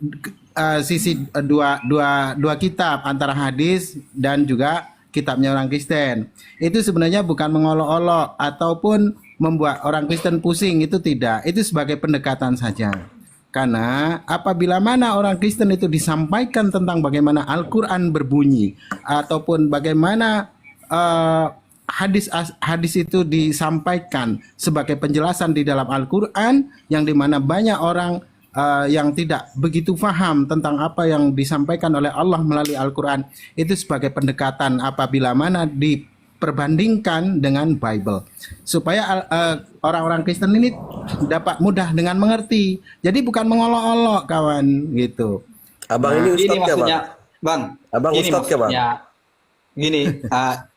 sisi dua kitab antara hadis dan juga kitabnya orang Kristen. Itu sebenarnya bukan mengolok-olok ataupun membuat orang Kristen pusing, itu tidak. Itu sebagai pendekatan saja. Karena apabila mana orang Kristen itu disampaikan tentang bagaimana Al-Quran berbunyi ataupun bagaimana hadis itu disampaikan sebagai penjelasan di dalam Al-Quran, yang dimana banyak orang yang tidak begitu paham tentang apa yang disampaikan oleh Allah melalui Al-Quran, itu sebagai pendekatan apabila mana diperbandingkan dengan Bible, supaya orang-orang Kristen ini dapat mudah dengan mengerti. Jadi bukan mengolok-olok kawan gitu. Abang ini gini ustadz ya maksudnya, bang? Bang. Abang Gini ustadz ya bang? maksudnya. Gini,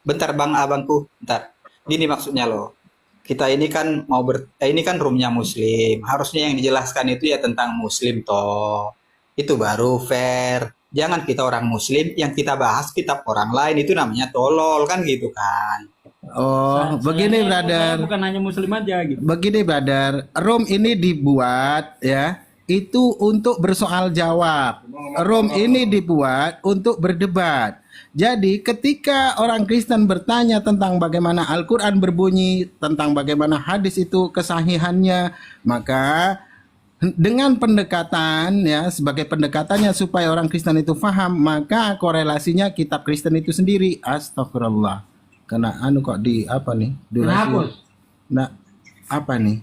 bentar Bang abangku, bentar. Gini maksudnya loh. Kita ini kan ini kan roomnya Muslim. Harusnya yang dijelaskan itu ya tentang Muslim toh. Itu baru fair. Jangan kita orang Muslim yang kita bahas kitab orang lain, itu namanya tolol kan gitu kan. Oh, begini brother. Bukan hanya Muslim aja gitu. Begini brother, room ini dibuat ya itu untuk bersoal jawab. Room ini dibuat untuk berdebat. Jadi ketika orang Kristen bertanya tentang bagaimana Al-Quran berbunyi, tentang bagaimana hadis itu kesahihannya, maka dengan pendekatan ya, sebagai pendekatannya supaya orang Kristen itu paham, maka korelasinya kitab Kristen itu sendiri. Astagfirullah. Kena kok di apa nih? Kenapa? Nah, apa nih?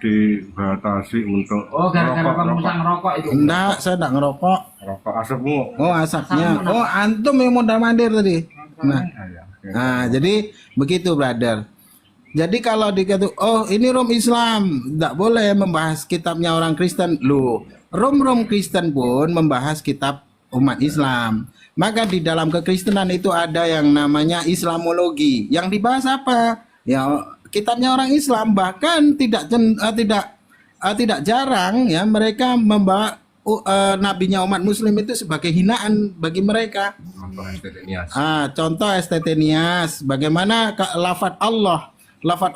Dibatasi untuk gara-gara kamu ngerokok itu. Enggak, saya enggak ngerokok. Rokok asapmu. Oh, asapnya. Oh, antum yang mondar-mandir tadi. Nah, jadi begitu, brother. Jadi kalau dikatakan, oh ini Rom Islam, tidak boleh membahas kitabnya orang Kristen. Loh, Rom Kristen pun membahas kitab umat Islam. Maka di dalam kekristenan itu ada yang namanya Islamologi. Yang dibahas apa? Ya, kitabnya orang Islam. Bahkan tidak jarang ya mereka membawa nabinya umat Muslim itu sebagai hinaan bagi mereka. Contoh STT Nias. Bagaimana lafadz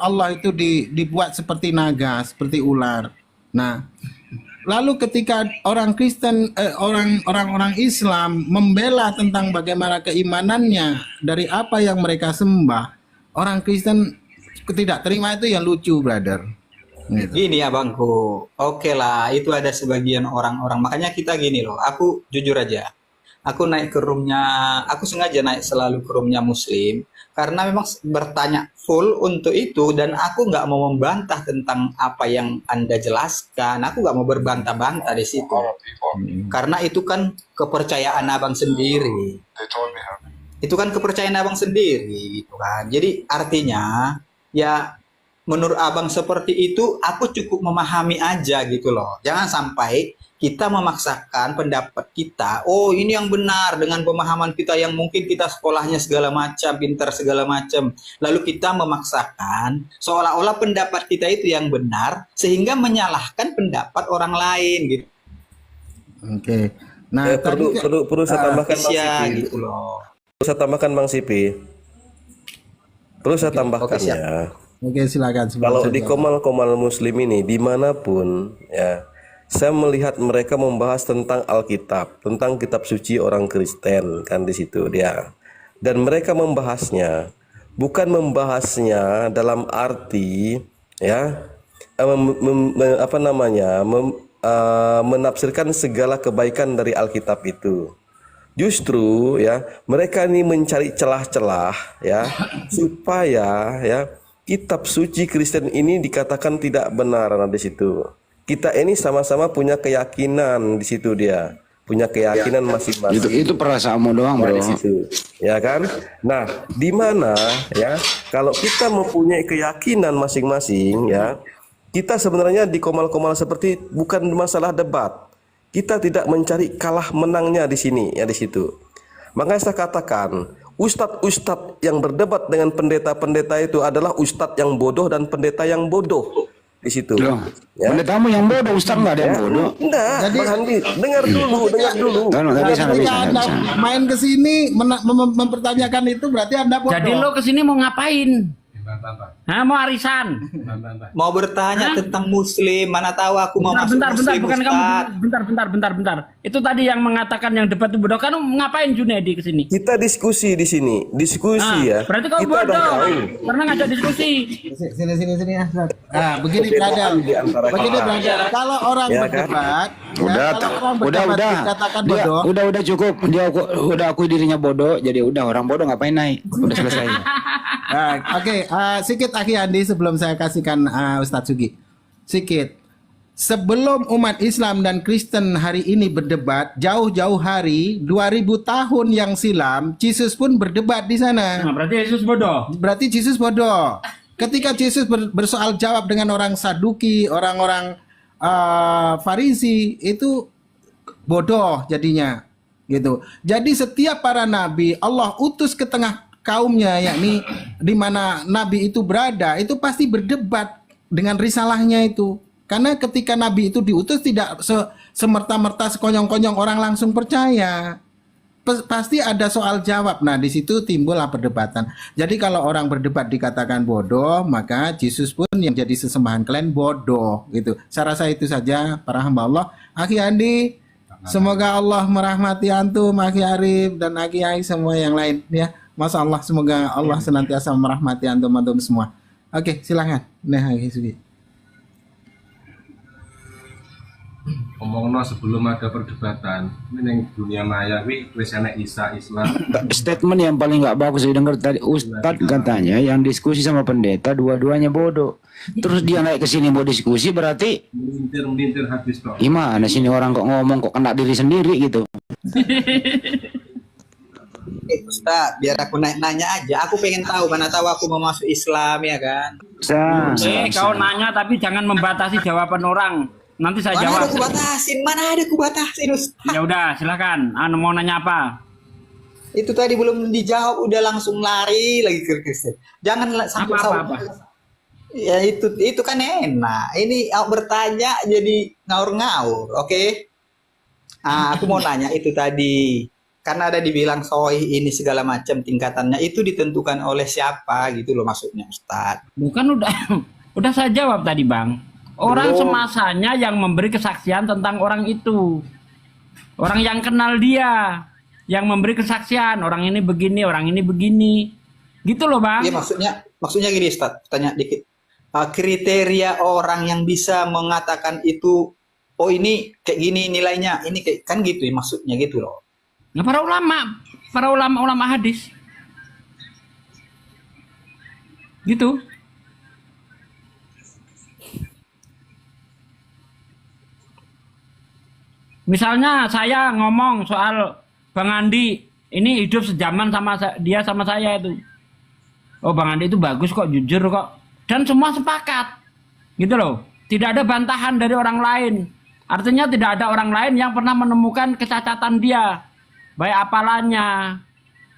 Allah itu dibuat seperti naga, seperti ular. Nah, lalu ketika orang Kristen, orang-orang Islam membela tentang bagaimana keimanannya dari apa yang mereka sembah, orang Kristen tidak terima, itu yang lucu, brother. Gitu. Gini ya bangku, oke lah, itu ada sebagian orang-orang. Makanya kita gini loh, aku jujur aja, aku naik ke roomnya, aku sengaja naik selalu ke roomnya Muslim, karena memang bertanya full untuk itu, dan aku nggak mau membantah tentang apa yang Anda jelaskan, aku nggak mau berbantah-bantah di situ, karena itu kan kepercayaan abang sendiri, itu kan kepercayaan abang sendiri, gitu kan. Jadi artinya ya menurut abang seperti itu, aku cukup memahami aja gitu loh. Jangan sampai kita memaksakan pendapat kita, oh ini yang benar dengan pemahaman kita yang mungkin kita sekolahnya segala macam, pintar segala macam. Lalu kita memaksakan seolah-olah pendapat kita itu yang benar, sehingga menyalahkan pendapat orang lain gitu. Oke. Nah, perlu saya tambahkan Bang Sipi. Gitu loh. Perlu saya tambahkan Bang Sipi. Perlu saya tambahkan siap. ya. Oke, silakan. Kalau di komal-komal Muslim ini dimanapun ya, saya melihat mereka membahas tentang Alkitab, tentang kitab suci orang Kristen kan di situ dia. Dan mereka membahasnya bukan membahasnya dalam arti ya, menafsirkan segala kebaikan dari Alkitab itu. Justru ya mereka ini mencari celah-celah ya supaya ya kitab suci Kristen ini dikatakan tidak benar. Nah, di situ kita ini sama-sama punya keyakinan, di situ dia punya keyakinan masing-masing. Itu perasaanmu doang, Nah, bro. di situ ya kan. Nah, di mana ya kalau kita mempunyai keyakinan masing-masing ya, kita sebenarnya di komal-komal seperti bukan masalah debat. Kita tidak mencari kalah menangnya di sini ya, di situ. Makanya saya katakan, ustadz-ustadz yang berdebat dengan pendeta-pendeta itu adalah ustadz yang bodoh dan pendeta yang bodoh di situ. Ya. Pendetamu yang bodoh, ustadz nggak ada yang bodoh. Enggak, Bang Handi, dengar dulu. Ketika Anda main ke sini mempertanyakan itu berarti Anda bodoh. Jadi lo kesini mau ngapain? Hah, mau arisan? Mau bertanya tentang muslim, mana tahu aku mau masuk bentar, muslim, bukan Ustaz. kamu. Bentar. Itu tadi yang mengatakan yang debat itu bodoh. Kan ngapain Junedi kesini? Kita diskusi di sini, ya. Berarti kau Kita udah bodoh. tahu. Karena ngajak diskusi. Sini ya. Nah, begini brother. Kalau orang Ya, kan? berdebat, kalau orang Udah, dikatakan bodoh. udah cukup. Dia udah akui dirinya bodoh, jadi udah orang bodoh ngapain naik? Udah selesai. Nah, oke, sedikit Aki Andi sebelum saya kasihkan Ustadz Sugi. Sedikit. Sebelum umat Islam dan Kristen hari ini berdebat, jauh-jauh hari, 2000 tahun yang silam, Yesus pun berdebat di sana. Nah, berarti Yesus bodoh. Berarti Yesus bodoh. Ketika Yesus bersoal jawab dengan orang Saduki, orang-orang Farisi, itu bodoh jadinya. Gitu. Jadi setiap para nabi Allah utus ke tengah kaumnya, yakni di mana nabi itu berada, itu pasti berdebat dengan risalahnya itu. Karena ketika nabi itu diutus tidak semerta-merta sekonyong-konyong orang langsung percaya. Pasti ada soal jawab. Nah, di situ timbullah perdebatan. Jadi kalau orang berdebat dikatakan bodoh, maka Yesus pun yang jadi sesembahan kalian bodoh gitu. Saya rasa itu saja para hamba Allah. Aki Andi, semoga Allah merahmati antum, Aki Arif dan Aki Ai semua yang lain ya. Masya Allah, semoga Allah senantiasa merahmati antum-antum semua. Oke, silakan. Nah, Sugi. Ngomongno sebelum ada perdebatan, ini yang dunia maya wis enek Isa Islam. Statement yang paling nggak bagus didengar tadi Ustadz katanya yang diskusi sama pendeta dua-duanya bodoh. Terus dia naik ke sini mau diskusi berarti Melintir habis kok. gimana sini orang kok ngomong kok kena diri sendiri gitu. Ustaz, biar aku nanya aja. Aku pengen tahu, mana tahu aku mau masuk Islam ya kan. Kau nanya tapi jangan membatasi jawaban orang. Nanti saya jawab. Mana ada ku batasin Ustaz. Ya udah, silakan. Mau nanya apa? Itu tadi belum dijawab udah langsung lari lagi ke Kristen. Jangan sampai apa. Ya itu kan enak. Ini bertanya jadi ngaur-ngaur, oke? Aku mau nanya itu tadi. Karena ada dibilang sahih ini segala macam tingkatannya itu ditentukan oleh siapa gitu loh maksudnya Ustaz. Bukan udah saya jawab tadi Bang. Orang semasanya yang memberi kesaksian tentang orang itu. Orang yang kenal dia yang memberi kesaksian, orang ini begini, orang ini begini. Gitu loh Bang. Iya maksudnya gini Ustaz, tanya dikit. Kriteria orang yang bisa mengatakan itu oh ini kayak gini nilainya, ini kayak kan gitu ya maksudnya gitu loh. Nah, para ulama hadis gitu. Misalnya saya ngomong soal Bang Andi ini hidup sejaman sama dia sama saya itu. Oh Bang Andi itu bagus kok, jujur kok. Dan semua sepakat. Gitu loh. Tidak ada bantahan dari orang lain. Artinya tidak ada orang lain yang pernah menemukan kecacatan dia. Baik apalannya,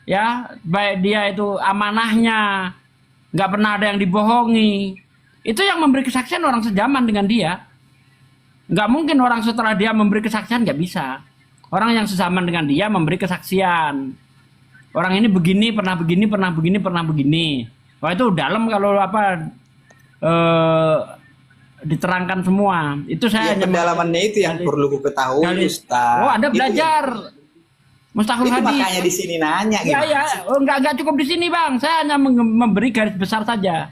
ya, baik dia itu amanahnya, nggak pernah ada yang dibohongi. Itu yang memberi kesaksian orang sejaman dengan dia. Nggak mungkin orang setelah dia memberi kesaksian, nggak bisa. Orang yang sezaman dengan dia memberi kesaksian. Orang ini begini, pernah begini, pernah begini, pernah begini. Wah itu dalam kalau diterangkan semua. Itu saya hanya pendalamannya itu yang perlu ku ketahui Ustaz. Oh Anda belajar. Mustahil itu hadis. Makanya di sini nanya gitu. Ya, enggak cukup di sini Bang. Saya hanya memberi garis besar saja.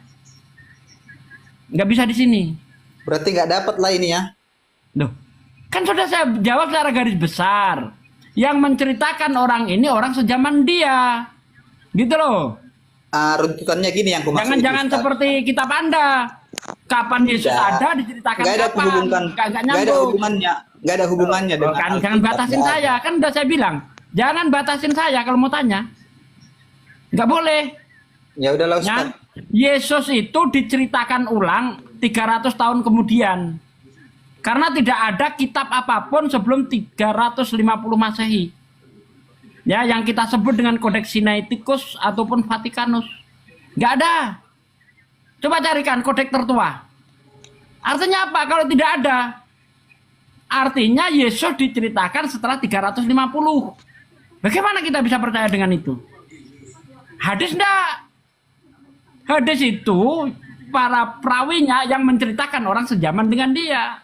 Nggak bisa di sini. Berarti nggak dapat lah ini ya. Loh, kan sudah saya jawab secara garis besar. Yang menceritakan orang ini orang sejaman dia. Gitu loh. Runtutannya gini yang aku maksud. Jangan seperti kitab Anda. Kapan Yesus ada diceritakan Nggak ada kapan. hubungan. Nggak Nggak ada nyambung. hubungannya. Nggak ada hubungannya dengan Kan, jangan Alkitab. batasin Nggak saya. ada. Kan udah saya bilang. Jangan batasin saya kalau mau tanya. Nggak boleh. Ya udahlah Ustaz. Ya, Yesus itu diceritakan ulang 300 tahun kemudian. Karena tidak ada kitab apapun sebelum 350 Masehi. Ya, yang kita sebut dengan Kodeks Sinaiticus ataupun Vatikanus. Nggak ada. Coba carikan kodeks tertua. Artinya apa kalau tidak ada? Artinya Yesus diceritakan setelah 350. Bagaimana kita bisa percaya dengan itu? Hadis enggak. Hadis itu para perawinya yang menceritakan orang sejaman dengan dia.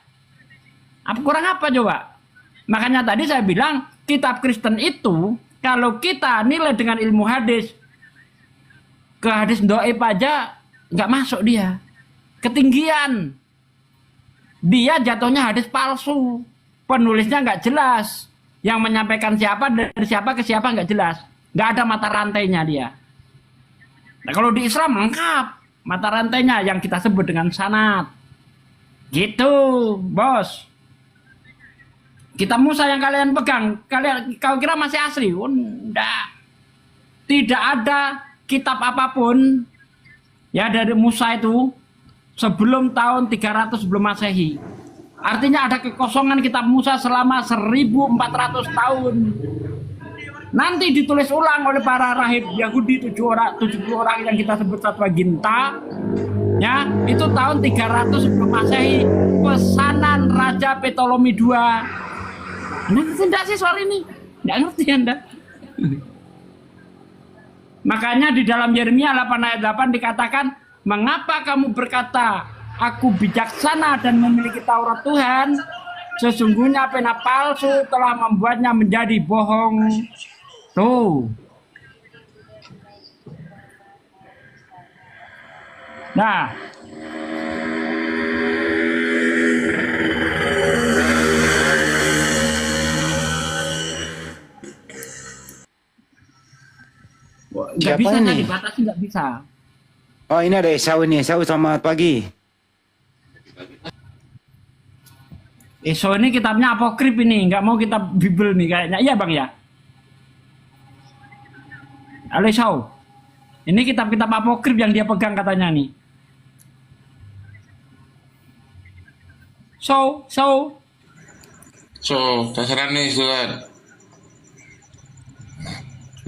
Kurang apa coba? Makanya tadi saya bilang kitab Kristen itu kalau kita nilai dengan ilmu hadis ke hadis doib aja nggak masuk dia. Ketinggian. Dia jatuhnya hadis palsu. Penulisnya nggak jelas. Yang menyampaikan siapa dari siapa ke siapa nggak jelas. Nggak ada mata rantainya dia. Nah, kalau di Islam lengkap mata rantainya yang kita sebut dengan sanad. Gitu, bos. Kitab Musa yang kalian pegang, kau kira masih asli? Enggak. Tidak ada kitab apapun ya dari Musa itu sebelum tahun 300 sebelum Masehi. Artinya ada kekosongan kitab Musa selama 1400 tahun. Nanti ditulis ulang oleh para rahib Yahudi 70 orang yang kita sebut Septuaginta. Ya, itu tahun 300 sebelum Masehi. Pesanan Raja Ptolemy II. Ngerti enggak sih soal ini? Nggak ngerti Anda. Makanya di dalam Yeremia 8 ayat 8 dikatakan, mengapa kamu berkata, aku bijaksana dan memiliki Taurat Tuhan, sesungguhnya pena palsu telah membuatnya menjadi bohong. Tuh. Nah, nggak bisa Siapa ini? tadi, batasi nggak bisa. Oh, ini ada Esau ini. Esau, selamat pagi. So ini kitabnya apokrif ini, nggak mau kitab Bible nih kayaknya. Iya bang ya. Halo Esau. Ini kitab-kitab apokrif yang dia pegang katanya nih. So, Nasrani Ustaz.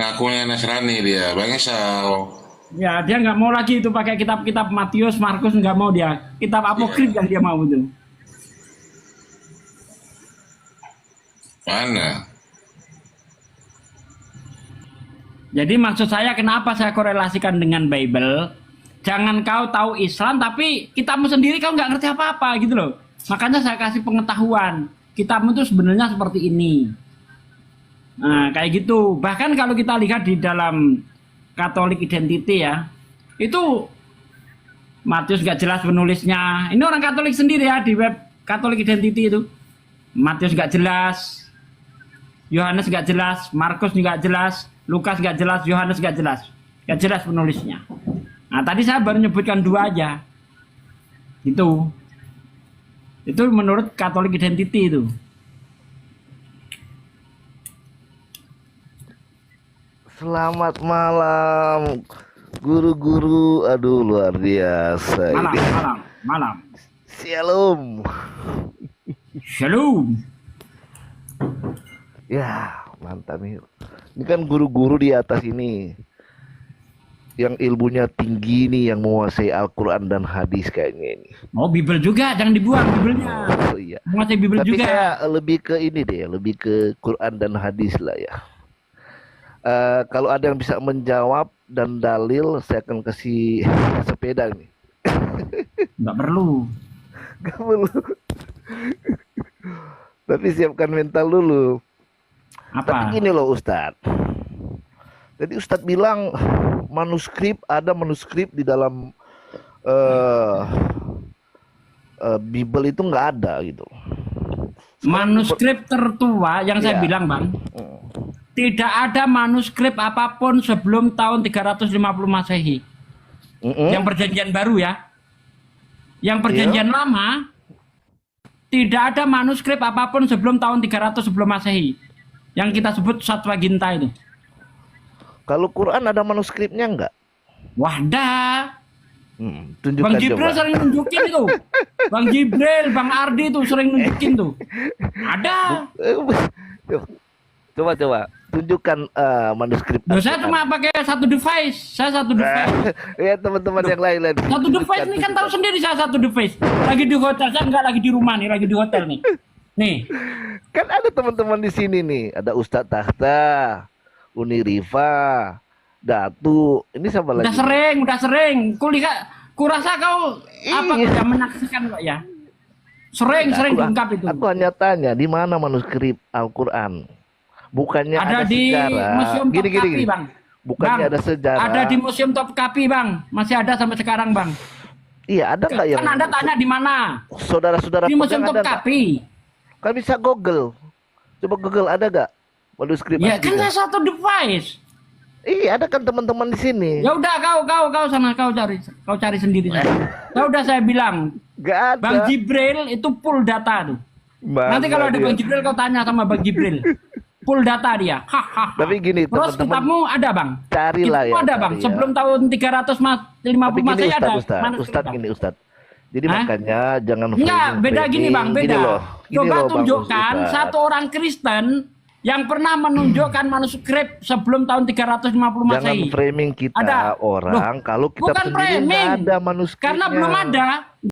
Ngakunya Nasrani dia, Bang Esau. ya dia nggak mau lagi itu pakai kitab-kitab Matius, Markus, nggak mau dia. Kitab apokrif yang dia mau itu. Mana? Jadi maksud saya kenapa saya korelasikan dengan Bible? Jangan kau tahu Islam tapi kitabmu sendiri kau nggak ngerti apa-apa gitu loh. Makanya saya kasih pengetahuan. Kitabmu itu sebenarnya seperti ini. Nah kayak gitu. Bahkan kalau kita lihat di dalam Catholic Identity ya, itu Matius nggak jelas penulisnya. Ini orang Katolik sendiri ya di web Catholic Identity itu. Matius nggak jelas, Yohanes nggak jelas, Markus nggak jelas, Lukas nggak jelas, Yohanes nggak jelas penulisnya. Nah tadi saya baru nyebutkan 2 aja. Itu menurut Catholic Identity itu. Selamat malam, guru-guru. Aduh, luar biasa. Malam. Shalom. Ya, mantap nih. Ini kan guru-guru di atas ini yang ilmunya tinggi nih, yang menguasai Al-Quran dan hadis kayaknya ini. Oh, Bible juga, jangan dibuang Biblenya. Oh iya. Menguasai Bible Tapi juga. saya lebih ke ini deh, lebih ke Quran dan hadis lah ya. Kalau ada yang bisa menjawab dan dalil, saya akan kasih sepeda nih. Nggak perlu. Tapi siapkan mental dulu. Apa? Tapi gini loh Ustadz. Jadi Ustadz bilang ada manuskrip di dalam Bible itu nggak ada gitu. Manuskrip tertua yang saya Iya. bilang, Bang, tidak ada manuskrip apapun sebelum tahun 350 Masehi. Yang perjanjian baru ya. Yang perjanjian lama tidak ada manuskrip apapun sebelum tahun 300 sebelum Masehi. Yang kita sebut Septuaginta itu. Kalau Quran ada manuskripnya nggak? Wahdah. Tunjukkan Bang Jibril coba. sering nunjukin itu. Bang Jibril, Bang Ardi tuh sering nunjukin tuh. Ada. Coba tunjukkan manuskrip. Loh, saya cuma pakai satu device. Saya satu device. Ya teman-teman yang lain. Satu device ini kan tahu sendiri saya satu device. Lagi di hotel, saya nggak lagi di rumah nih, lagi di hotel nih. Nih. Kan ada teman-teman di sini nih. Ada Ustadz Tahta, Uni Rifa, Datu. Ini sama lagi. Udah sering. Kurasa kau apa tidak menyaksikan kok ya? Sering diungkap itu. Aku hanya tanya di mana manuskrip Al-Quran. Bukannya Ada ada di sejarah. Museum Topkapi, Bang. Bukannya Bang, ada sejarah. Ada di Museum Topkapi, Bang. Masih ada sampai sekarang, Bang. Iya, ada nggak yang Kan Anda tanya di mana? saudara-saudara Di Museum pegang ada nggak? Topkapi. Kan bisa Google. Coba Google ada nggak manuskrip Ya aslinya? kan saya satu device. Iya, ada kan teman-teman di sini. Ya udah kau sana kau cari sendiri. Ya udah saya bilang. Gak ada. Bang Jibril itu full data tuh. Nanti kalau ada Bang Jibril kau tanya sama Bang Jibril. Full data dia. Tapi gini, Terus teman-teman, kitabmu ada, Bang? carilah Kitabmu ya. ada, Bang. cari ya. Sebelum tahun 350 Tapi gini Masehi ada. Ustadz, gini Ustadz. Jadi Hah? makanya jangan Enggak, beda gini, Bang, beda. Gini Coba loh, Bang tunjukkan Ustadz. satu orang Kristen yang pernah menunjukkan manuskrip sebelum tahun 350 Jangan Masehi. framing kita Ada. orang Loh, kalau kita bukan sendiri nggak framing. ada manuskripnya. Karena belum ada.